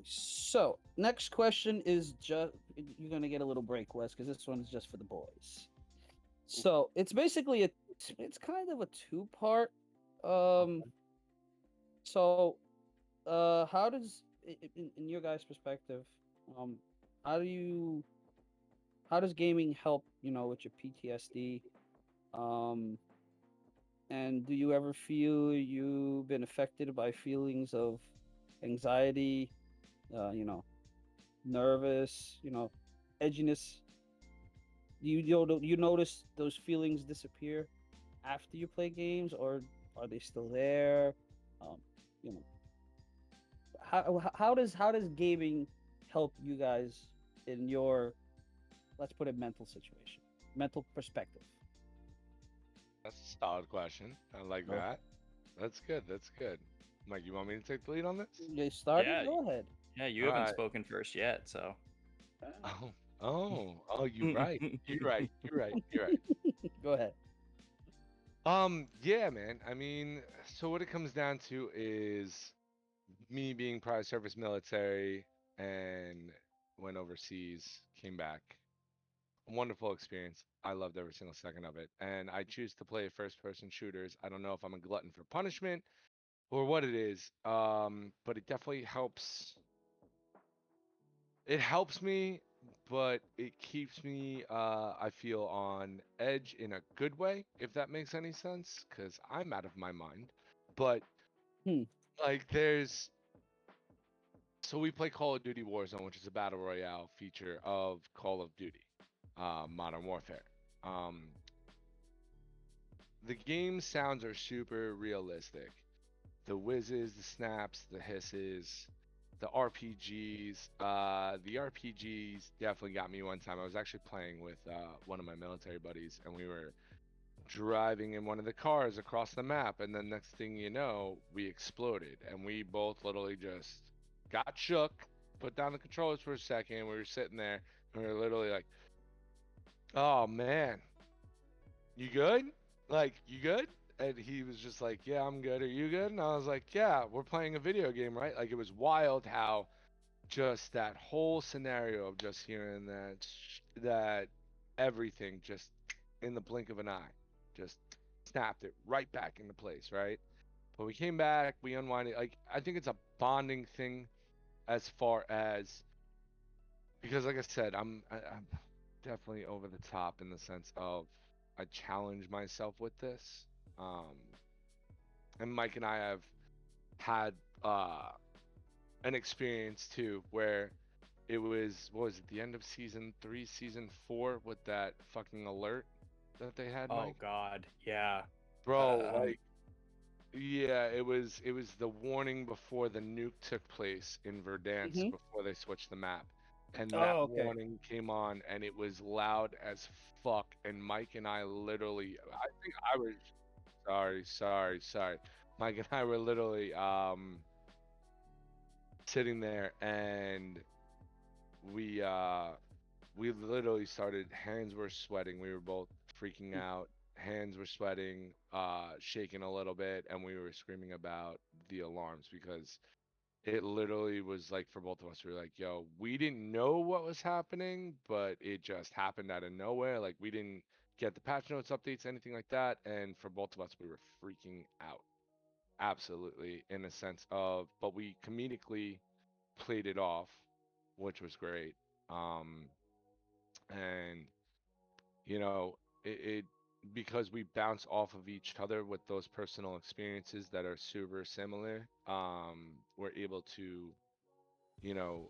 So, next question is just you're gonna get a little break, Wes, because this one is just for the boys. So it's basically it's kind of a two-part. So, how does in your guys' perspective, um, how does gaming help with your PTSD? And do you ever feel you've been affected by feelings of anxiety? Nervous, edginess. You notice those feelings disappear after you play games, or are they still there? Um, you know, how does gaming help you guys in your, let's put it, mental perspective? That's a solid question. I like Oh. that. That's good. That's good. Mike, you want me to take the lead on this? You started. Yeah. Go ahead. Yeah, you haven't Alright. spoken first yet, so. Oh, you're right. You're right. You're right. You're right. Go ahead. Yeah, man. I mean, so what it comes down to is me being prior service military and went overseas, came back. Wonderful experience. I loved every single second of it. And I choose to play first person shooters. I don't know if I'm a glutton for punishment or what it is. But it definitely helps. It helps me, but it keeps me I feel on edge in a good way, if that makes any sense, cuz I'm out of my mind. But Hmm. like so we play Call of Duty Warzone, which is a battle royale feature of Call of Duty, Modern Warfare. Um, the game sounds are super realistic. The whizzes, the snaps, the hisses, the RPGs. The RPGs definitely got me one time. I was actually playing with one of my military buddies, and we were driving in one of the cars across the map, and then next thing you know, we exploded, and we both literally just got shook, put down the controllers for a second. We were sitting there, and we were literally like, "Oh man, you good? Like, you good?" And he was just like, "Yeah, I'm good. Are you good?" And I was like, "Yeah, we're playing a video game, right?" Like, it was wild how just that whole scenario of just hearing that everything just in the blink of an eye just snapped it right back into place, right? But we came back, we unwinded. Like, I think it's a bonding thing as far as, because like I said, I'm definitely over the top in the sense of I challenge myself with this. Um, and Mike and I have had an experience too where it was, what was it, the end of season 3, season 4, with that fucking alert that they had, Oh Mike? God, yeah. Bro, Um, like, yeah, it was the warning before the nuke took place in Verdansk Mhm. before they switched the map. And that Oh, okay. warning came on and it was loud as fuck, and Mike and I literally, I think I was, sorry. Mike and I were literally sitting there, and we we literally started, hands were sweating, we were both freaking out, hands were sweating, shaking a little bit, and we were screaming about the alarms because it literally was like, for both of us, we were like, yo, we didn't know what was happening, but it just happened out of nowhere. Like, we didn't get the patch notes updates, anything like that, and for both of us, we were freaking out, absolutely, in a sense of, but we comedically played it off, which was great. um and it because we bounce off of each other with those personal experiences that are super similar, we're able to, you know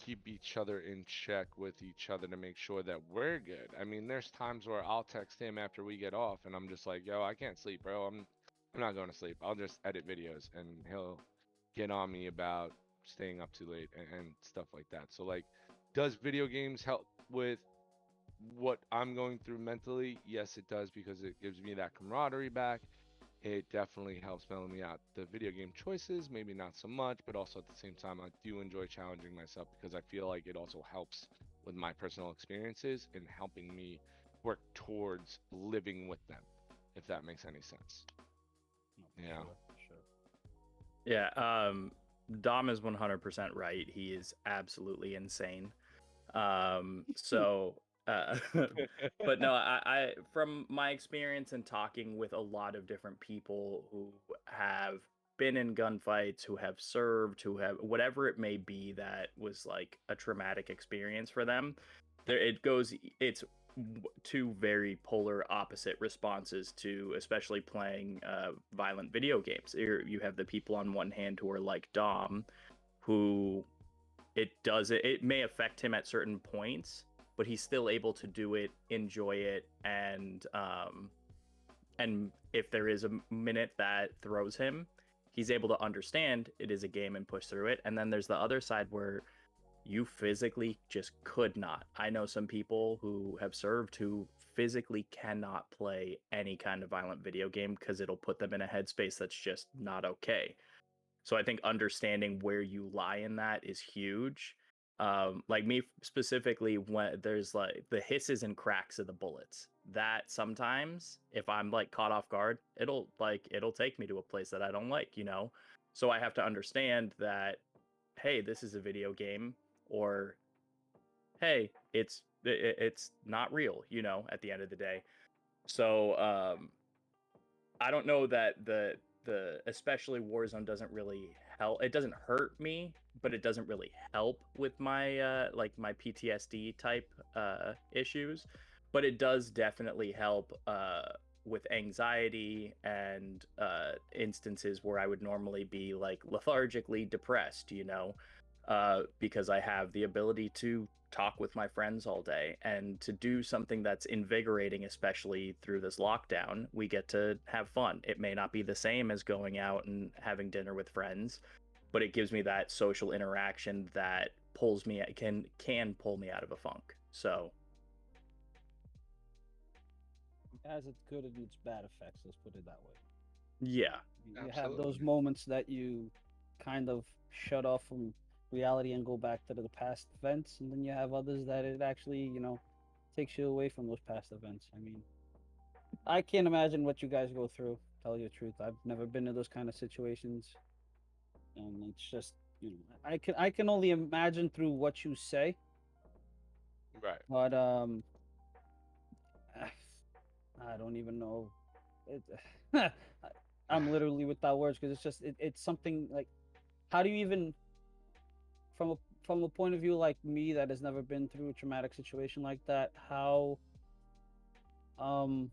keep each other in check with each other to make sure that we're good. I mean, there's times where I'll text him after we get off and I'm just like, yo, I can't sleep, bro. I'm not going to sleep. I'll just edit videos, and he'll get on me about staying up too late and stuff like that. So like, does video games help with what I'm going through mentally? Yes, it does, because it gives me that camaraderie back. It definitely helps mellow me out. The video game choices, maybe not so much, but also at the same time, I do enjoy challenging myself because I feel like it also helps with my personal experiences and helping me work towards living with them, if that makes any sense. No, for Yeah. sure, for sure. Yeah, Dom is 100% right. He is absolutely insane. So, but no, I from my experience and talking with a lot of different people who have been in gunfights, who have served, who have whatever it may be that was like a traumatic experience for them, it's two very polar opposite responses to especially playing violent video games. You have the people on one hand who are like Dom, who it may affect him at certain points, but he's still able to do it, enjoy it, and if there is a minute that throws him, he's able to understand it is a game and push through it. And then there's the other side where you physically just could not. I know some people who have served who physically cannot play any kind of violent video game because it'll put them in a headspace that's just not okay. So I think understanding where you lie in that is huge. Like me specifically, when there's like the hisses and cracks of the bullets, that sometimes if I'm like caught off guard, it'll take me to a place that I don't like, you know? So I have to understand that, hey, this is a video game, or hey, it's not real, you know, at the end of the day. So I don't know that the especially Warzone doesn't really help. It doesn't hurt me, but it doesn't really help with my like my PTSD type issues. But it does definitely help with anxiety and instances where I would normally be like lethargically depressed, you know, because I have the ability to talk with my friends all day and to do something that's invigorating, especially through this lockdown. We get to have fun. It may not be the same as going out and having dinner with friends, but it gives me that social interaction that pulls me, can pull me out of a funk. So It has its good and its bad effects, let's put it that way. yeah. You have those Absolutely. moments that you kind of shut off from reality and go back to the past events, and then you have others that it actually, you know, takes you away from those past events. I mean, I can't imagine what you guys go through, tell you the truth. I've never been in those kind of situations, and it's just, you know, I can only imagine through what you say, Right. but I don't even know. It, I'm literally without words because it's just it's something like, how do you even, from a point of view like me that has never been through a traumatic situation like that, um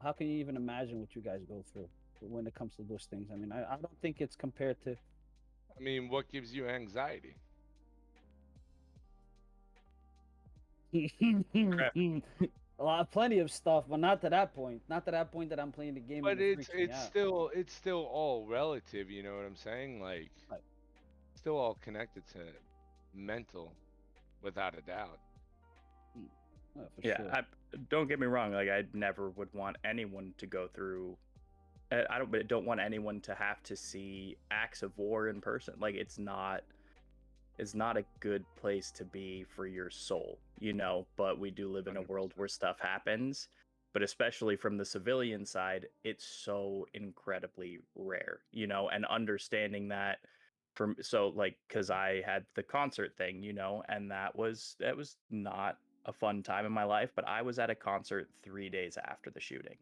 how can you even imagine what you guys go through when it comes to those things? I mean, I don't think it's compared to I mean, what gives you anxiety? a lot, plenty of stuff, but not to that point. Not to that point that I'm playing the game and But it freaks me out. it's still all relative, you know what I'm saying? Like, Right. still all connected to mental, without a doubt. For Yeah, sure. don't get me wrong. Like, I never would want anyone to go through. I don't want anyone to have to see acts of war in person. Like, it's not a good place to be for your soul, you know. But we do live in a world 100%. where stuff happens. But especially from the civilian side, it's so incredibly rare, you know. And understanding that, because I had the concert thing, you know, and that was not a fun time in my life. But I was at a concert 3 days after the shooting,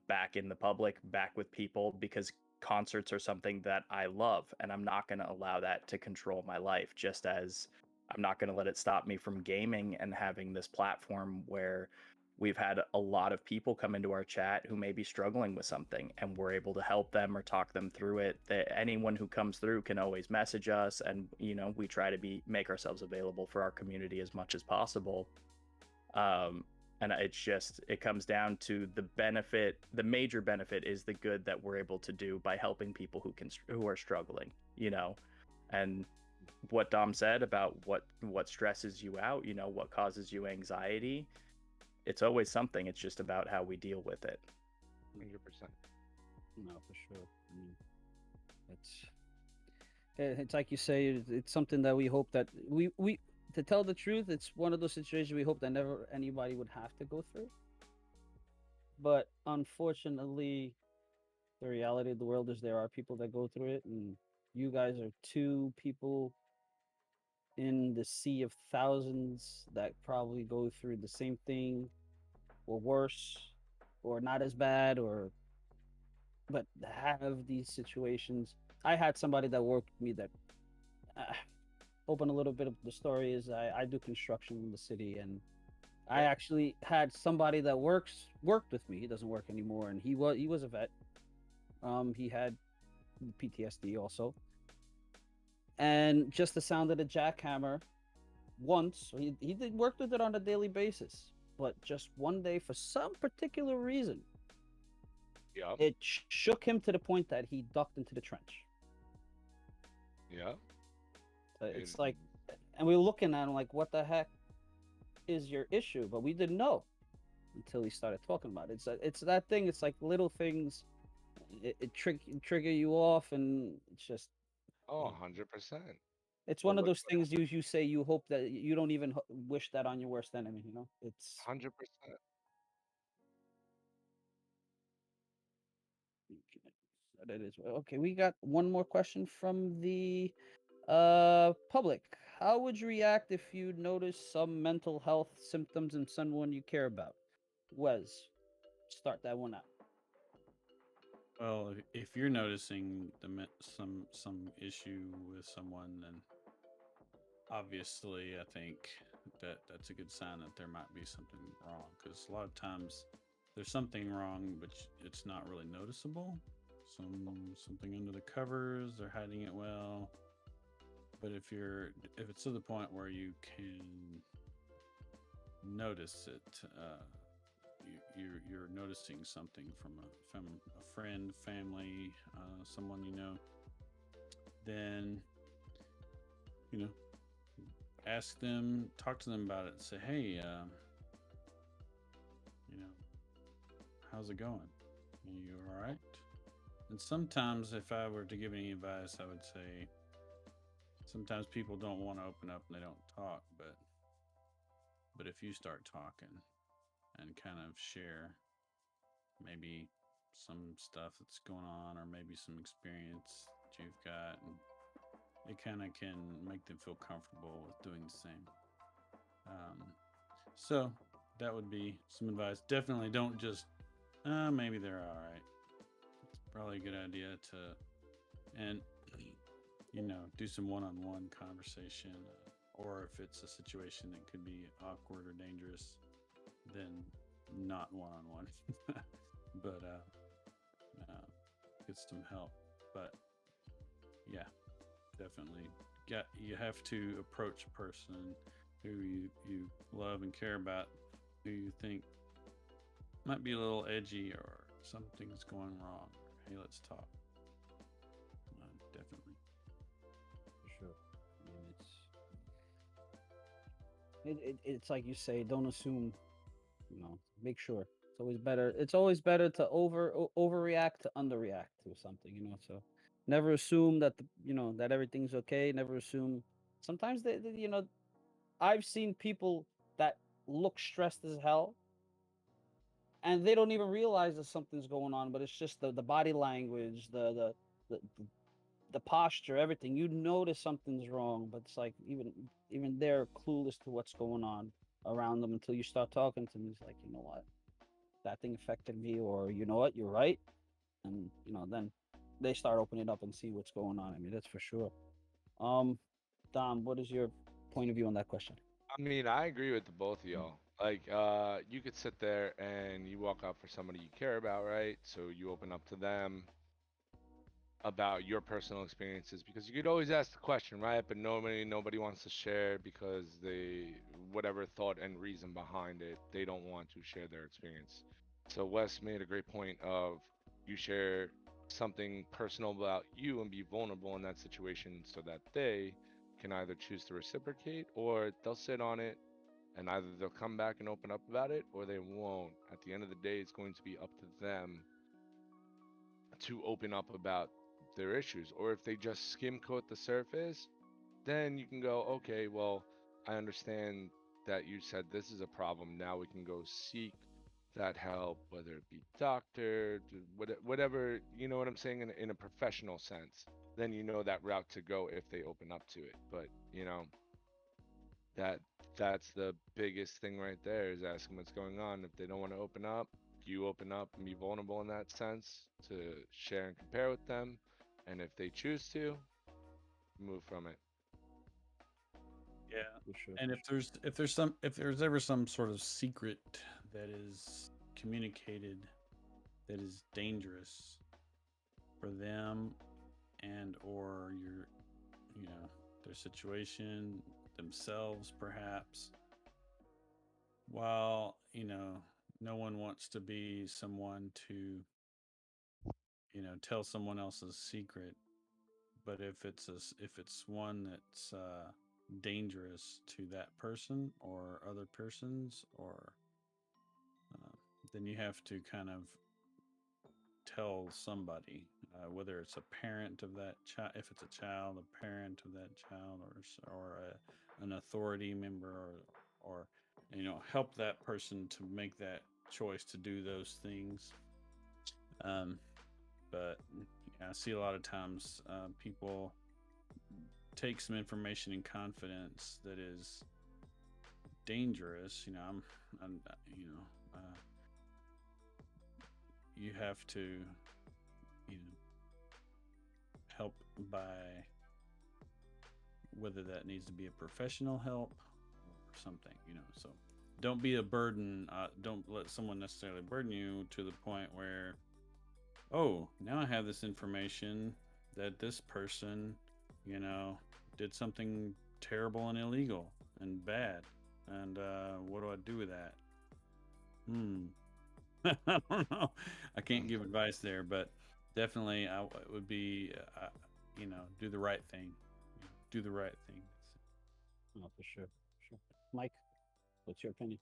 back in the public, back with people, because concerts are something that I love, and I'm not going to allow that to control my life, just as I'm not going to let it stop me from gaming and having this platform where we've had a lot of people come into our chat who may be struggling with something, and we're able to help them or talk them through it. Anyone who comes through can always message us, and we try to make ourselves available for our community as much as possible. And it comes down to the benefit. The major benefit is the good that we're able to do by helping people who are struggling, and what Dom said about what stresses you out, what causes you anxiety. It's always something. It's just about how we deal with it. 100%. No, for sure. I mean, it's like you say. It's something that we hope that we to tell the truth, it's one of those situations we hope that never anybody would have to go through. But unfortunately, the reality of the world is there are people that go through it, and you guys are two people in the sea of thousands that probably go through the same thing, or worse, or not as bad, but have these situations. I had somebody that worked with me that open a little bit of the story is I do construction in the city, and I actually had somebody that worked with me. He doesn't work anymore, and he was a vet. He had PTSD also, and just the sound of the jackhammer once, he did work with it on a daily basis, but just one day for some particular reason, it shook him to the point that he ducked into the trench. It's like, and we were looking at him like, what the heck is your issue? But we didn't know until he started talking about it. It's that thing. It's like little things, it trigger you off, and it's just. 100%. It's one of those things you say you hope that you don't even wish that on your worst enemy. It's 100%. That is okay. We got one more question from the public. How would you react if you notice some mental health symptoms in someone you care about? Wes, start that one out. Well, if you're noticing some issue with someone, then obviously I think that's a good sign that there might be something wrong, because a lot of times there's something wrong, but it's not really noticeable. Something under the covers, they're hiding it well. But if it's to the point where you can notice it, you're noticing something from a friend, family, someone then ask them, talk to them about it, say, hey, how's it going? Are you all right? And sometimes, if I were to give any advice, I would say sometimes people don't want to open up and they don't talk, but if you start talking and kind of share maybe some stuff that's going on, or maybe some experience that you've got, and it kind of can make them feel comfortable with doing the same. So that would be some advice. Definitely don't just maybe they're all right. It's probably a good idea to do some one-on-one conversation, or if it's a situation that could be awkward or dangerous, then not one-on-one. But get some help. But yeah, definitely you have to approach a person who you love and care about, who you think might be a little edgy, or something's going wrong. Hey, let's talk. Definitely. For sure. I mean, it's like you say, don't assume. Make sure. It's always better to overreact to underreact to something. So never assume that that everything's okay. Never assume. Sometimes I've seen people that look stressed as hell, and they don't even realize that something's going on, but it's just the body language, the posture, everything. You notice something's wrong, but it's like even they're clueless to what's going on around them until you start talking to them. It's like, you know what, that thing affected me, or you know what, you're right, and then they start opening up and see what's going on. I mean, that's for sure. Dom, what is your point of view on that question? I mean, I agree with the both of y'all. Like, you could sit there and you walk up for somebody you care about, right? So you open up to them about your personal experiences because you could always ask the question, right? But nobody wants to share because they whatever thought and reason behind it, they don't want to share their experience. So Wes made a great point of you share something personal about you and be vulnerable in that situation so that they can either choose to reciprocate or they'll sit on it and either they'll come back and open up about it or they won't. At the end of the day, it's going to be up to them to open up about their issues. Or if they just skim coat the surface, then you can go, okay, well, I understand that you said this is a problem. Now we can go seek that help, whether it be doctor, whatever, you know what I'm saying, in a professional sense. Then you know that route to go if they open up to it. But, that that's the biggest thing right there is asking what's going on. If they don't want to open up, you open up and be vulnerable in that sense to share and compare with them. And if they choose to, move from it. Yeah. For sure. And if there's ever some sort of secret that is communicated that is dangerous for them and or their situation, themselves perhaps, while no one wants to be someone to tell someone else's secret, but if it's one that's dangerous to that person or other persons, or then you have to kind of tell somebody, whether it's a parent of that child, if it's a child, a parent of that child, an authority member, or help that person to make that choice to do those things. But yeah, I see a lot of times people take some information in confidence that is dangerous. You have to help by whether that needs to be a professional help or something, so don't be a burden. Don't let someone necessarily burden you to the point where, oh, now I have this information that this person did something terrible and illegal and bad, and what do I do with that? I don't know. I can't give advice there, but definitely it would be do the right thing. Do the right thing. Oh, for sure. Mike, what's your opinion?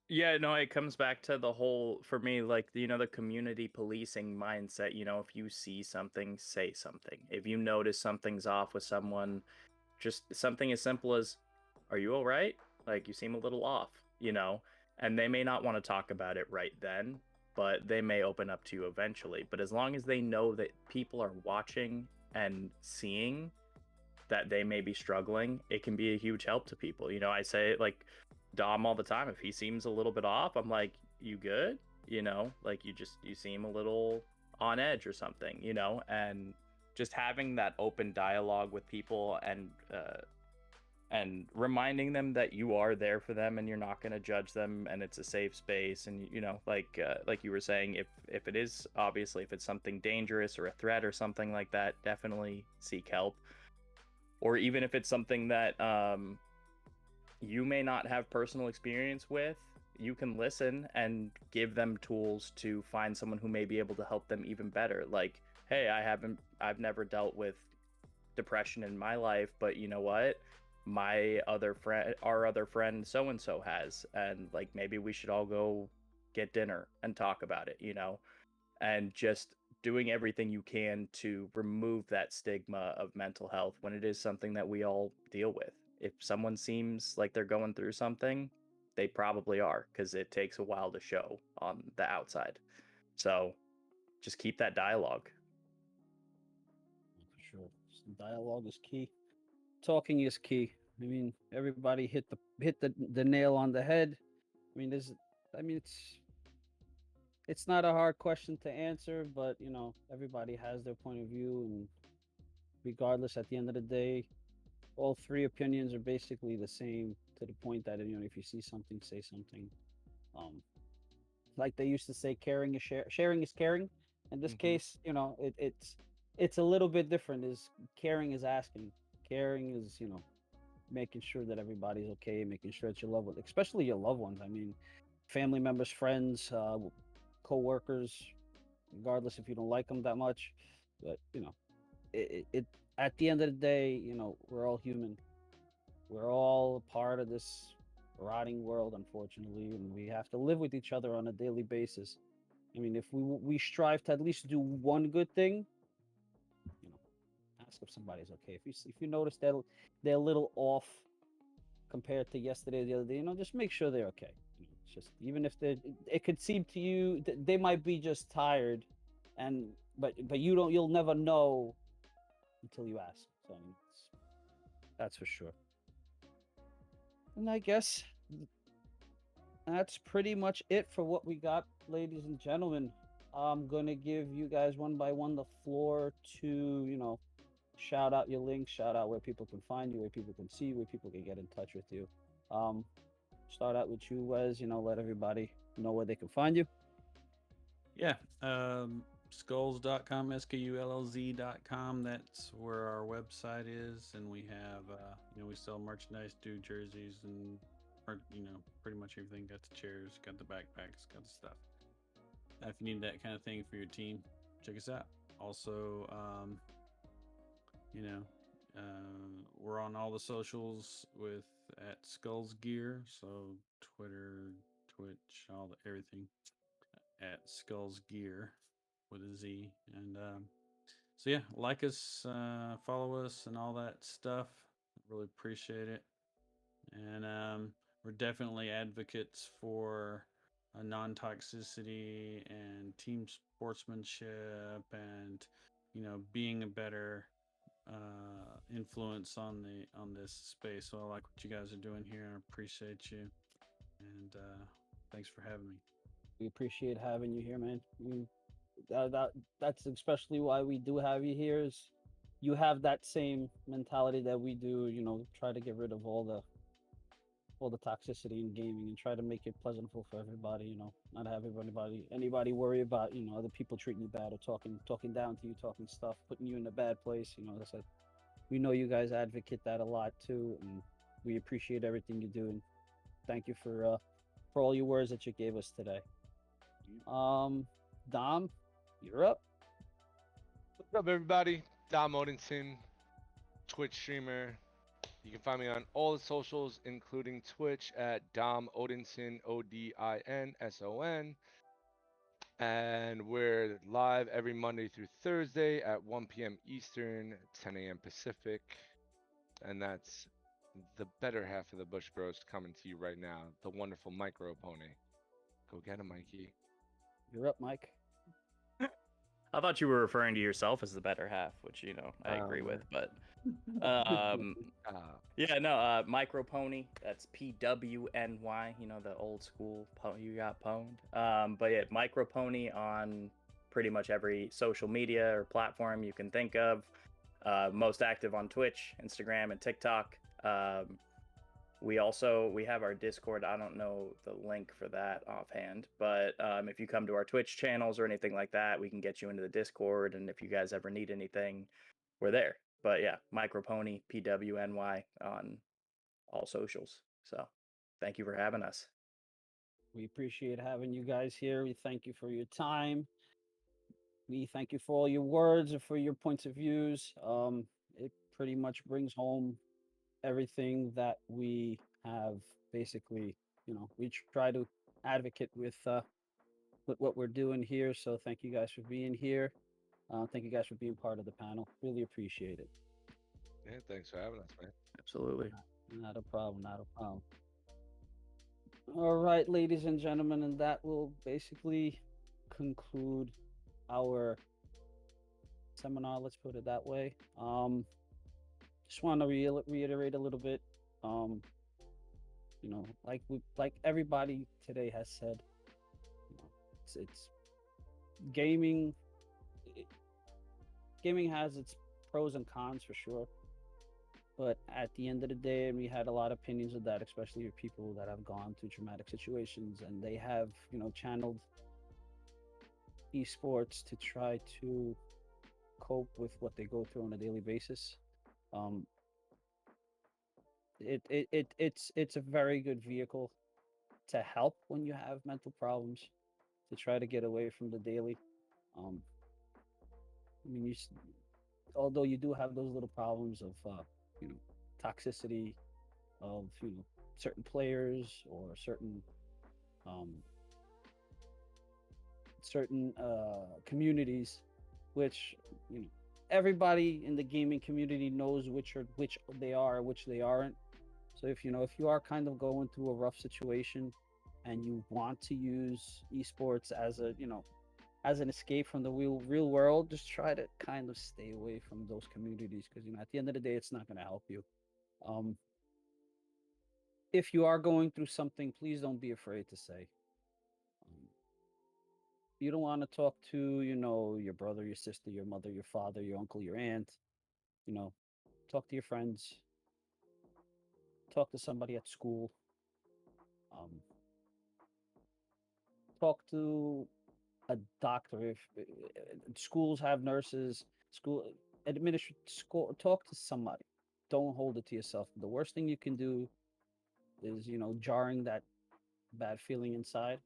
Yeah, no, it comes back to the whole, for me, like, the community policing mindset. If you see something, say something. If you notice something's off with someone, just something as simple as, are you all right? Like, you seem a little off, and they may not want to talk about it right then, but they may open up to you eventually. But as long as they know that people are watching and seeing that they may be struggling, it can be a huge help to people. I say, like, Dom all the time, if he seems a little bit off, I'm like, you good? Like, you seem a little on edge or something, and just having that open dialogue with people and reminding them that you are there for them and you're not going to judge them and it's a safe space. And like you were saying, if it is, obviously, if it's something dangerous or a threat or something like that, definitely seek help. Or even if it's something that you may not have personal experience with, you can listen and give them tools to find someone who may be able to help them even better. Like, hey, I've never dealt with depression in my life, but you know what? Our other friend so-and-so has, and like, maybe we should all go get dinner and talk about it, and just doing everything you can to remove that stigma of mental health when it is something that we all deal with. If someone seems like they're going through something, they probably are, because it takes a while to show on the outside. So just keep that dialogue. For sure. Dialogue is key. Talking is key. I mean, everybody hit the nail on the head. I mean, it's not a hard question to answer, but everybody has their point of view, and regardless, at the end of the day, all three opinions are basically the same, to the point that, you know, if you see something, say something. Um, like they used to say, caring is sharing is caring. In this case, you know, it's a little bit different. Is caring is asking. Caring is, you know, making sure that everybody's okay, making sure that your loved ones, especially your loved ones. I mean, family members, friends, co-workers, regardless if you don't like them that much. But you know, it at the end of the day, you know, we're all human. We're all a part of this rotting world, unfortunately, and we have to live with each other on a daily basis. I mean, if we strive to at least do one good thing, you know, ask if somebody's okay. If you notice that they're a little off compared to yesterday, the other day, you know, just make sure they're okay. You know, it's just, even if it could seem to you they might be just tired, and but you'll never know until you ask. So I mean, that's for sure. And I guess that's pretty much it for what we got, ladies and gentlemen. I'm gonna give you guys one by one the floor to, you know, shout out your links, shout out where people can find you, where people can see you, where people can get in touch with you. Start out with you, Wes. You know, let everybody know where they can find you. Yeah. Skulls.com, SKULLZ.com. That's where our website is. And we have, you know, we sell merchandise, do jerseys, and, you know, pretty much everything. Got the chairs, got the backpacks, got the stuff. If you need that kind of thing for your team, check us out. Also, you know, we're on all the socials with at Skulls Gear. So Twitter, Twitch, everything at Skulls Gear with a Z. And so yeah, like us, follow us, and all that stuff. Really appreciate it. And we're definitely advocates for non-toxicity and team sportsmanship, and, you know, being a better influence on this space. So I like what you guys are doing here. I appreciate you, and thanks for having me. We appreciate having you here, man. That's especially why we do have you here. Is you have that same mentality that we do. You know, try to get rid of all the toxicity in gaming and try to make it pleasantful for everybody. You know, not have anybody worry about, you know, other people treating you bad or talking down to you, talking stuff, putting you in a bad place. You know, as I said, we know you guys advocate that a lot too, and we appreciate everything you do. And thank you for all your words that you gave us today. Dom, you're up. What's up, everybody? Dom Odinson, Twitch streamer. You can find me on all the socials, including Twitch at Dom Odinson, ODINSON. And we're live every Monday through Thursday at 1 p.m. Eastern, 10 a.m. Pacific. And that's the better half of the Bush Bros coming to you right now, the wonderful Micro Pony. Go get him, Mikey. You're up, Mike. I thought you were referring to yourself as the better half, which, you know, I agree with, but yeah, no, Micro Pony, that's PWNY, you know, the old school you got pwned. But yeah, Micro Pony on pretty much every social media or platform you can think of. Most active on Twitch, Instagram, and TikTok. We have our Discord. I don't know the link for that offhand, but if you come to our Twitch channels or anything like that, we can get you into the Discord. And if you guys ever need anything, we're there. But yeah, Micropony, PWNY on all socials. So thank you for having us. We appreciate having you guys here. We thank you for your time. We thank you for all your words and for your points of views. It pretty much brings home everything that we have. Basically, you know, we try to advocate with what we're doing here. So thank you guys for being here. Thank you guys for being part of the panel. Really appreciate it. Yeah, thanks for having us, man. Absolutely. Not a problem. Not a problem. All right, ladies and gentlemen, and that will basically conclude our seminar. Let's put it that way. Just want to reiterate a little bit. You know, like everybody today has said, you know, it's gaming. Gaming has its pros and cons for sure. But at the end of the day, and we had a lot of opinions of that, especially with people that have gone through traumatic situations and they have, channeled esports to try to cope with what they go through on a daily basis. Um, it's a very good vehicle to help when you have mental problems, to try to get away from the daily. Um, I mean, although you do have those little problems of you know toxicity of certain players or um, certain communities, which everybody in the gaming community knows which they are, which they aren't. So if you are kind of going through a rough situation and you want to use esports as a as an escape from the real world, just try to kind of stay away from those communities, because at the end of the day, it's not going to help you. Um, if you are going through something, please don't be afraid to say. Um, you don't want to talk to your brother, your sister, your mother, your father, your uncle, your aunt. You know, talk to your friends. Talk to somebody at school. Um, talk to a doctor. If schools have nurses, school school, talk to somebody. Don't hold it to yourself. The worst thing you can do is jarring that bad feeling inside.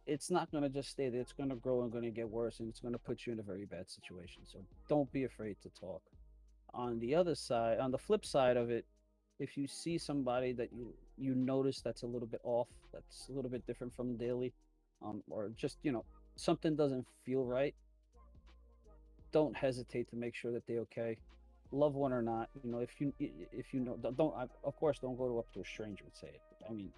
It's not going to just stay there. It's going to grow and going to get worse, and it's going to put you in a very bad situation. So don't be afraid to talk. On the other side, on the flip side of it, if you see somebody that you notice that's a little bit off, that's a little bit different from daily, or just something doesn't feel right, don't hesitate to make sure that they're okay, loved one or not. If you know, of course, don't go up to a stranger and say it. I mean,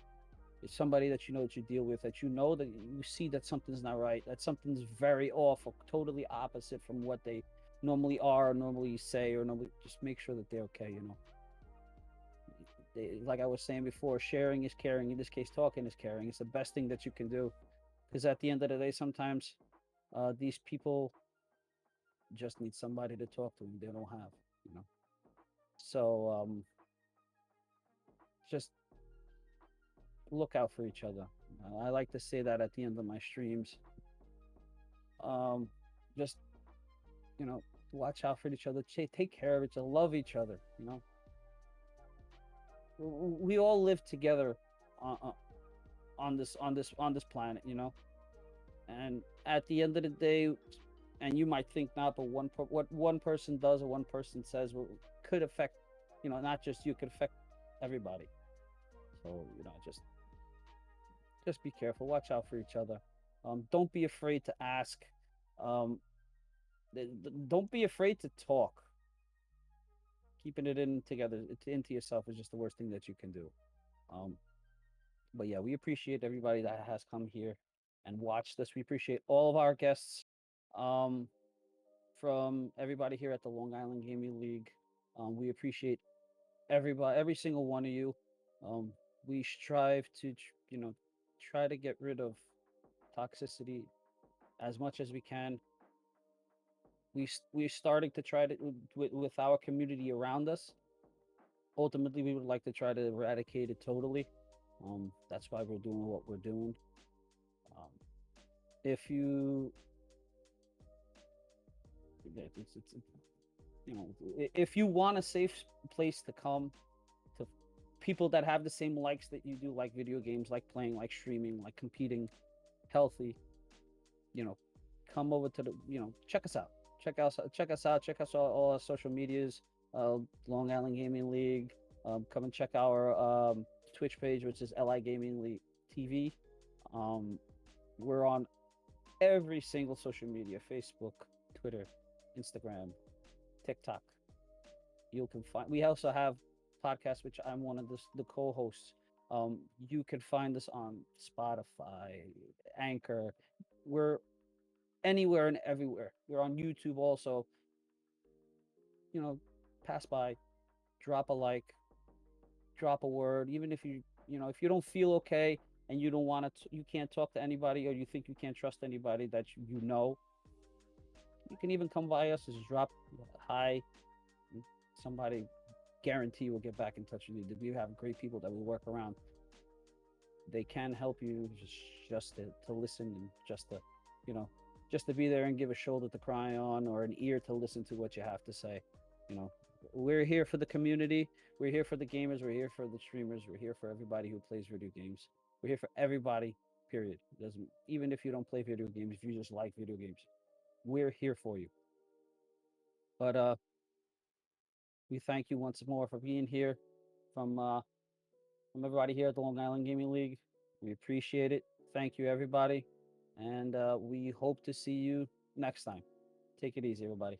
it's somebody that that you deal with, that that you see that something's not right, that something's very off or totally opposite from what they normally are or normally say, or normally, just make sure that they're okay. Like I was saying before, sharing is caring. In this case, talking is caring. It's the best thing that you can do, because at the end of the day, sometimes these people just need somebody to talk to, and they don't have. So just look out for each other. I like to say that at the end of my streams. Just watch out for each other. Take care of each other. Love each other. We all live together on this planet. And at the end of the day, and you might think not, but what one person does or one person says could affect, not just you, could affect everybody. So just be careful. Watch out for each other. Don't be afraid to ask. Don't be afraid to talk. Keeping it into yourself is just the worst thing that you can do. But yeah, we appreciate everybody that has come here and watched this. We appreciate all of our guests, from everybody here at the Long Island Gaming League. We appreciate every single one of you. We strive to try to get rid of toxicity as much as we can. We're starting to try to with our community around us. Ultimately, we would like to try to eradicate it totally. That's why we're doing what we're doing. If you if you want a safe place to come, to people that have the same likes that you do, like video games, like playing, like streaming, like competing, healthy, come over to the check us out. Check us out. Check us out all our social medias. Long Island Gaming League. Come and check our Twitch page, which is LI Gaming League TV. We're on every single social media: Facebook, Twitter, Instagram, TikTok. You can find. We also have podcasts, which I'm one of the co-hosts. You can find us on Spotify, Anchor. We're anywhere and everywhere. We're on YouTube also. Pass by, drop a like, drop a word. Even if if you don't feel okay and you don't want to, you can't talk to anybody, or you think you can't trust anybody that you can even come by us, just drop hi. Somebody guarantee we'll get back in touch with you. We have great people that will work around. They can help you just to listen and just to, you know, just to be there and give a shoulder to cry on or an ear to listen to what you have to say. You know, we're here for the community. We're here for the gamers. We're here for the streamers. We're here for everybody who plays video games. We're here for everybody, period. Doesn't, even if you don't play video games, if you just like video games, we're here for you. But we thank you once more for being here from everybody here at the Long Island Gaming League. We appreciate it. Thank you, everybody. And we hope to see you next time. Take it easy, everybody.